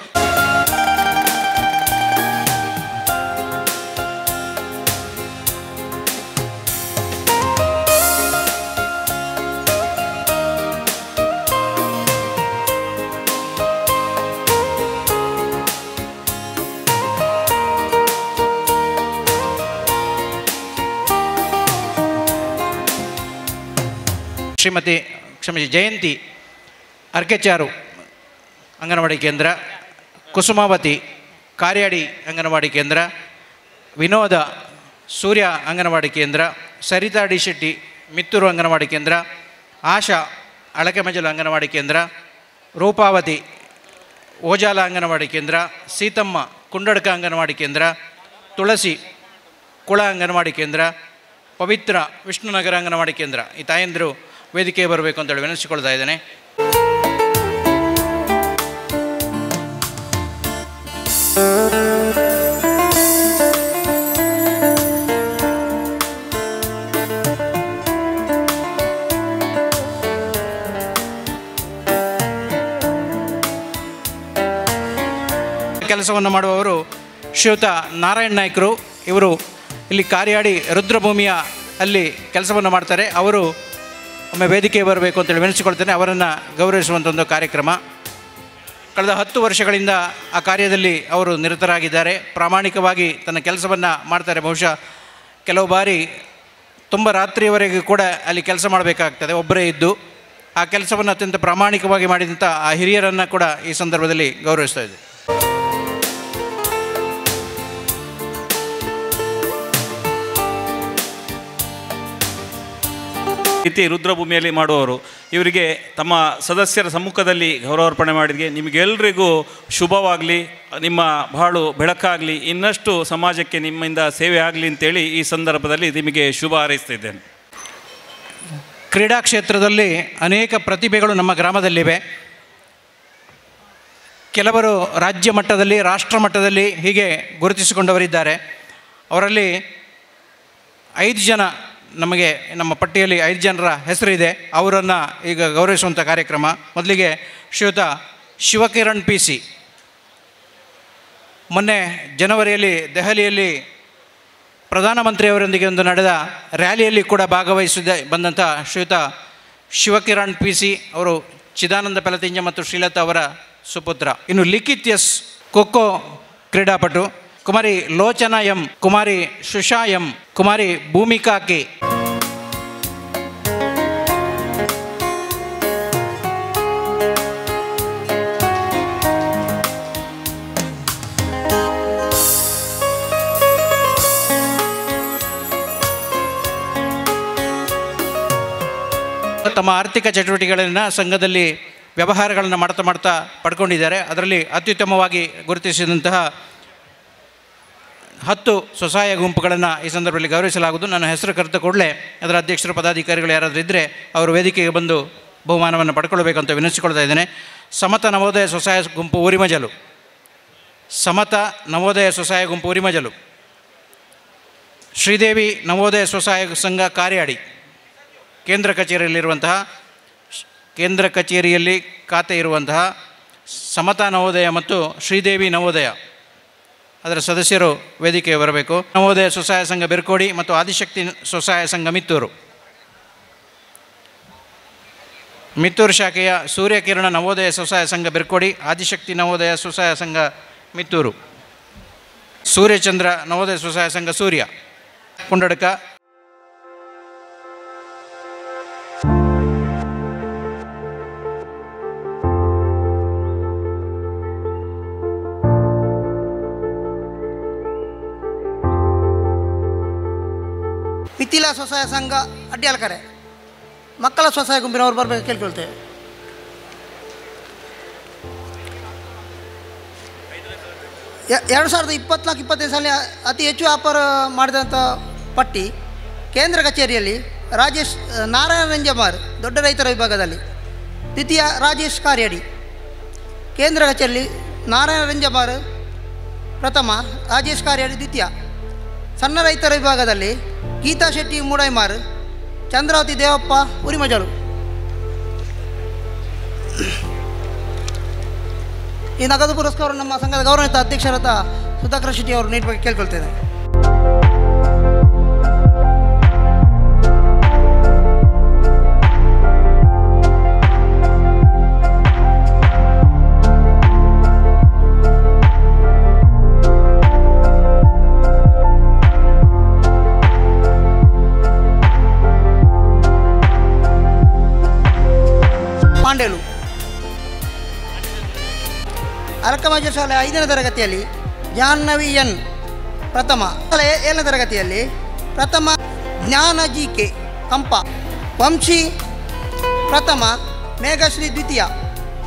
ಜಯಂತಿ ಅರ್ಕೆಚಾರು ಅಂಗನವಾಡಿ ಕೇಂದ್ರ, ಕುಸುಮಾವತಿ ಕಾರ್ಯಾಡಿ ಅಂಗನವಾಡಿ ಕೇಂದ್ರ, ವಿನೋದ ಸೂರ್ಯ ಅಂಗನವಾಡಿ ಕೇಂದ್ರ, ಸರಿತಾ ಡಿ ಶೆಟ್ಟಿ ಮಿತ್ತೂರು ಅಂಗನವಾಡಿ ಕೇಂದ್ರ, ಆಶಾ ಅಳಕೆಮಜಲು ಅಂಗನವಾಡಿ ಕೇಂದ್ರ, ರೂಪಾವತಿ ಓಜಾಲ ಅಂಗನವಾಡಿ ಕೇಂದ್ರ, ಸೀತಮ್ಮ ಕುಂಡಡ್ಕ ಅಂಗನವಾಡಿ ಕೇಂದ್ರ, ತುಳಸಿ ಕುಳ ಅಂಗನವಾಡಿ ಕೇಂದ್ರ, ಪವಿತ್ರ ವಿಷ್ಣುನಗರ ಅಂಗನವಾಡಿ ಕೇಂದ್ರ. ಈ ತಾಯಂದಿರು ವೇದಿಕೆಗೆ ಬರಬೇಕು ಅಂತೇಳಿ ವಿನಂತಿಸಿಕೊಳ್ತಾ ಇದ್ದೇನೆ. ಕೆಲಸವನ್ನು ಮಾಡುವವರು ಶ್ರೀಯುತ ನಾರಾಯಣ್ ನಾಯ್ಕರು. ಇವರು ಇಲ್ಲಿ ಕಾರ್ಯಾಡಿ ರುದ್ರಭೂಮಿಯ ಅಲ್ಲಿ ಕೆಲಸವನ್ನು ಮಾಡ್ತಾರೆ. ಅವರು ಒಮ್ಮೆ ವೇದಿಕೆಗೆ ಬರಬೇಕು ಅಂತೇಳಿ ವಿನಂತಿಸಿಕೊಳ್ತೇನೆ. ಅವರನ್ನು ಗೌರವಿಸುವಂಥ ಒಂದು ಕಾರ್ಯಕ್ರಮ. ಕಳೆದ 10 ವರ್ಷಗಳಿಂದ ಆ ಕಾರ್ಯದಲ್ಲಿ ಅವರು ನಿರತರಾಗಿದ್ದಾರೆ. ಪ್ರಾಮಾಣಿಕವಾಗಿ ತನ್ನ ಕೆಲಸವನ್ನು ಮಾಡ್ತಾರೆ. ಬಹುಶಃ ಕೆಲವು ಬಾರಿ ತುಂಬ ರಾತ್ರಿಯವರೆಗೂ ಕೂಡ ಅಲ್ಲಿ ಕೆಲಸ ಮಾಡಬೇಕಾಗ್ತದೆ ಒಬ್ಬರೇ ಇದ್ದು. ಆ ಕೆಲಸವನ್ನು ಅತ್ಯಂತ ಪ್ರಾಮಾಣಿಕವಾಗಿ ಮಾಡಿದಂಥ ಆ ಹಿರಿಯರನ್ನು ಕೂಡ ಈ ಸಂದರ್ಭದಲ್ಲಿ ಗೌರವಿಸ್ತಾ ಇದ್ದೆ. ರೀತಿ ರುದ್ರಭೂಮಿಯಲ್ಲಿ ಮಾಡುವವರು ಇವರಿಗೆ ತಮ್ಮ ಸದಸ್ಯರ ಸಮ್ಮುಖದಲ್ಲಿ ಗೌರವಾರ್ಪಣೆ ಮಾಡಿದ್ಗೆ ನಿಮಗೆಲ್ಲರಿಗೂ ಶುಭವಾಗಲಿ, ನಿಮ್ಮ ಬಾಳು ಬೆಳಕಾಗಲಿ, ಇನ್ನಷ್ಟು ಸಮಾಜಕ್ಕೆ ನಿಮ್ಮಿಂದ ಸೇವೆ ಆಗಲಿ ಅಂತೇಳಿ ಈ ಸಂದರ್ಭದಲ್ಲಿ ನಿಮಗೆ ಶುಭ ಹಾರೈಸ್ತಿದ್ದೇನೆ. ಕ್ರೀಡಾ ಕ್ಷೇತ್ರದಲ್ಲಿ ಅನೇಕ ಪ್ರತಿಭೆಗಳು ನಮ್ಮ ಗ್ರಾಮದಲ್ಲಿವೆ. ಕೆಲವರು ರಾಜ್ಯ ಮಟ್ಟದಲ್ಲಿ, ರಾಷ್ಟ್ರ ಮಟ್ಟದಲ್ಲಿ ಹೀಗೆ ಗುರುತಿಸಿಕೊಂಡವರಿದ್ದಾರೆ. ಅವರಲ್ಲಿ 5 ಜನ ನಮಗೆ ನಮ್ಮ ಪಟ್ಟಿಯಲ್ಲಿ 5 ಜನರ ಹೆಸರಿದೆ. ಅವರನ್ನು ಈಗ ಗೌರವಿಸುವಂಥ ಕಾರ್ಯಕ್ರಮ. ಮೊದಲಿಗೆ ಶ್ರೀಯುತ ಶಿವಕಿರಣ್ PC. ಮೊನ್ನೆ ಜನವರಿಯಲ್ಲಿ ದೆಹಲಿಯಲ್ಲಿ ಪ್ರಧಾನಮಂತ್ರಿಯವರೊಂದಿಗೆ ಒಂದು ನಡೆದ ರ್ಯಾಲಿಯಲ್ಲಿ ಕೂಡ ಬಂದಂಥ ಶ್ರೀಯುತ ಶಿವಕಿರಣ್ PC ಅವರು ಚಿದಾನಂದ ಪೆಲತಿಂಜ ಮತ್ತು ಶ್ರೀಲತಾ ಅವರ ಸುಪುತ್ರ. ಇನ್ನು ಲಿಖಿತ್ ಎಸ್ ಖೋಖೋ ಕ್ರೀಡಾಪಟು, ಕುಮಾರಿ ಲೋಚನಾ ಎಂ, ಕುಮಾರಿ ಶುಷಾ ಎಂ, ಕುಮಾರಿ ಭೂಮಿಕಾ ಕೆ. ತಮ್ಮ ಆರ್ಥಿಕ ಚಟುವಟಿಕೆಗಳನ್ನು ಸಂಘದಲ್ಲಿ ವ್ಯವಹಾರಗಳನ್ನು ಮಾಡ್ತಾ ಪಡ್ಕೊಂಡಿದ್ದಾರೆ. ಅದರಲ್ಲಿ ಅತ್ಯುತ್ತಮವಾಗಿ ಗುರುತಿಸಿದಂತಹ 10 ಸ್ವಸಹಾಯ ಗುಂಪುಗಳನ್ನು ಈ ಸಂದರ್ಭದಲ್ಲಿ ಗೌರವಿಸಲಾಗುವುದು. ನನ್ನ ಹೆಸರು ಕರೆದ ಕೂಡಲೇ ಅದರ ಅಧ್ಯಕ್ಷರು ಪದಾಧಿಕಾರಿಗಳು ಯಾರಾದರೂ ಇದ್ದರೆ ಅವರು ವೇದಿಕೆಗೆ ಬಂದು ಬಹುಮಾನವನ್ನು ಪಡ್ಕೊಳ್ಬೇಕಂತ ವಿನಂತಿಸ್ಕೊಳ್ತಾ ಇದ್ದೇನೆ. ಸಮತ ನವೋದಯ ಸ್ವಸಹಾಯ ಗುಂಪು ಊರಿಮಜಲು, ಸಮತ ನವೋದಯ ಸ್ವಸಹಾಯ ಗುಂಪು ಊರಿಮಜಲು, ಶ್ರೀದೇವಿ ನವೋದಯ ಸ್ವಸಹಾಯ ಸಂಘ ಕಾರ್ಯಾಡಿ, ಕೇಂದ್ರ ಕಚೇರಿಯಲ್ಲಿ ಖಾತೆ ಇರುವಂತಹ ಸಮತಾ ನವೋದಯ ಮತ್ತು ಶ್ರೀದೇವಿ ನವೋದಯ ಅದರ ಸದಸ್ಯರು ವೇದಿಕೆಗೆ ಬರಬೇಕು. ನವೋದಯ ಸ್ವಸಹಾಯ ಸಂಘ ಬೆರ್ಕೋಡಿ ಮತ್ತು ಆದಿಶಕ್ತಿ ಸ್ವಸಹಾಯ ಸಂಘ ಮಿತ್ತೂರು ಶಾಖೆಯ ಸೂರ್ಯಕಿರಣ ನವೋದಯ ಸ್ವಸಹಾಯ ಸಂಘ ಬೆರ್ಕೋಡಿ, ಆದಿಶಕ್ತಿ ನವೋದಯ ಸ್ವಸಹಾಯ ಸಂಘ ಮಿತ್ತೂರು, ಸೂರ್ಯಚಂದ್ರ ನವೋದಯ ಸ್ವಸಹಾಯ ಸಂಘ ಸೂರ್ಯ ಕುಂಡಡ್ಕ, ಮಿಥಿಲಾ ಸ್ವಸಹಾಯ ಸಂಘ ಅಡ್ಯಾಲ್ಕರೆ, ಮಕ್ಕಳ ಸ್ವಸಹಾಯ ಗುಂಪಿನವರು ಬರಬೇಕು ಕೇಳ್ಕೊಳ್ತೇವೆ. ಎ 2024-25 ಸಾಲ ಅತಿ ಹೆಚ್ಚು ವ್ಯಾಪಾರ ಮಾಡಿದಂಥ ಪಟ್ಟಿ ಕೇಂದ್ರ ಕಚೇರಿಯಲ್ಲಿ ನಾರಾಯಣ ರಂಜಮಾರ್ ದೊಡ್ಡ ರೈತರ ವಿಭಾಗದಲ್ಲಿ, ದ್ವಿತೀಯ ರಾಜೇಶ್ ಕಾರ್ಯಡಿ, ಕೇಂದ್ರ ಕಚೇರಿಯಲ್ಲಿ ನಾರಾಯಣ ರಂಜಮಾರ್ ಪ್ರಥಮ, ರಾಜೇಶ್ ಕಾರ್ಯಡಿ ದ್ವಿತೀಯ, ಸಣ್ಣ ರೈತರ ವಿಭಾಗದಲ್ಲಿ ಗೀತಾ ಶೆಟ್ಟಿ ಮೂಡೈಮಾರ್, ಚಂದ್ರಾವತಿ ದೇವಪ್ಪ ಉರಿಮಜಲು. ಈ ನಗದು ಪುರಸ್ಕಾರ ನಮ್ಮ ಸಂಘದ ಗೌರವಿತ ಅಧ್ಯಕ್ಷರಾದ ಸುಧಾಕರ್ ಶೆಟ್ಟಿ ಅವರು ನೀಡಬೇಕು ಕೇಳ್ಕೊಳ್ತೇನೆ. ಪಾಂಡೇಲು ಅರಕಮಾಜ ಶಾಲೆ 5ನೇ ತರಗತಿಯಲ್ಲಿ ಜಾಹ್ನವಿ ಎನ್ ಪ್ರಥಮ, 7ನೇ ತರಗತಿಯಲ್ಲಿ ಪ್ರಥಮ ಜ್ಞಾನ ಜಿಕೆ ಕಂಪ, ವಂಶಿ ಪ್ರಥಮ, ಮೇಘಶ್ರೀ ದ್ವಿತೀಯ,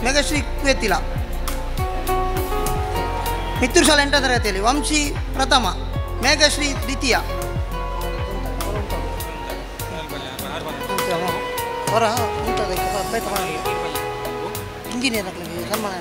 ಮೇಘಶ್ರೀ ಕುವೆತಿಲ. ಮಿತ್ತೂರು ಶಾಲೆ 8ನೇ ತರಗತಿಯಲ್ಲಿ ವಂಶಿ ಪ್ರಥಮ, ಮೇಘಶ್ರೀ ದ್ವಿತೀಯ. ಹೊರ ಇಂಜಿನಿಯರ್ ಸನ್ಮಾನ.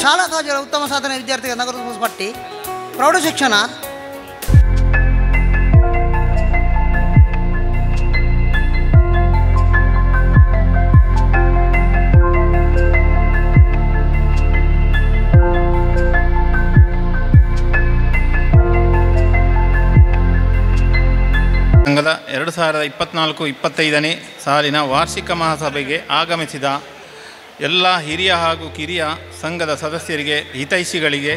ಶಾಲಾ ಕಾಲೇಜುಗಳ ಉತ್ತಮ ಸಾಧನೆ ವಿದ್ಯಾರ್ಥಿಗಳ ನಗದು ಪಟ್ಟಿ, ಪ್ರೌಢಶಿಕ್ಷಣ ಸಂಘದ 2024-25ನೇ ಸಾಲಿನ ವಾರ್ಷಿಕ ಮಹಾಸಭೆಗೆ ಆಗಮಿಸಿದ ಎಲ್ಲ ಹಿರಿಯ ಹಾಗೂ ಕಿರಿಯ ಸಂಘದ ಸದಸ್ಯರಿಗೆ, ಹಿತೈಷಿಗಳಿಗೆ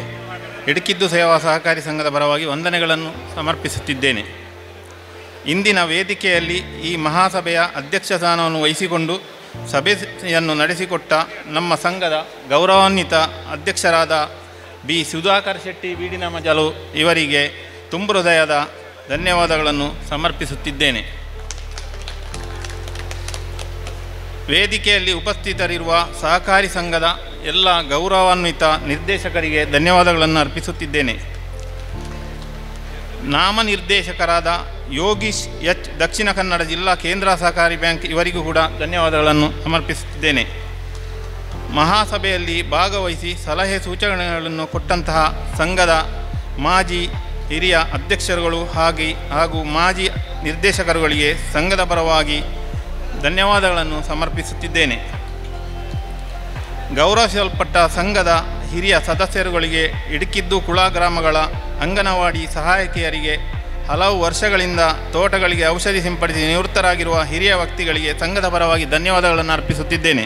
ಎಡಕಿದ್ದು ಸೇವಾ ಸಹಕಾರಿ ಸಂಘದ ಪರವಾಗಿ ವಂದನೆಗಳನ್ನು ಸಮರ್ಪಿಸುತ್ತಿದ್ದೇನೆ. ಇಂದಿನ ವೇದಿಕೆಯಲ್ಲಿ ಈ ಮಹಾಸಭೆಯ ಅಧ್ಯಕ್ಷ ಸ್ಥಾನವನ್ನು ವಹಿಸಿಕೊಂಡು ಸಭೆಯನ್ನು ನಡೆಸಿಕೊಟ್ಟ ನಮ್ಮ ಸಂಘದ ಗೌರವಾನ್ವಿತ ಅಧ್ಯಕ್ಷರಾದ ಬಿ. ಸುಧಾಕರ್ ಶೆಟ್ಟಿ ಬೀಡಿನಮಜಲು ಇವರಿಗೆ ತುಂಬು ಹೃದಯದ ಧನ್ಯವಾದಗಳನ್ನು ಸಮರ್ಪಿಸುತ್ತಿದ್ದೇನೆ. ವೇದಿಕೆಯಲ್ಲಿ ಉಪಸ್ಥಿತರಿರುವ ಸಹಕಾರಿ ಸಂಘದ ಎಲ್ಲ ಗೌರವಾನ್ವಿತ ನಿರ್ದೇಶಕರಿಗೆ ಧನ್ಯವಾದಗಳನ್ನು ಅರ್ಪಿಸುತ್ತಿದ್ದೇನೆ. ನಾಮನಿರ್ದೇಶಕರಾದ ಯೋಗೀಶ್ ಎಚ್, ದಕ್ಷಿಣ ಕನ್ನಡ ಜಿಲ್ಲಾ ಕೇಂದ್ರ ಸಹಕಾರಿ ಬ್ಯಾಂಕ್ ಇವರಿಗೂ ಕೂಡ ಧನ್ಯವಾದಗಳನ್ನು ಸಮರ್ಪಿಸುತ್ತಿದ್ದೇನೆ. ಮಹಾಸಭೆಯಲ್ಲಿ ಭಾಗವಹಿಸಿ ಸಲಹೆ ಸೂಚನೆಗಳನ್ನು ಕೊಟ್ಟಂತಹ ಸಂಘದ ಮಾಜಿ ಹಿರಿಯ ಅಧ್ಯಕ್ಷರುಗಳು ಹಾಗೂ ಮಾಜಿ ನಿರ್ದೇಶಕರುಗಳಿಗೆ ಸಂಘದ ಪರವಾಗಿ ಧನ್ಯವಾದಗಳನ್ನು ಸಮರ್ಪಿಸುತ್ತಿದ್ದೇನೆ. ಗೌರವಿಸಲ್ಪಟ್ಟ ಸಂಘದ ಹಿರಿಯ ಸದಸ್ಯರುಗಳಿಗೆ ಇಡುಕಿದ್ದು ಕುಳಾ ಗ್ರಾಮಗಳ ಅಂಗನವಾಡಿ ಸಹಾಯಕಿಯರಿಗೆ, ಹಲವು ವರ್ಷಗಳಿಂದ ತೋಟಗಳಿಗೆ ಔಷಧಿ ಸಿಂಪಡಿಸಿ ನಿವೃತ್ತರಾಗಿರುವ ಹಿರಿಯ ವ್ಯಕ್ತಿಗಳಿಗೆ ಸಂಘದ ಪರವಾಗಿ ಧನ್ಯವಾದಗಳನ್ನು ಅರ್ಪಿಸುತ್ತಿದ್ದೇನೆ.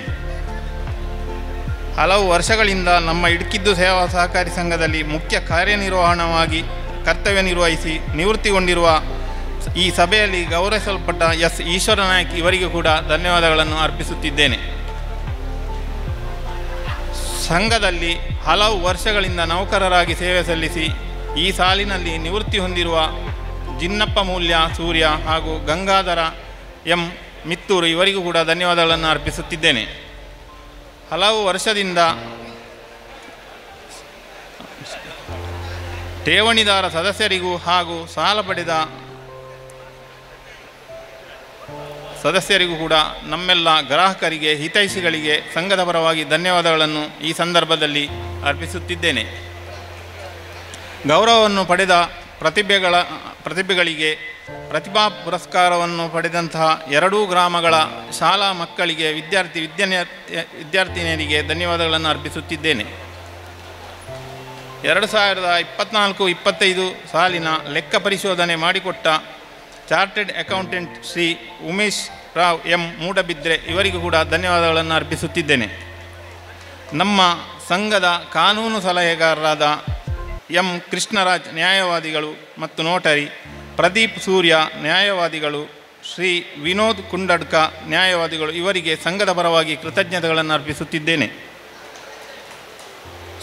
ಹಲವು ವರ್ಷಗಳಿಂದ ನಮ್ಮ ಇಡುಕಿದ್ದು ಸೇವಾ ಸಹಕಾರಿ ಸಂಘದಲ್ಲಿ ಮುಖ್ಯ ಕಾರ್ಯನಿರ್ವಹಣವಾಗಿ ಕರ್ತವ್ಯ ನಿರ್ವಹಿಸಿ ನಿವೃತ್ತಿಗೊಂಡಿರುವ ಈ ಸಭೆಯಲ್ಲಿ ಗೌರವಿಸಲ್ಪಟ್ಟ ಎಸ್ ಈಶ್ವರ ನಾಯ್ಕ್ ಇವರಿಗೂ ಕೂಡ ಧನ್ಯವಾದಗಳನ್ನು ಅರ್ಪಿಸುತ್ತಿದ್ದೇನೆ. ಸಂಘದಲ್ಲಿ ಹಲವು ವರ್ಷಗಳಿಂದ ನೌಕರರಾಗಿ ಸೇವೆ ಸಲ್ಲಿಸಿ ಈ ಸಾಲಿನಲ್ಲಿ ನಿವೃತ್ತಿ ಹೊಂದಿರುವ ಜಿನ್ನಪ್ಪ ಮೂಲ್ಯ ಸೂರ್ಯ ಹಾಗೂ ಗಂಗಾಧರ ಎಂ ಮಿತ್ತೂರು ಇವರಿಗೂ ಕೂಡ ಧನ್ಯವಾದಗಳನ್ನು ಅರ್ಪಿಸುತ್ತಿದ್ದೇನೆ. ಹಲವು ವರ್ಷದಿಂದ ಠೇವಣಿದಾರ ಸದಸ್ಯರಿಗೂ ಹಾಗೂ ಸಾಲ ಪಡೆದ ಸದಸ್ಯರಿಗೂ ಕೂಡ ನಮ್ಮೆಲ್ಲ ಗ್ರಾಹಕರಿಗೆ ಹಿತೈಷಿಗಳಿಗೆ ಸಂಘದ ಪರವಾಗಿ ಧನ್ಯವಾದಗಳನ್ನು ಈ ಸಂದರ್ಭದಲ್ಲಿ ಅರ್ಪಿಸುತ್ತಿದ್ದೇನೆ. ಗೌರವವನ್ನು ಪಡೆದ ಪ್ರತಿಭೆಗಳಿಗೆ ಪ್ರತಿಭಾ ಪುರಸ್ಕಾರವನ್ನು ಪಡೆದಂತಹ ಎರಡೂ ಗ್ರಾಮಗಳ ಶಾಲಾ ಮಕ್ಕಳಿಗೆ ವಿದ್ಯಾರ್ಥಿನಿಯರಿಗೆ ಧನ್ಯವಾದಗಳನ್ನು ಅರ್ಪಿಸುತ್ತಿದ್ದೇನೆ. 2024-25 ಸಾಲಿನ ಲೆಕ್ಕ ಪರಿಶೋಧನೆ ಮಾಡಿಕೊಟ್ಟ chartered accountant Shri Umesh Rao M Moodbidri ಇವರಿಗೂ ಕೂಡ ಧನ್ಯವಾದಗಳನ್ನು ಅರ್ಪಿಸುತ್ತಿದ್ದೇನೆ. ನಮ್ಮ ಸಂಘದ ಕಾನೂನು ಸಲಹೆಗಾರರಾದ ಎಂ ಕೃಷ್ಣರಾಜ್ ನ್ಯಾಯವಾದಿಗಳು ಮತ್ತು ನೋಟರಿ, ಪ್ರದೀಪ್ ಸೂರ್ಯ ನ್ಯಾಯವಾದಿಗಳು, ಶ್ರೀ ವಿನೋದ್ ಕುಂಡಡ್ಕ ನ್ಯಾಯವಾದಿಗಳು ಇವರಿಗೆ ಸಂಘದ ಪರವಾಗಿ ಕೃತಜ್ಞತೆಗಳನ್ನು ಅರ್ಪಿಸುತ್ತಿದ್ದೇನೆ.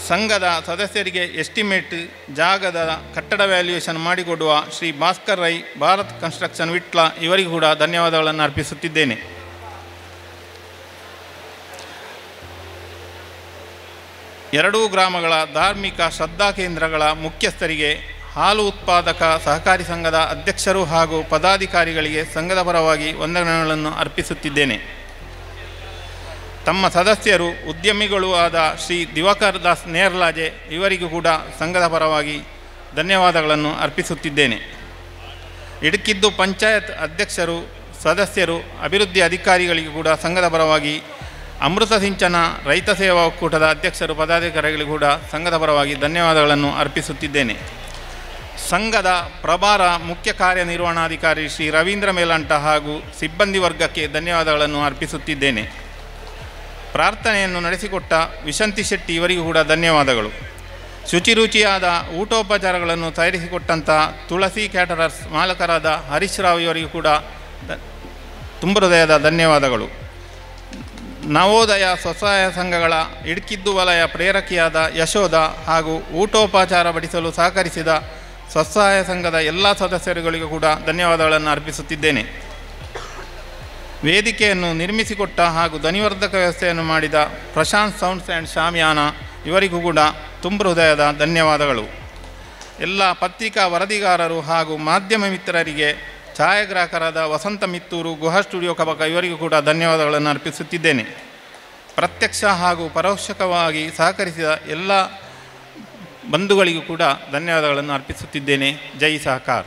ಸಂಘದ ಸದಸ್ಯರಿಗೆ ಎಸ್ಟಿಮೇಟ್ ಜಾಗದ ಕಟ್ಟಡ ವ್ಯಾಲ್ಯೂಯೇಷನ್ ಮಾಡಿಕೊಡುವ ಶ್ರೀ ಭಾಸ್ಕರ್ ರೈ ಭಾರತ್ ಕನ್ಸ್ಟ್ರಕ್ಷನ್ ವಿಟ್ಲ ಇವರಿಗೂ ಕೂಡ ಧನ್ಯವಾದಗಳನ್ನು ಅರ್ಪಿಸುತ್ತಿದ್ದೇನೆ. ಎರಡೂ ಗ್ರಾಮಗಳ ಧಾರ್ಮಿಕ ಶ್ರದ್ಧಾ ಕೇಂದ್ರಗಳ ಮುಖ್ಯಸ್ಥರಿಗೆ, ಹಾಲು ಉತ್ಪಾದಕ ಸಹಕಾರಿ ಸಂಘದ ಅಧ್ಯಕ್ಷರು ಹಾಗೂ ಪದಾಧಿಕಾರಿಗಳಿಗೆ ಸಂಘದ ಪರವಾಗಿ ವಂದನೆಗಳನ್ನು ಅರ್ಪಿಸುತ್ತಿದ್ದೇನೆ. ತಮ್ಮ ಸದಸ್ಯರು ಉದ್ಯಮಿಗಳೂ ಆದ ಶ್ರೀ ದಿವಾಕರ್ ದಾಸ್ ನೇರ್ಲಾಜೆ ಇವರಿಗೂ ಕೂಡ ಸಂಘದ ಪರವಾಗಿ ಧನ್ಯವಾದಗಳನ್ನು ಅರ್ಪಿಸುತ್ತಿದ್ದೇನೆ. ಇಡುಕಿದ್ದು ಪಂಚಾಯತ್ ಅಧ್ಯಕ್ಷರು, ಸದಸ್ಯರು, ಅಭಿವೃದ್ಧಿ ಅಧಿಕಾರಿಗಳಿಗೂ ಕೂಡ ಸಂಘದ ಪರವಾಗಿ, ಅಮೃತ ಸಿಂಚನ ರೈತ ಸೇವಾ ಒಕ್ಕೂಟದ ಅಧ್ಯಕ್ಷರು ಪದಾಧಿಕಾರಿಗಳಿಗೂ ಕೂಡ ಸಂಘದ ಪರವಾಗಿ ಧನ್ಯವಾದಗಳನ್ನು ಅರ್ಪಿಸುತ್ತಿದ್ದೇನೆ. ಸಂಘದ ಪ್ರಭಾರ ಮುಖ್ಯ ಕಾರ್ಯನಿರ್ವಹಣಾಧಿಕಾರಿ ಶ್ರೀ ರವೀಂದ್ರ ಮೇಲಂಟ ಹಾಗೂ ಸಿಬ್ಬಂದಿ ವರ್ಗಕ್ಕೆ ಧನ್ಯವಾದಗಳನ್ನು ಅರ್ಪಿಸುತ್ತಿದ್ದೇನೆ. ಪ್ರಾರ್ಥನೆಯನ್ನು ನಡೆಸಿಕೊಟ್ಟ ವಿಶಂತಿ ಶೆಟ್ಟಿ ಇವರಿಗೂ ಕೂಡ ಧನ್ಯವಾದಗಳು. ಶುಚಿರುಚಿಯಾದ ಊಟೋಪಚಾರಗಳನ್ನು ತಯಾರಿಸಿಕೊಟ್ಟಂಥ ತುಳಸಿ ಕ್ಯಾಟರರ್ಸ್ ಮಾಲಕರಾದ ಹರೀಶ್ ರಾವ್ ಇವರಿಗೂ ಕೂಡ ತುಂಬ ಹೃದಯದ ಧನ್ಯವಾದಗಳು. ನವೋದಯ ಸ್ವಸಹಾಯ ಸಂಘಗಳ ಇಡುಕಿದ್ದು ವಲಯ ಪ್ರೇರಕಿಯಾದ ಯಶೋಧ ಹಾಗೂ ಊಟೋಪಚಾರ ಬಡಿಸಲು ಸಹಕರಿಸಿದ ಸ್ವಸಹಾಯ ಸಂಘದ ಎಲ್ಲ ಸದಸ್ಯರುಗಳಿಗೂ ಕೂಡ ಧನ್ಯವಾದಗಳನ್ನು ಅರ್ಪಿಸುತ್ತಿದ್ದೇನೆ. ವೇದಿಕೆಯನ್ನು ನಿರ್ಮಿಸಿಕೊಟ್ಟ ಹಾಗೂ ಧ್ವನಿವರ್ಧಕ ವ್ಯವಸ್ಥೆಯನ್ನು ಮಾಡಿದ ಪ್ರಶಾಂತ್ ಸೌಂಡ್ಸ್ ಆ್ಯಂಡ್ ಶಾಮಿಯಾನ ಇವರಿಗೂ ಕೂಡ ತುಂಬ ಹೃದಯದ ಧನ್ಯವಾದಗಳು. ಎಲ್ಲ ಪತ್ರಿಕಾ ವರದಿಗಾರರು ಹಾಗೂ ಮಾಧ್ಯಮ ಮಿತ್ರರಿಗೆ, ಛಾಯಾಗ್ರಾಹಕರಾದ ವಸಂತ ಮಿತ್ತೂರು, ಗುಹಾ ಸ್ಟುಡಿಯೋ ಕಬಕ ಇವರಿಗೂ ಕೂಡ ಧನ್ಯವಾದಗಳನ್ನು ಅರ್ಪಿಸುತ್ತಿದ್ದೇನೆ. ಪ್ರತ್ಯಕ್ಷ ಹಾಗೂ ಪರೋಕ್ಷವಾಗಿ ಸಹಕರಿಸಿದ ಎಲ್ಲ ಬಂಧುಗಳಿಗೂ ಕೂಡ ಧನ್ಯವಾದಗಳನ್ನು ಅರ್ಪಿಸುತ್ತಿದ್ದೇನೆ. ಜೈ ಸಹಕಾರ.